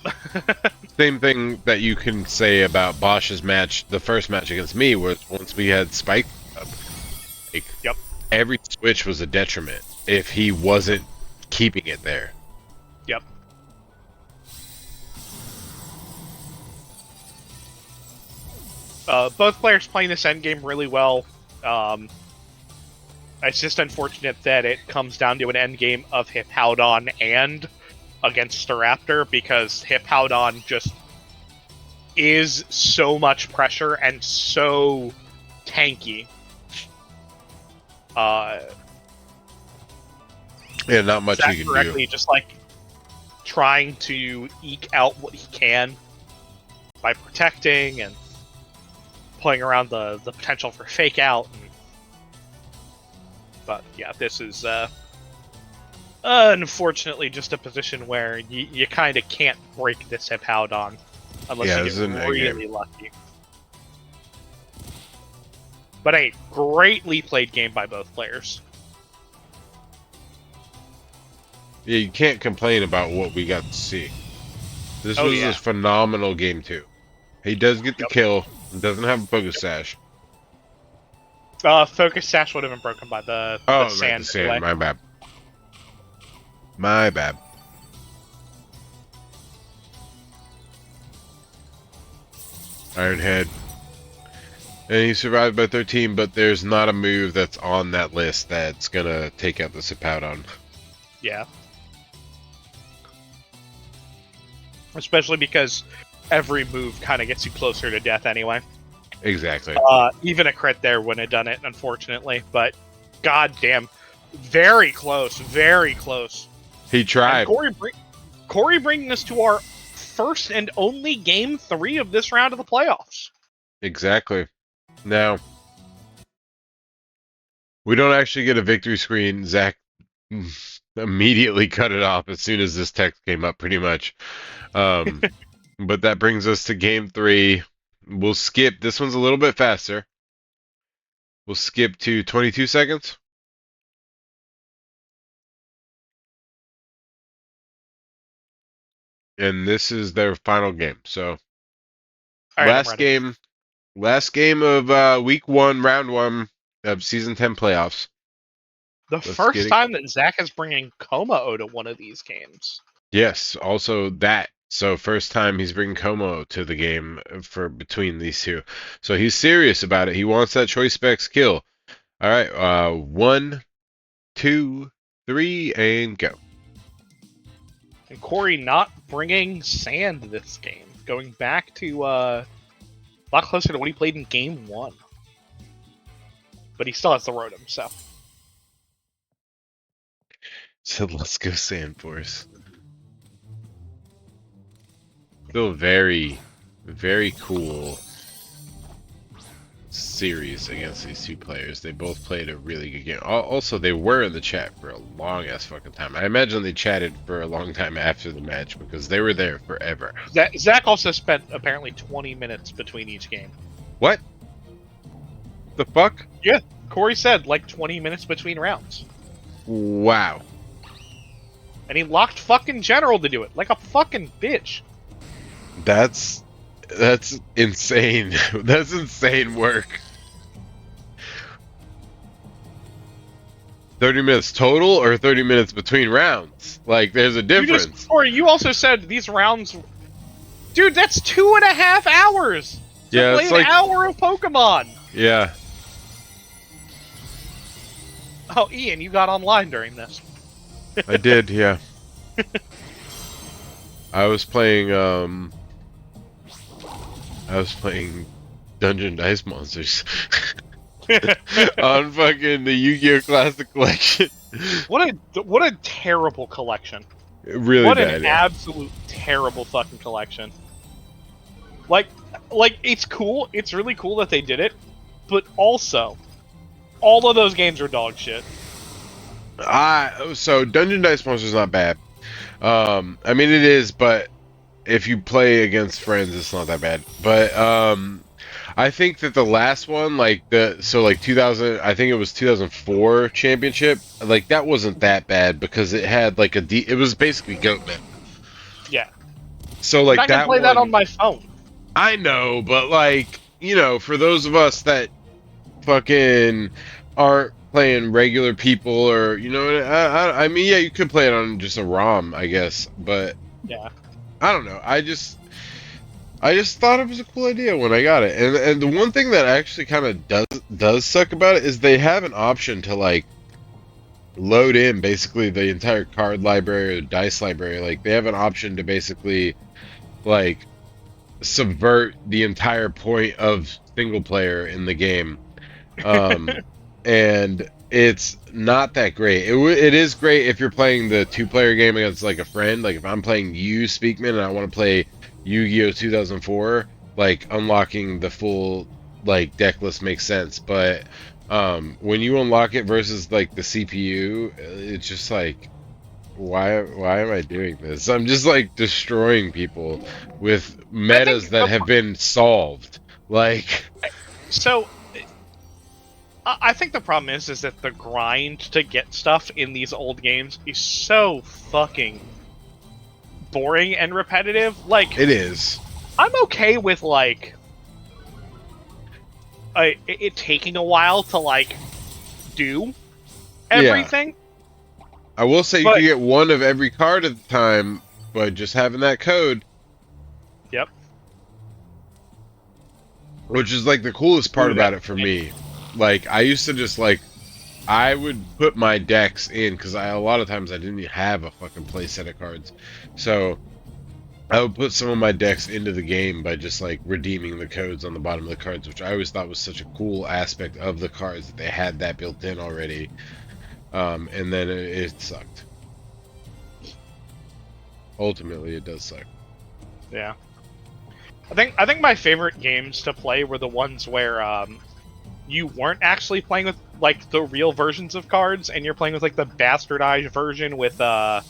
[SPEAKER 1] same thing that you can say about Bosch's match, the first match against me, was once we had Spike up, like,
[SPEAKER 2] Yep.
[SPEAKER 1] every switch was a detriment if he wasn't keeping it there.
[SPEAKER 2] Yep. Both players playing this endgame really well. It's just unfortunate that it comes down to an end game of Hippowdon and against Staraptor, because Hippowdon just is so much pressure and so tanky.
[SPEAKER 1] Yeah, not much
[SPEAKER 2] Zach
[SPEAKER 1] you can
[SPEAKER 2] correctly
[SPEAKER 1] do.
[SPEAKER 2] just like trying to eke out what he can by protecting and playing around the potential for fake out. But yeah, this is unfortunately just a position where you kind of can't break this Hippowdon unless
[SPEAKER 1] Yeah,
[SPEAKER 2] you
[SPEAKER 1] this
[SPEAKER 2] get
[SPEAKER 1] is an end
[SPEAKER 2] really
[SPEAKER 1] game.
[SPEAKER 2] lucky. But a greatly played game by both players.
[SPEAKER 1] Yeah, you can't complain about what we got to see. This
[SPEAKER 2] Oh
[SPEAKER 1] was a
[SPEAKER 2] yeah.
[SPEAKER 1] phenomenal game too. He does get the
[SPEAKER 2] Yep.
[SPEAKER 1] kill. Doesn't have a focus
[SPEAKER 2] Yep.
[SPEAKER 1] sash.
[SPEAKER 2] Focus sash would have been broken by the
[SPEAKER 1] Oh, right, the
[SPEAKER 2] sand
[SPEAKER 1] sand.
[SPEAKER 2] anyway.
[SPEAKER 1] My bad. My bad. Ironhead. And he survived by 13, but there's not a move that's on that list that's gonna take out the Hippowdon.
[SPEAKER 2] Yeah. Especially because every move kind of gets you closer to death anyway.
[SPEAKER 1] Exactly.
[SPEAKER 2] Even a crit there wouldn't have done it, unfortunately. But goddamn, very close, very close.
[SPEAKER 1] He
[SPEAKER 2] And
[SPEAKER 1] tried.
[SPEAKER 2] Corey bringing us to our first and only game 3 of this round of the playoffs.
[SPEAKER 1] Exactly. Now, we don't actually get a victory screen. Zach immediately cut it off as soon as this text came up, pretty much. But that brings us to game 3. We'll skip. This one's a little bit faster. We'll skip to 22 seconds. And this is their final game. So,
[SPEAKER 2] All right, I'm ready.
[SPEAKER 1] last game of week 1, round 1 of season 10 playoffs.
[SPEAKER 2] The
[SPEAKER 1] Let's get
[SPEAKER 2] first
[SPEAKER 1] it.
[SPEAKER 2] time that Zach is bringing Como to one of these games.
[SPEAKER 1] Yes, also that. So first time he's bringing Como to the game for between these two. So he's serious about it. He wants that choice specs kill. All right, 1, 2, 3, and go.
[SPEAKER 2] And Corey not bringing sand this game. Going back to a lot closer to what he played in game 1. But he still has the Rotom, so.
[SPEAKER 1] So let's go Sandforce. Still very, very cool series against these two players. They both played a really good game. Also, they were in the chat for a long ass fucking time. I imagine they chatted for a long time after the match because they were there forever.
[SPEAKER 2] Zach also spent apparently 20 minutes between each game.
[SPEAKER 1] What? The fuck?
[SPEAKER 2] Yeah, Corey said like 20 minutes between rounds.
[SPEAKER 1] Wow.
[SPEAKER 2] And he locked fucking General to do it, like a fucking bitch.
[SPEAKER 1] That's insane. That's insane work. 30 minutes total or 30 minutes between rounds? Like, there's a difference.
[SPEAKER 2] Corey, you also said these rounds. Dude, that's 2.5 hours to
[SPEAKER 1] Yeah,
[SPEAKER 2] play
[SPEAKER 1] it's
[SPEAKER 2] an
[SPEAKER 1] like,
[SPEAKER 2] hour of Pokemon.
[SPEAKER 1] yeah.
[SPEAKER 2] Oh, Ian, you got online during this.
[SPEAKER 1] I did, yeah. I was playing Dungeon Dice Monsters on fucking the Yu-Gi-Oh! Classic Collection.
[SPEAKER 2] What a terrible collection.
[SPEAKER 1] Really
[SPEAKER 2] What
[SPEAKER 1] bad,
[SPEAKER 2] an
[SPEAKER 1] yeah.
[SPEAKER 2] absolute terrible fucking collection. Like it's cool. It's really cool that they did it, but also, all of those games are dog shit.
[SPEAKER 1] So Dungeon Dice Monsters is not bad. I mean it is, but if you play against friends, it's not that bad. But I think that the last one, like 2000, I think it was 2004 championship, like that wasn't that bad because it had like it was basically Goatman.
[SPEAKER 2] Yeah.
[SPEAKER 1] So
[SPEAKER 2] I'm
[SPEAKER 1] like
[SPEAKER 2] not gonna
[SPEAKER 1] that
[SPEAKER 2] play that on
[SPEAKER 1] one,
[SPEAKER 2] my phone.
[SPEAKER 1] I know, but like for those of us that fucking aren't playing regular people or I mean yeah, you could play it on just a ROM, I guess, but
[SPEAKER 2] Yeah.
[SPEAKER 1] I don't know. I just thought it was a cool idea when I got it. And the one thing that actually kind of does suck about it is they have an option to like load in basically the entire card library or dice library. Like they have an option to basically like subvert the entire point of single player in the game. Um, and it's not that great. It is great if you're playing the two-player game against like a friend. Like if I'm playing you, Speakman, and I want to play Yu-Gi-Oh 2004, like unlocking the full like deck list makes sense. But when you unlock it versus like the CPU, it's just like why am I doing this? I'm just like destroying people with
[SPEAKER 2] I think
[SPEAKER 1] metas that have been solved. Like
[SPEAKER 2] so. I think the problem is that the grind to get stuff in these old games is so fucking boring and repetitive. Like,
[SPEAKER 1] it is.
[SPEAKER 2] I'm okay with like it taking a while to like do
[SPEAKER 1] Yeah.
[SPEAKER 2] everything,
[SPEAKER 1] I will say you can
[SPEAKER 2] but
[SPEAKER 1] get one of every card at the time by just having that code,
[SPEAKER 2] yep.
[SPEAKER 1] which is like the coolest part
[SPEAKER 2] Ooh, that
[SPEAKER 1] about it for me. Like I used to just like I would put my decks in because a lot of times I didn't even have a fucking play set of cards, so I would put some of my decks into the game by just like redeeming the codes on the bottom of the cards, which I always thought was such a cool aspect of the cards that they had that built in already. And then it sucked. Ultimately, it does suck.
[SPEAKER 2] yeah. I think my favorite games to play were the ones where you weren't actually playing with like the real versions of cards, and you're playing with like the bastardized version with
[SPEAKER 1] Yeah,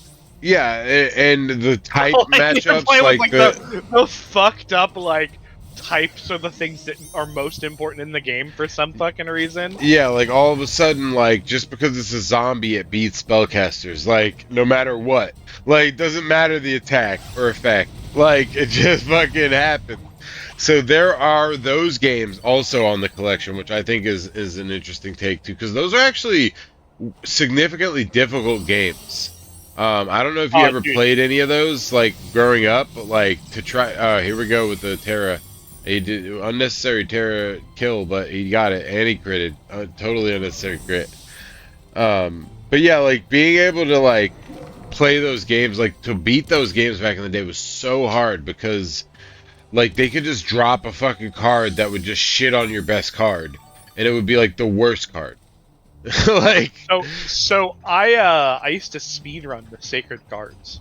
[SPEAKER 1] and the type
[SPEAKER 2] like you're
[SPEAKER 1] matchups,
[SPEAKER 2] playing with
[SPEAKER 1] like
[SPEAKER 2] like the fucked up like types are the things that are most important in the game for some fucking reason.
[SPEAKER 1] yeah, like all of a sudden, like just because it's a zombie, it beats spellcasters. Like no matter what, like doesn't matter the attack or effect. Like it just fucking happens. So there are those games also on the collection, which I think is an interesting take too, because those are actually significantly difficult games. I don't know if you
[SPEAKER 2] Oh,
[SPEAKER 1] ever
[SPEAKER 2] dude.
[SPEAKER 1] played any of those, like growing up, but like to try. Here we go with the Terra. He did unnecessary Terra kill, but he got it and he critted. Totally unnecessary crit. But yeah, like being able to like play those games, like to beat those games back in the day was so hard because like they could just drop a fucking card that would just shit on your best card, and it would be like the worst card. Like,
[SPEAKER 2] So I used to speedrun the Sacred Guards.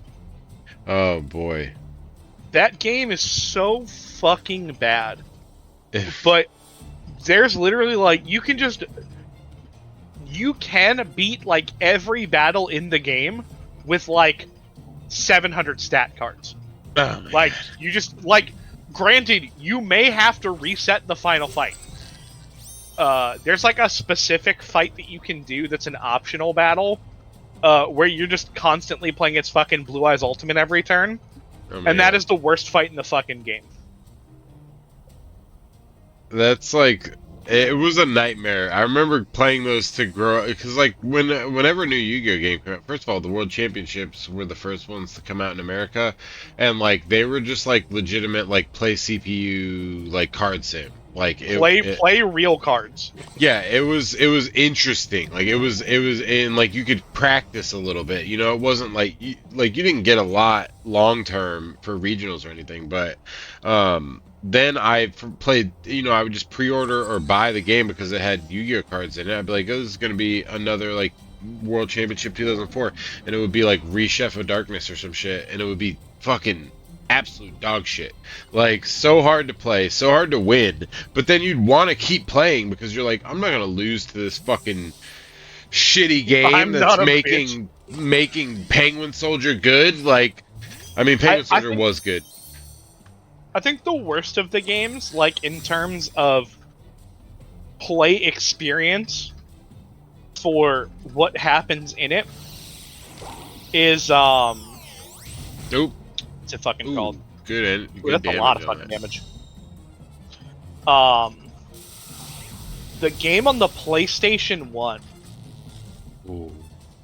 [SPEAKER 1] oh boy.
[SPEAKER 2] That game is so fucking bad.
[SPEAKER 1] If
[SPEAKER 2] But there's literally like you can beat like every battle in the game with like 700 stat cards.
[SPEAKER 1] oh man.
[SPEAKER 2] Like you just like granted you may have to reset the final fight. There's like a specific fight that you can do that's an optional battle where you're just constantly playing its fucking Blue Eyes Ultimate every turn.
[SPEAKER 1] Oh
[SPEAKER 2] And that
[SPEAKER 1] man.
[SPEAKER 2] is the worst fight in the fucking game.
[SPEAKER 1] That's like it was a nightmare. I remember playing those to grow because like whenever a new Yu-Gi-Oh game came out, first of all, the World Championships were the first ones to come out in America, and like they were just like legitimate like play CPU like card sim. Like
[SPEAKER 2] Play real cards.
[SPEAKER 1] yeah, it was interesting. Like it was in like you could practice a little bit. You know, it wasn't like you didn't get a lot long term for regionals or anything, but then played, you know, I would just pre-order or buy the game because it had Yu-Gi-Oh cards in it. I'd be like, oh, this is going to be another like World Championship 2004, and it would be like Rechef of Darkness or some shit, and it would be fucking absolute dog shit. Like so hard to play, so hard to win, but then you'd want to keep playing because you're like, I'm not going to lose to this fucking shitty game
[SPEAKER 2] I'm
[SPEAKER 1] that's
[SPEAKER 2] not a bitch.
[SPEAKER 1] making Penguin Soldier good. Like, I mean, Penguin
[SPEAKER 2] I
[SPEAKER 1] Soldier
[SPEAKER 2] think
[SPEAKER 1] was good.
[SPEAKER 2] I think the worst of the games, like in terms of play experience for what happens in it, is
[SPEAKER 1] Nope.
[SPEAKER 2] what's it fucking
[SPEAKER 1] Ooh,
[SPEAKER 2] called? Ooh,
[SPEAKER 1] good
[SPEAKER 2] that's a lot
[SPEAKER 1] damage
[SPEAKER 2] of
[SPEAKER 1] on
[SPEAKER 2] fucking
[SPEAKER 1] that.
[SPEAKER 2] damage. Um, the game on the PlayStation 1.
[SPEAKER 1] Ooh.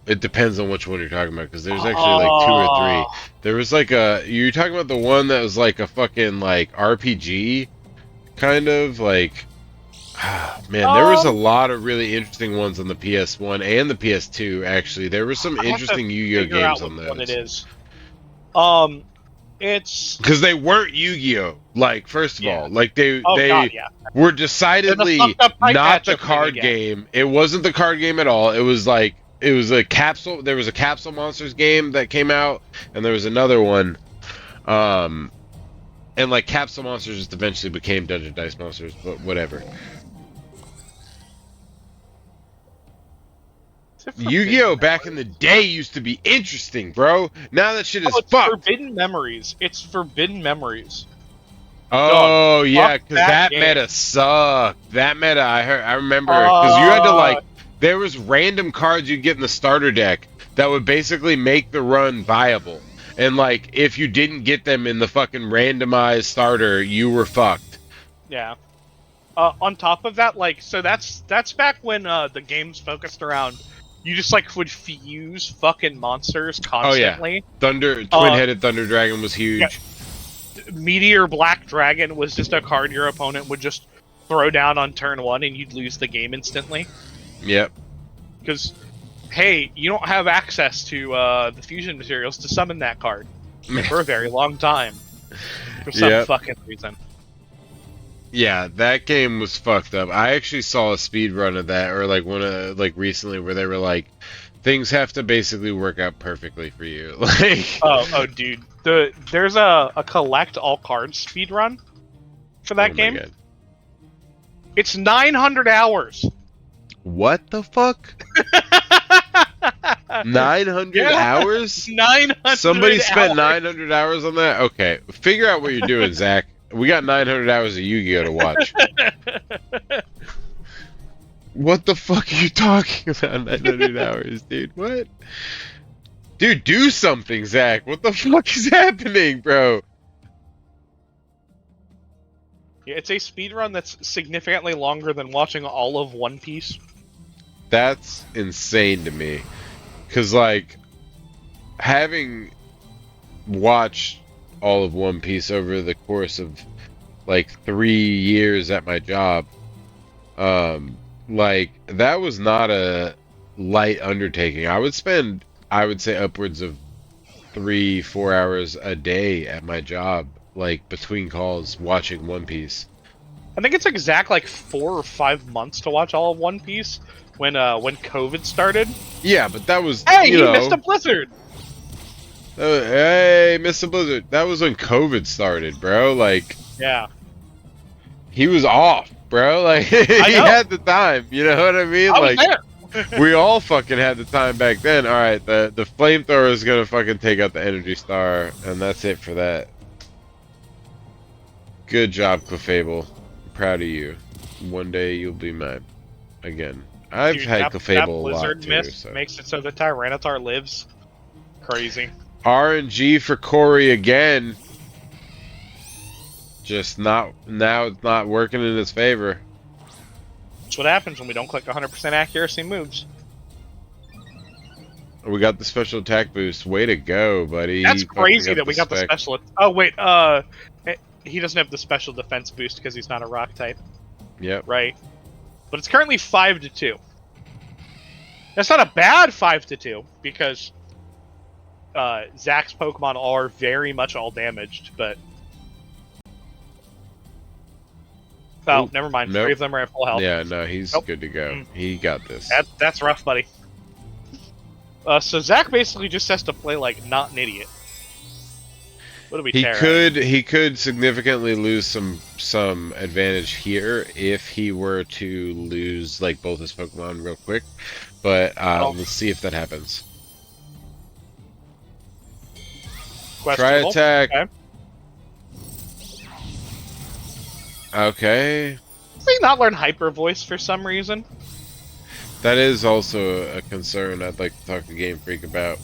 [SPEAKER 1] It depends on which one you're talking about, because there's actually like two or
[SPEAKER 2] Oh,
[SPEAKER 1] three. There was like you're talking about the one that was like a fucking like RPG kind of like Man, there was a lot of really interesting ones on the PS1 and the PS2, actually. There were some
[SPEAKER 2] I have to
[SPEAKER 1] interesting Yu-Gi-Oh
[SPEAKER 2] figure out
[SPEAKER 1] games
[SPEAKER 2] which
[SPEAKER 1] on
[SPEAKER 2] one it
[SPEAKER 1] those.
[SPEAKER 2] is. Um, it's
[SPEAKER 1] Because they weren't Yu-Gi-Oh! Like, first of
[SPEAKER 2] yeah.
[SPEAKER 1] all, like
[SPEAKER 2] Oh God,
[SPEAKER 1] they
[SPEAKER 2] yeah.
[SPEAKER 1] were
[SPEAKER 2] They're the
[SPEAKER 1] decidedly
[SPEAKER 2] fucked up type
[SPEAKER 1] not the
[SPEAKER 2] matchup thing
[SPEAKER 1] card
[SPEAKER 2] again.
[SPEAKER 1] game. It wasn't the card game at all. It was like it was a capsule. There was a Capsule Monsters game that came out, and there was another one. Um, and like Capsule Monsters just eventually became Dungeon Dice Monsters, but whatever.
[SPEAKER 2] Is it
[SPEAKER 1] Yu-Gi-Oh!
[SPEAKER 2] Forbidden
[SPEAKER 1] Back in
[SPEAKER 2] Memories?
[SPEAKER 1] the day used to be interesting, bro. Now that shit is
[SPEAKER 2] Oh, it's
[SPEAKER 1] fucked.
[SPEAKER 2] Forbidden Memories. It's Forbidden Memories. Dog.
[SPEAKER 1] Oh
[SPEAKER 2] Fuck
[SPEAKER 1] yeah, because
[SPEAKER 2] that
[SPEAKER 1] that
[SPEAKER 2] game.
[SPEAKER 1] meta sucked. That meta, I remember, because you had to
[SPEAKER 2] Uh,
[SPEAKER 1] like, there was random cards you'd get in the starter deck that would basically make the run viable. And like, if you didn't get them in the fucking randomized starter, you were fucked.
[SPEAKER 2] yeah. On top of that, like, so that's back when the games focused around you just like would fuse fucking monsters
[SPEAKER 1] Oh yeah,
[SPEAKER 2] constantly. Uh,
[SPEAKER 1] Twin-headed Thunder Dragon was
[SPEAKER 2] yeah,
[SPEAKER 1] huge.
[SPEAKER 2] Meteor Black Dragon was just a card your opponent would just throw down on turn one and you'd lose the game instantly.
[SPEAKER 1] Yep.
[SPEAKER 2] Because, hey, you don't have access to the fusion materials to summon that card for a very long time. For some
[SPEAKER 1] Yep.
[SPEAKER 2] fucking reason.
[SPEAKER 1] Yeah, that game was fucked up. I actually saw a speed run of that, or like one of like recently where they were like, things have to basically work out perfectly for you. Like,
[SPEAKER 2] Oh, dude. There's a collect all cards speed run for that
[SPEAKER 1] oh my
[SPEAKER 2] game.
[SPEAKER 1] god,
[SPEAKER 2] It's 900 hours.
[SPEAKER 1] what the fuck? 900
[SPEAKER 2] Yeah.
[SPEAKER 1] hours?
[SPEAKER 2] 900
[SPEAKER 1] Somebody spent
[SPEAKER 2] hours.
[SPEAKER 1] 900 hours on that? Okay, figure out what you're doing, Zach. We got 900 hours of Yu-Gi-Oh to watch. What the fuck are you talking about? 900 hours, dude. What? Dude, do something, Zach. What the fuck is happening, bro?
[SPEAKER 2] Yeah, it's a speed run that's significantly longer than watching all of One Piece.
[SPEAKER 1] That's insane to me. Cause like having watched all of One Piece over the course of like 3 years at my job, like that was not a light undertaking. I would say upwards of 3-4 hours a day at my job, like between calls, watching One Piece.
[SPEAKER 2] I think it's exact like 4 or 5 months to watch all of One Piece when COVID started.
[SPEAKER 1] Yeah, but that was,
[SPEAKER 2] Hey, he missed a blizzard.
[SPEAKER 1] hey, Mr. Blizzard, that was when COVID started, bro. Like,
[SPEAKER 2] Yeah,
[SPEAKER 1] he was off, bro. Like, he
[SPEAKER 2] know.
[SPEAKER 1] had the time. You know what I mean?
[SPEAKER 2] I was
[SPEAKER 1] Like,
[SPEAKER 2] there.
[SPEAKER 1] we all fucking had the time back then. All right, the flamethrower is gonna fucking take out the energy star, and that's it for that. Good job, Clefable. I'm proud of you. One day you'll be mine again. I've
[SPEAKER 2] Dude,
[SPEAKER 1] had
[SPEAKER 2] that
[SPEAKER 1] Clefable a
[SPEAKER 2] blizzard
[SPEAKER 1] lot too.
[SPEAKER 2] miss
[SPEAKER 1] So
[SPEAKER 2] makes it so the Tyranitar lives. Crazy.
[SPEAKER 1] RNG for Corey again. Just not now. It's not working in his favor.
[SPEAKER 2] That's what happens when we don't click 100% accuracy moves.
[SPEAKER 1] We got the special attack boost. Way to go, buddy.
[SPEAKER 2] That's
[SPEAKER 1] He fucking
[SPEAKER 2] crazy that we got the
[SPEAKER 1] spec.
[SPEAKER 2] special. Oh wait, he doesn't have the special defense boost because he's not a rock type,
[SPEAKER 1] Yep.
[SPEAKER 2] right? But it's currently 5-2. That's not a bad 5-2 because Zach's Pokemon are very much all damaged, but oh,
[SPEAKER 1] Ooh,
[SPEAKER 2] never mind.
[SPEAKER 1] nope.
[SPEAKER 2] 3 of them are at full health.
[SPEAKER 1] Yeah, no, he's
[SPEAKER 2] Nope.
[SPEAKER 1] good to go.
[SPEAKER 2] Mm.
[SPEAKER 1] He got this.
[SPEAKER 2] That's rough, buddy. So Zach basically just has to play like not an idiot. What do we
[SPEAKER 1] He
[SPEAKER 2] tear at?
[SPEAKER 1] could significantly lose some advantage here if he were to lose like both his Pokemon real quick. But let's see if that happens. Try
[SPEAKER 2] Questionable.
[SPEAKER 1] attack.
[SPEAKER 2] Okay.
[SPEAKER 1] Okay.
[SPEAKER 2] Does he not learn Hyper Voice for some reason?
[SPEAKER 1] That is also a concern I'd like to talk to Game Freak about.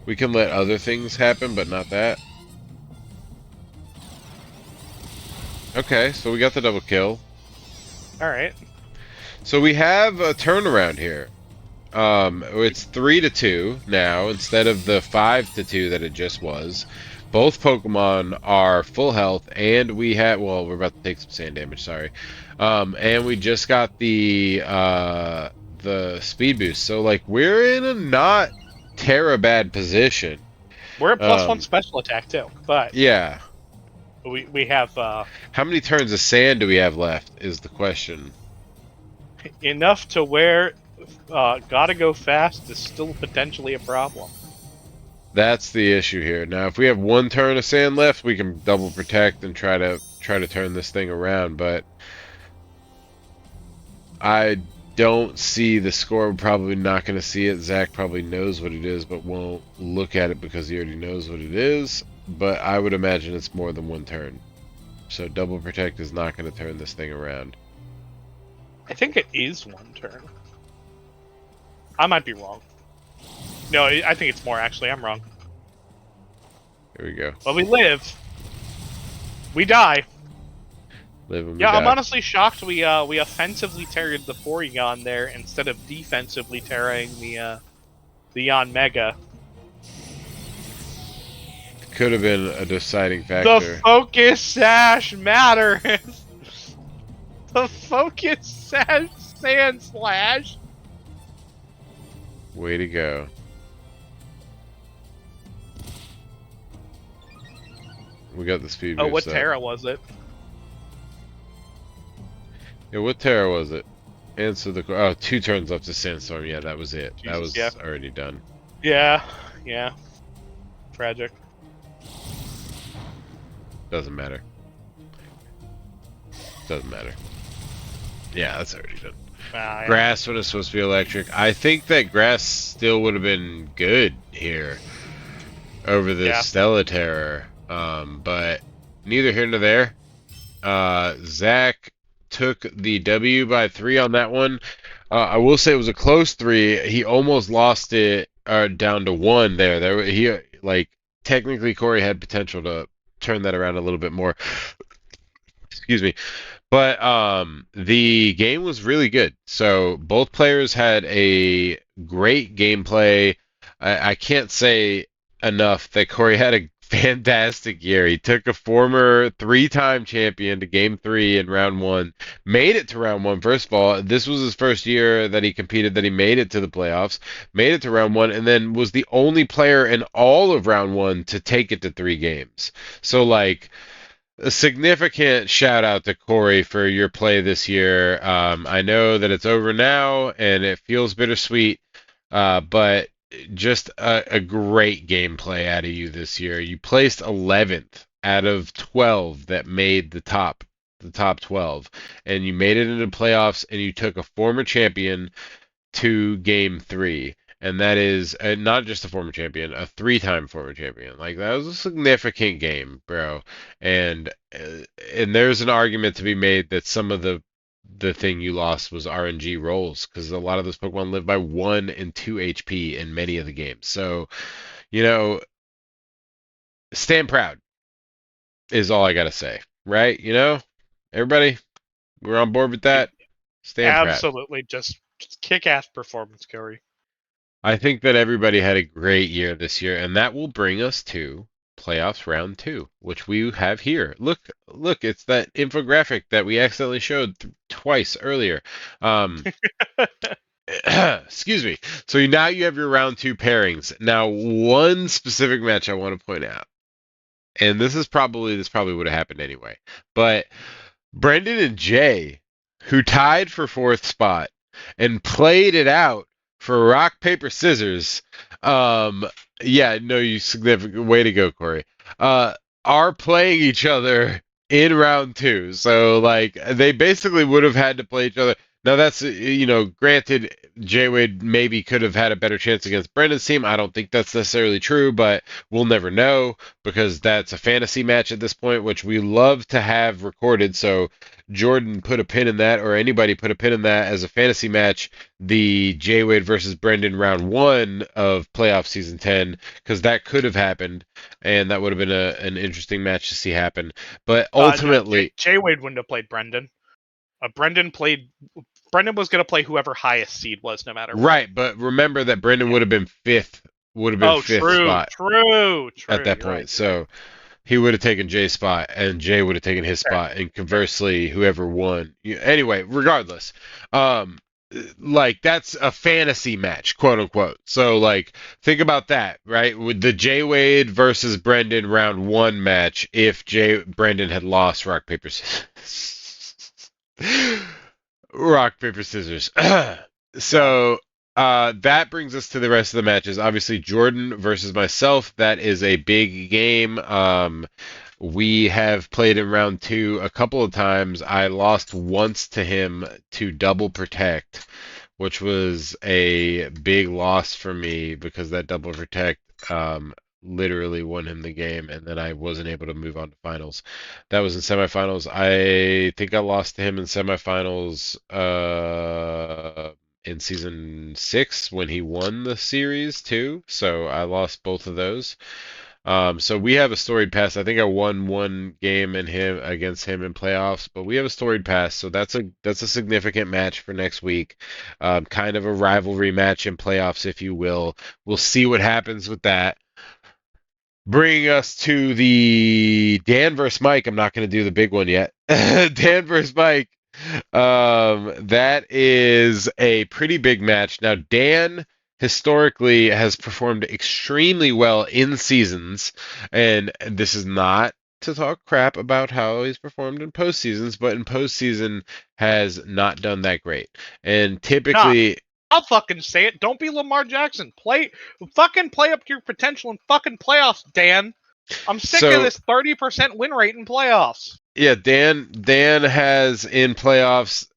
[SPEAKER 1] We can let other things happen, but not that. Okay, so we got the double kill.
[SPEAKER 2] Alright.
[SPEAKER 1] So we have a turnaround here. It's 3-2 now instead of the 5-2 that it just was. both Pokemon are full health, and we had well, we're about to take some sand damage. Sorry, and we just got the speed boost. So like we're in a not terra bad position.
[SPEAKER 2] We're at +1
[SPEAKER 1] Um,
[SPEAKER 2] special attack too, but
[SPEAKER 1] yeah.
[SPEAKER 2] we have
[SPEAKER 1] How many turns of sand do we have left? Is the question.
[SPEAKER 2] enough to where gotta go fast is still potentially a problem.
[SPEAKER 1] That's the issue here. Now, if we have one turn of sand left, we can double protect and try to turn this thing around. But I don't see the score. We're probably not going to see it. Zach probably knows what it is, but won't look at it because he already knows what it is. But I would imagine it's more than one turn. So double protect is not going to turn this thing around.
[SPEAKER 2] I think it is one turn. I might be wrong. No, I think it's more actually. I'm wrong.
[SPEAKER 1] Here we go.
[SPEAKER 2] But we live. We die.
[SPEAKER 1] Live and we
[SPEAKER 2] Yeah, I'm
[SPEAKER 1] die.
[SPEAKER 2] honestly shocked we offensively terrored the Porygon there instead of defensively terroring the Yanmega.
[SPEAKER 1] Could have been a deciding
[SPEAKER 2] The
[SPEAKER 1] factor.
[SPEAKER 2] focus sash matters. The focus sash sand slash.
[SPEAKER 1] Way to go. We got the speed
[SPEAKER 2] Oh,
[SPEAKER 1] boost
[SPEAKER 2] what
[SPEAKER 1] up.
[SPEAKER 2] Terra was it?
[SPEAKER 1] Yeah, what Terra was it? Answer the oh, 2 turns left to Sandstorm. Yeah, that was it. That
[SPEAKER 2] Jesus, yeah.
[SPEAKER 1] was already done.
[SPEAKER 2] Yeah, yeah. Tragic.
[SPEAKER 1] Doesn't matter. Doesn't matter. Yeah, that's already done.
[SPEAKER 2] Yeah.
[SPEAKER 1] Grass when it's supposed to be electric. I think that grass still would have been good here over the
[SPEAKER 2] Yeah.
[SPEAKER 1] Stella Terror. But neither here nor there. Zach took the W by 3 on that one. I will say it was a close 3. He almost lost it down to 1 there. He like technically Corey had potential to turn that around a little bit more. Excuse me. But the game was really good. So both players had a great gameplay. I can't say enough that Corey had a fantastic year. He took a former 3-time champion to game 3 in round 1, made it to round 1. First of all, this was his first year that he competed that he made it to the playoffs, made it to round 1, and then was the only player in all of round 1 to take it to 3 games. So like a significant shout out to Corey for your play this year. I know that it's over now and it feels bittersweet, but just a great gameplay out of you this year. You placed 11th out of 12 that made the top 12, and you made it into playoffs, and you took a former champion to game 3. And that is not just a former champion, a 3-time former champion. Like that was a significant game, bro. And and there's an argument to be made that some of the thing you lost was RNG rolls because a lot of those Pokemon live by 1 and 2 HP in many of the games. So you know, stand proud is all I gotta say, right? You know, everybody, we're on board with that. Stand proud.
[SPEAKER 2] Absolutely, just kick-ass performance, Curry.
[SPEAKER 1] I think that everybody had a great year this year, and that will bring us to playoffs round 2, which we have here. Look, it's that infographic that we accidentally showed twice earlier. Um, excuse me. So now you have your round 2 pairings. Now, one specific match I want to point out, and this probably would have happened anyway, but Brendan and Jay, who tied for 4th spot and played it out for rock, paper, scissors. Um, yeah, no, you significant way to go, Corey. Are playing each other in round 2. So, like, they basically would have had to play each other. Now, that's, granted, Jay Wade maybe could have had a better chance against Brendan's team. I don't think that's necessarily true, but we'll never know because that's a fantasy match at this point, which we love to have recorded. So, Jordan put a pin in that, or anybody put a pin in that as a fantasy match, the Jay Wade versus Brendan round 1 of playoff season 10, because that could have happened, and that would have been an interesting match to see happen. But
[SPEAKER 2] No,
[SPEAKER 1] ultimately,
[SPEAKER 2] Jay Wade wouldn't have played Brendan. Brendan played. Brendan was going to play whoever highest seed was, no matter what.
[SPEAKER 1] right, but remember that Brendan
[SPEAKER 2] Yeah.
[SPEAKER 1] would have been 5th would have been
[SPEAKER 2] Oh,
[SPEAKER 1] fifth
[SPEAKER 2] true,
[SPEAKER 1] spot
[SPEAKER 2] true,
[SPEAKER 1] at
[SPEAKER 2] true.
[SPEAKER 1] that
[SPEAKER 2] You're right.
[SPEAKER 1] point.
[SPEAKER 2] You're right.
[SPEAKER 1] So he would have taken Jay's spot, and Jay would have taken his
[SPEAKER 2] Fair,
[SPEAKER 1] spot, and
[SPEAKER 2] fair.
[SPEAKER 1] conversely, whoever won. Anyway, regardless, um, like that's a fantasy match, quote unquote. So like, think about that, right? With the Jay Wade versus Brendan round one match, if Jay Brendan had lost rock paper scissors. Rock paper scissors.
[SPEAKER 2] Yeah.
[SPEAKER 1] So that brings us to the rest of the matches. Obviously, Jordan versus myself. That is a big game. We have played in round two a couple of times. I lost once to him to double protect, which was a big loss for me because that double protect literally won him the game, and then I wasn't able to move on to finals. That was in semifinals. I think I lost to him in semifinals in season six when he won the series too. So I lost both of those. So we have a storied past. I think I won one game in him against him in playoffs, but we have a storied past. So that's a significant match for next week. Kind of a rivalry match in playoffs, if you will. We'll see what happens with that. Bringing us to the Dan versus Mike. I'm not going to do the big one yet. Dan versus Mike. That is a pretty big match. Now, Dan historically has performed extremely well in seasons, and this is not to talk crap about how he's performed in postseasons, but in postseason has not done that great. And
[SPEAKER 2] Nah,
[SPEAKER 1] typically,
[SPEAKER 2] I'll fucking say it. Don't be Lamar Jackson. Fucking play up to your potential in fucking playoffs, Dan. I'm sick of
[SPEAKER 1] so
[SPEAKER 2] this 30% win rate in playoffs.
[SPEAKER 1] yeah, Dan has in playoffs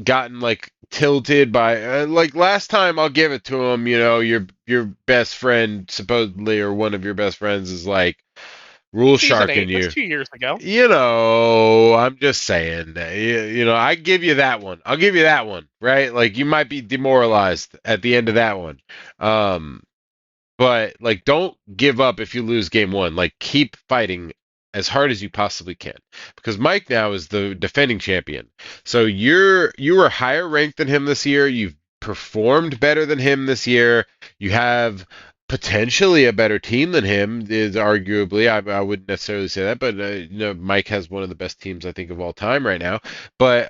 [SPEAKER 1] gotten like tilted by like last time. I'll give it to him. Your best friend supposedly or one of your best friends is like rule
[SPEAKER 2] Season
[SPEAKER 1] sharking
[SPEAKER 2] 8. That's
[SPEAKER 1] you.
[SPEAKER 2] 2 years ago.
[SPEAKER 1] I'm just saying. I give you that one. I'll give you that one. Right? Like you might be demoralized at the end of that one. Um, but like, don't give up if you lose game one. Like, keep fighting as hard as you possibly can. Because Mike now is the defending champion. So you are higher ranked than him this year. You've performed better than him this year. You have potentially a better team than him. Is arguably, I wouldn't necessarily say that, but Mike has one of the best teams I think of all time right now. But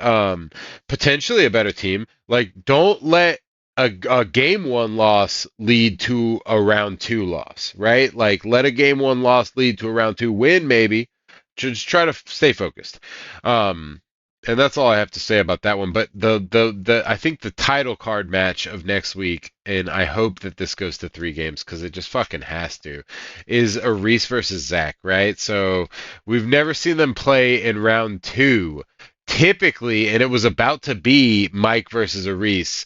[SPEAKER 1] potentially a better team. Like, don't let a game one loss lead to a round two loss, right? Like let a game one loss lead to a round two win, maybe. Just try to stay focused. Um, and that's all I have to say about that one. But the I think the title card match of next week, and I hope that this goes to 3 games because it just fucking has to, is a Reese versus Zach, right? So we've never seen them play in round two typically, and it was about to be Mike versus a Reese.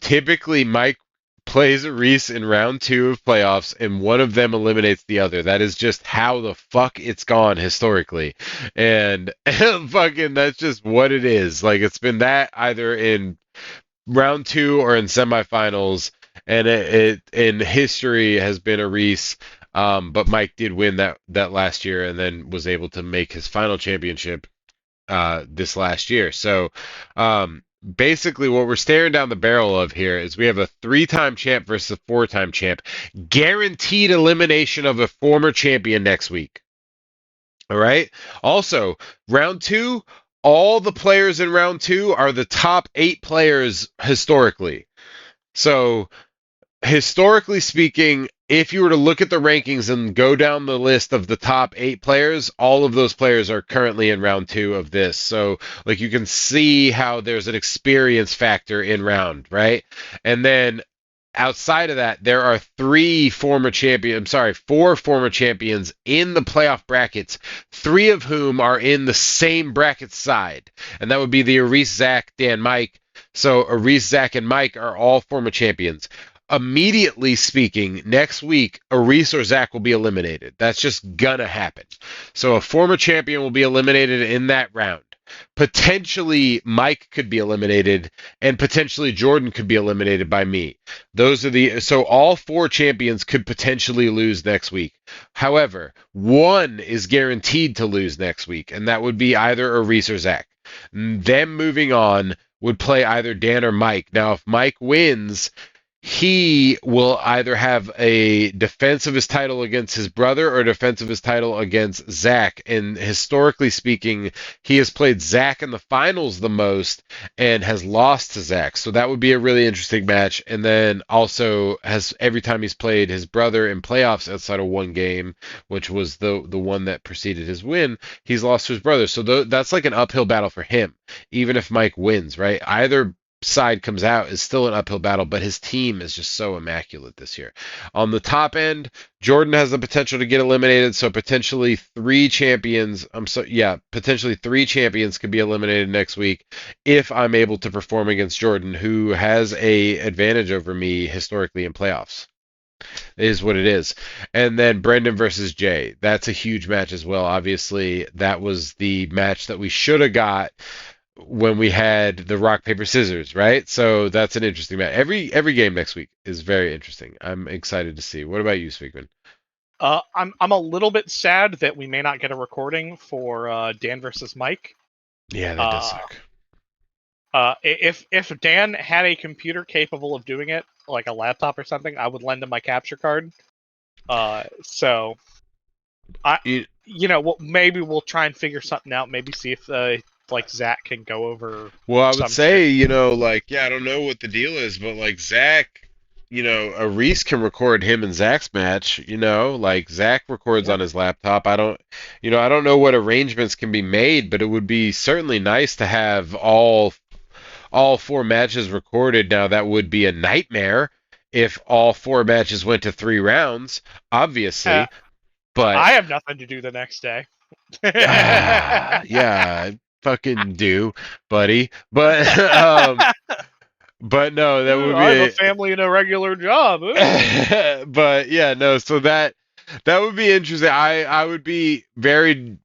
[SPEAKER 1] Typically, Mike plays a Reese in round two of playoffs, and one of them eliminates the other. That is just how the fuck it's gone historically, and fucking that's just what it is. Like it's been that either in round two or in semifinals, and it in history has been a Reese. But Mike did win that last year, and then was able to make his final championship this last year. So basically, what we're staring down the barrel of here is we have a 3-time champ versus a 4-time champ, guaranteed elimination of a former champion next week. All right. Also, round two, all the players in round two are the top 8 players historically. So historically speaking, if you were to look at the rankings and go down the list of the top 8 players, all of those players are currently in round two of this. So, like, you can see how there's an experience factor in round, right? And then outside of that, there are 4 former champions in the playoff brackets, 3 of whom are in the same bracket side. And that would be the Aris, Zach, Dan, Mike. So Aris, Zach, and Mike are all former champions. Immediately speaking, next week, Aris or Zach will be eliminated. That's just gonna happen. So a former champion will be eliminated in that round. Potentially, Mike could be eliminated, and potentially Jordan could be eliminated by me. So all 4 champions could potentially lose next week. However, one is guaranteed to lose next week, and that would be either Aris or Zach. Them moving on would play either Dan or Mike. Now, if Mike wins, he will either have a defense of his title against his brother or a defense of his title against Zach. And historically speaking, he has played Zach in the finals the most and has lost to Zach. So that would be a really interesting match. And then also has every time he's played his brother in playoffs outside of one game, which was the one that preceded his win, he's lost to his brother. So that's like an uphill battle for him, even if Mike wins, right? Either side comes out is still an uphill battle, but his team is just so immaculate this year. On the top end, Jordan has the potential to get eliminated, so potentially three champions. Potentially three champions could be eliminated next week if I'm able to perform against Jordan, who has a advantage over me historically in playoffs. It is what it is. And then Brendan versus Jay. That's a huge match as well. Obviously, that was the match that we should have got when we had the rock paper scissors, right? So that's an interesting match. Every game next week is very interesting. I'm excited to see. What about you, Speakman?
[SPEAKER 2] I'm a little bit sad that we may not get a recording for Dan versus Mike.
[SPEAKER 1] Yeah, that does
[SPEAKER 2] Uh,
[SPEAKER 1] suck.
[SPEAKER 2] if Dan had a computer capable of doing it, like a laptop or something, I would lend him my capture card. So I,
[SPEAKER 1] You,
[SPEAKER 2] maybe we'll try and figure something out. Maybe see if like Zach can go over
[SPEAKER 1] well, I would
[SPEAKER 2] some shit.
[SPEAKER 1] say, like, yeah, I don't know what the deal is, but like Zach, a Reese can record him and Zach's match, like Zach records
[SPEAKER 2] Yeah.
[SPEAKER 1] on his laptop. I don't know what arrangements can be made, but it would be certainly nice to have all four matches recorded. Now that would be a nightmare if all four matches went to 3 rounds,
[SPEAKER 2] Uh,
[SPEAKER 1] obviously. But
[SPEAKER 2] I have nothing to do the next day.
[SPEAKER 1] yeah, I fucking do, buddy. But but no, that would
[SPEAKER 2] I have a
[SPEAKER 1] be
[SPEAKER 2] family and a regular job.
[SPEAKER 1] but yeah, no, so that would be interesting. I would be very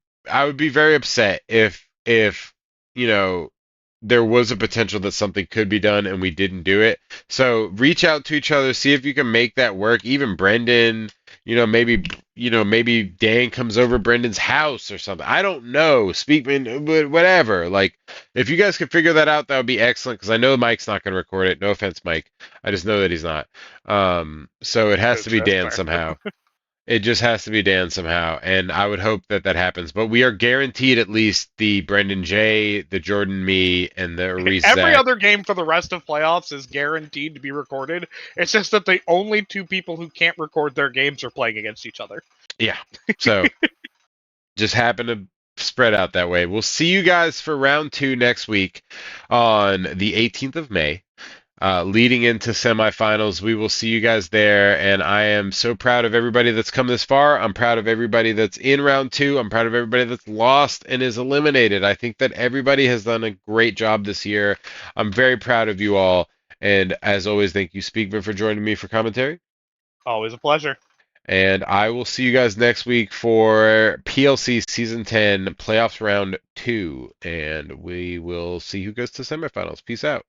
[SPEAKER 1] upset if you know there was a potential that something could be done and we didn't do it. So reach out to each other, see if you can make that work. Even Brendan, maybe Dan comes over Brendan's house or something. I don't know. Speakman, but whatever. Like if you guys could figure that out, that would be excellent because I know Mike's not going to record it. No offense, Mike. I just know that he's not. So it has to be
[SPEAKER 2] That's
[SPEAKER 1] Dan
[SPEAKER 2] fair.
[SPEAKER 1] somehow. It just has to be Dan somehow, and I would hope that that happens. But we are guaranteed at least the Brendan J, the Jordan me, and the Reese
[SPEAKER 2] Every
[SPEAKER 1] Zach.
[SPEAKER 2] other game for the rest of playoffs is guaranteed to be recorded. It's just that the only two people who can't record their games are playing against each other.
[SPEAKER 1] Yeah. So just happen to spread out that way. We'll see you guys for round two next week on the 18th of May. Leading into semifinals. We will see you guys there, and I am so proud of everybody that's come this far. I'm proud of everybody that's in round two. I'm proud of everybody that's lost and is eliminated. I think that everybody has done a great job this year. I'm very proud of you all, and as always, thank you, Speakman, for joining me for commentary.
[SPEAKER 2] Always a pleasure.
[SPEAKER 1] And I will see you guys next week for PLC Season 10 Playoffs Round 2, and we will see who goes to semifinals. Peace out.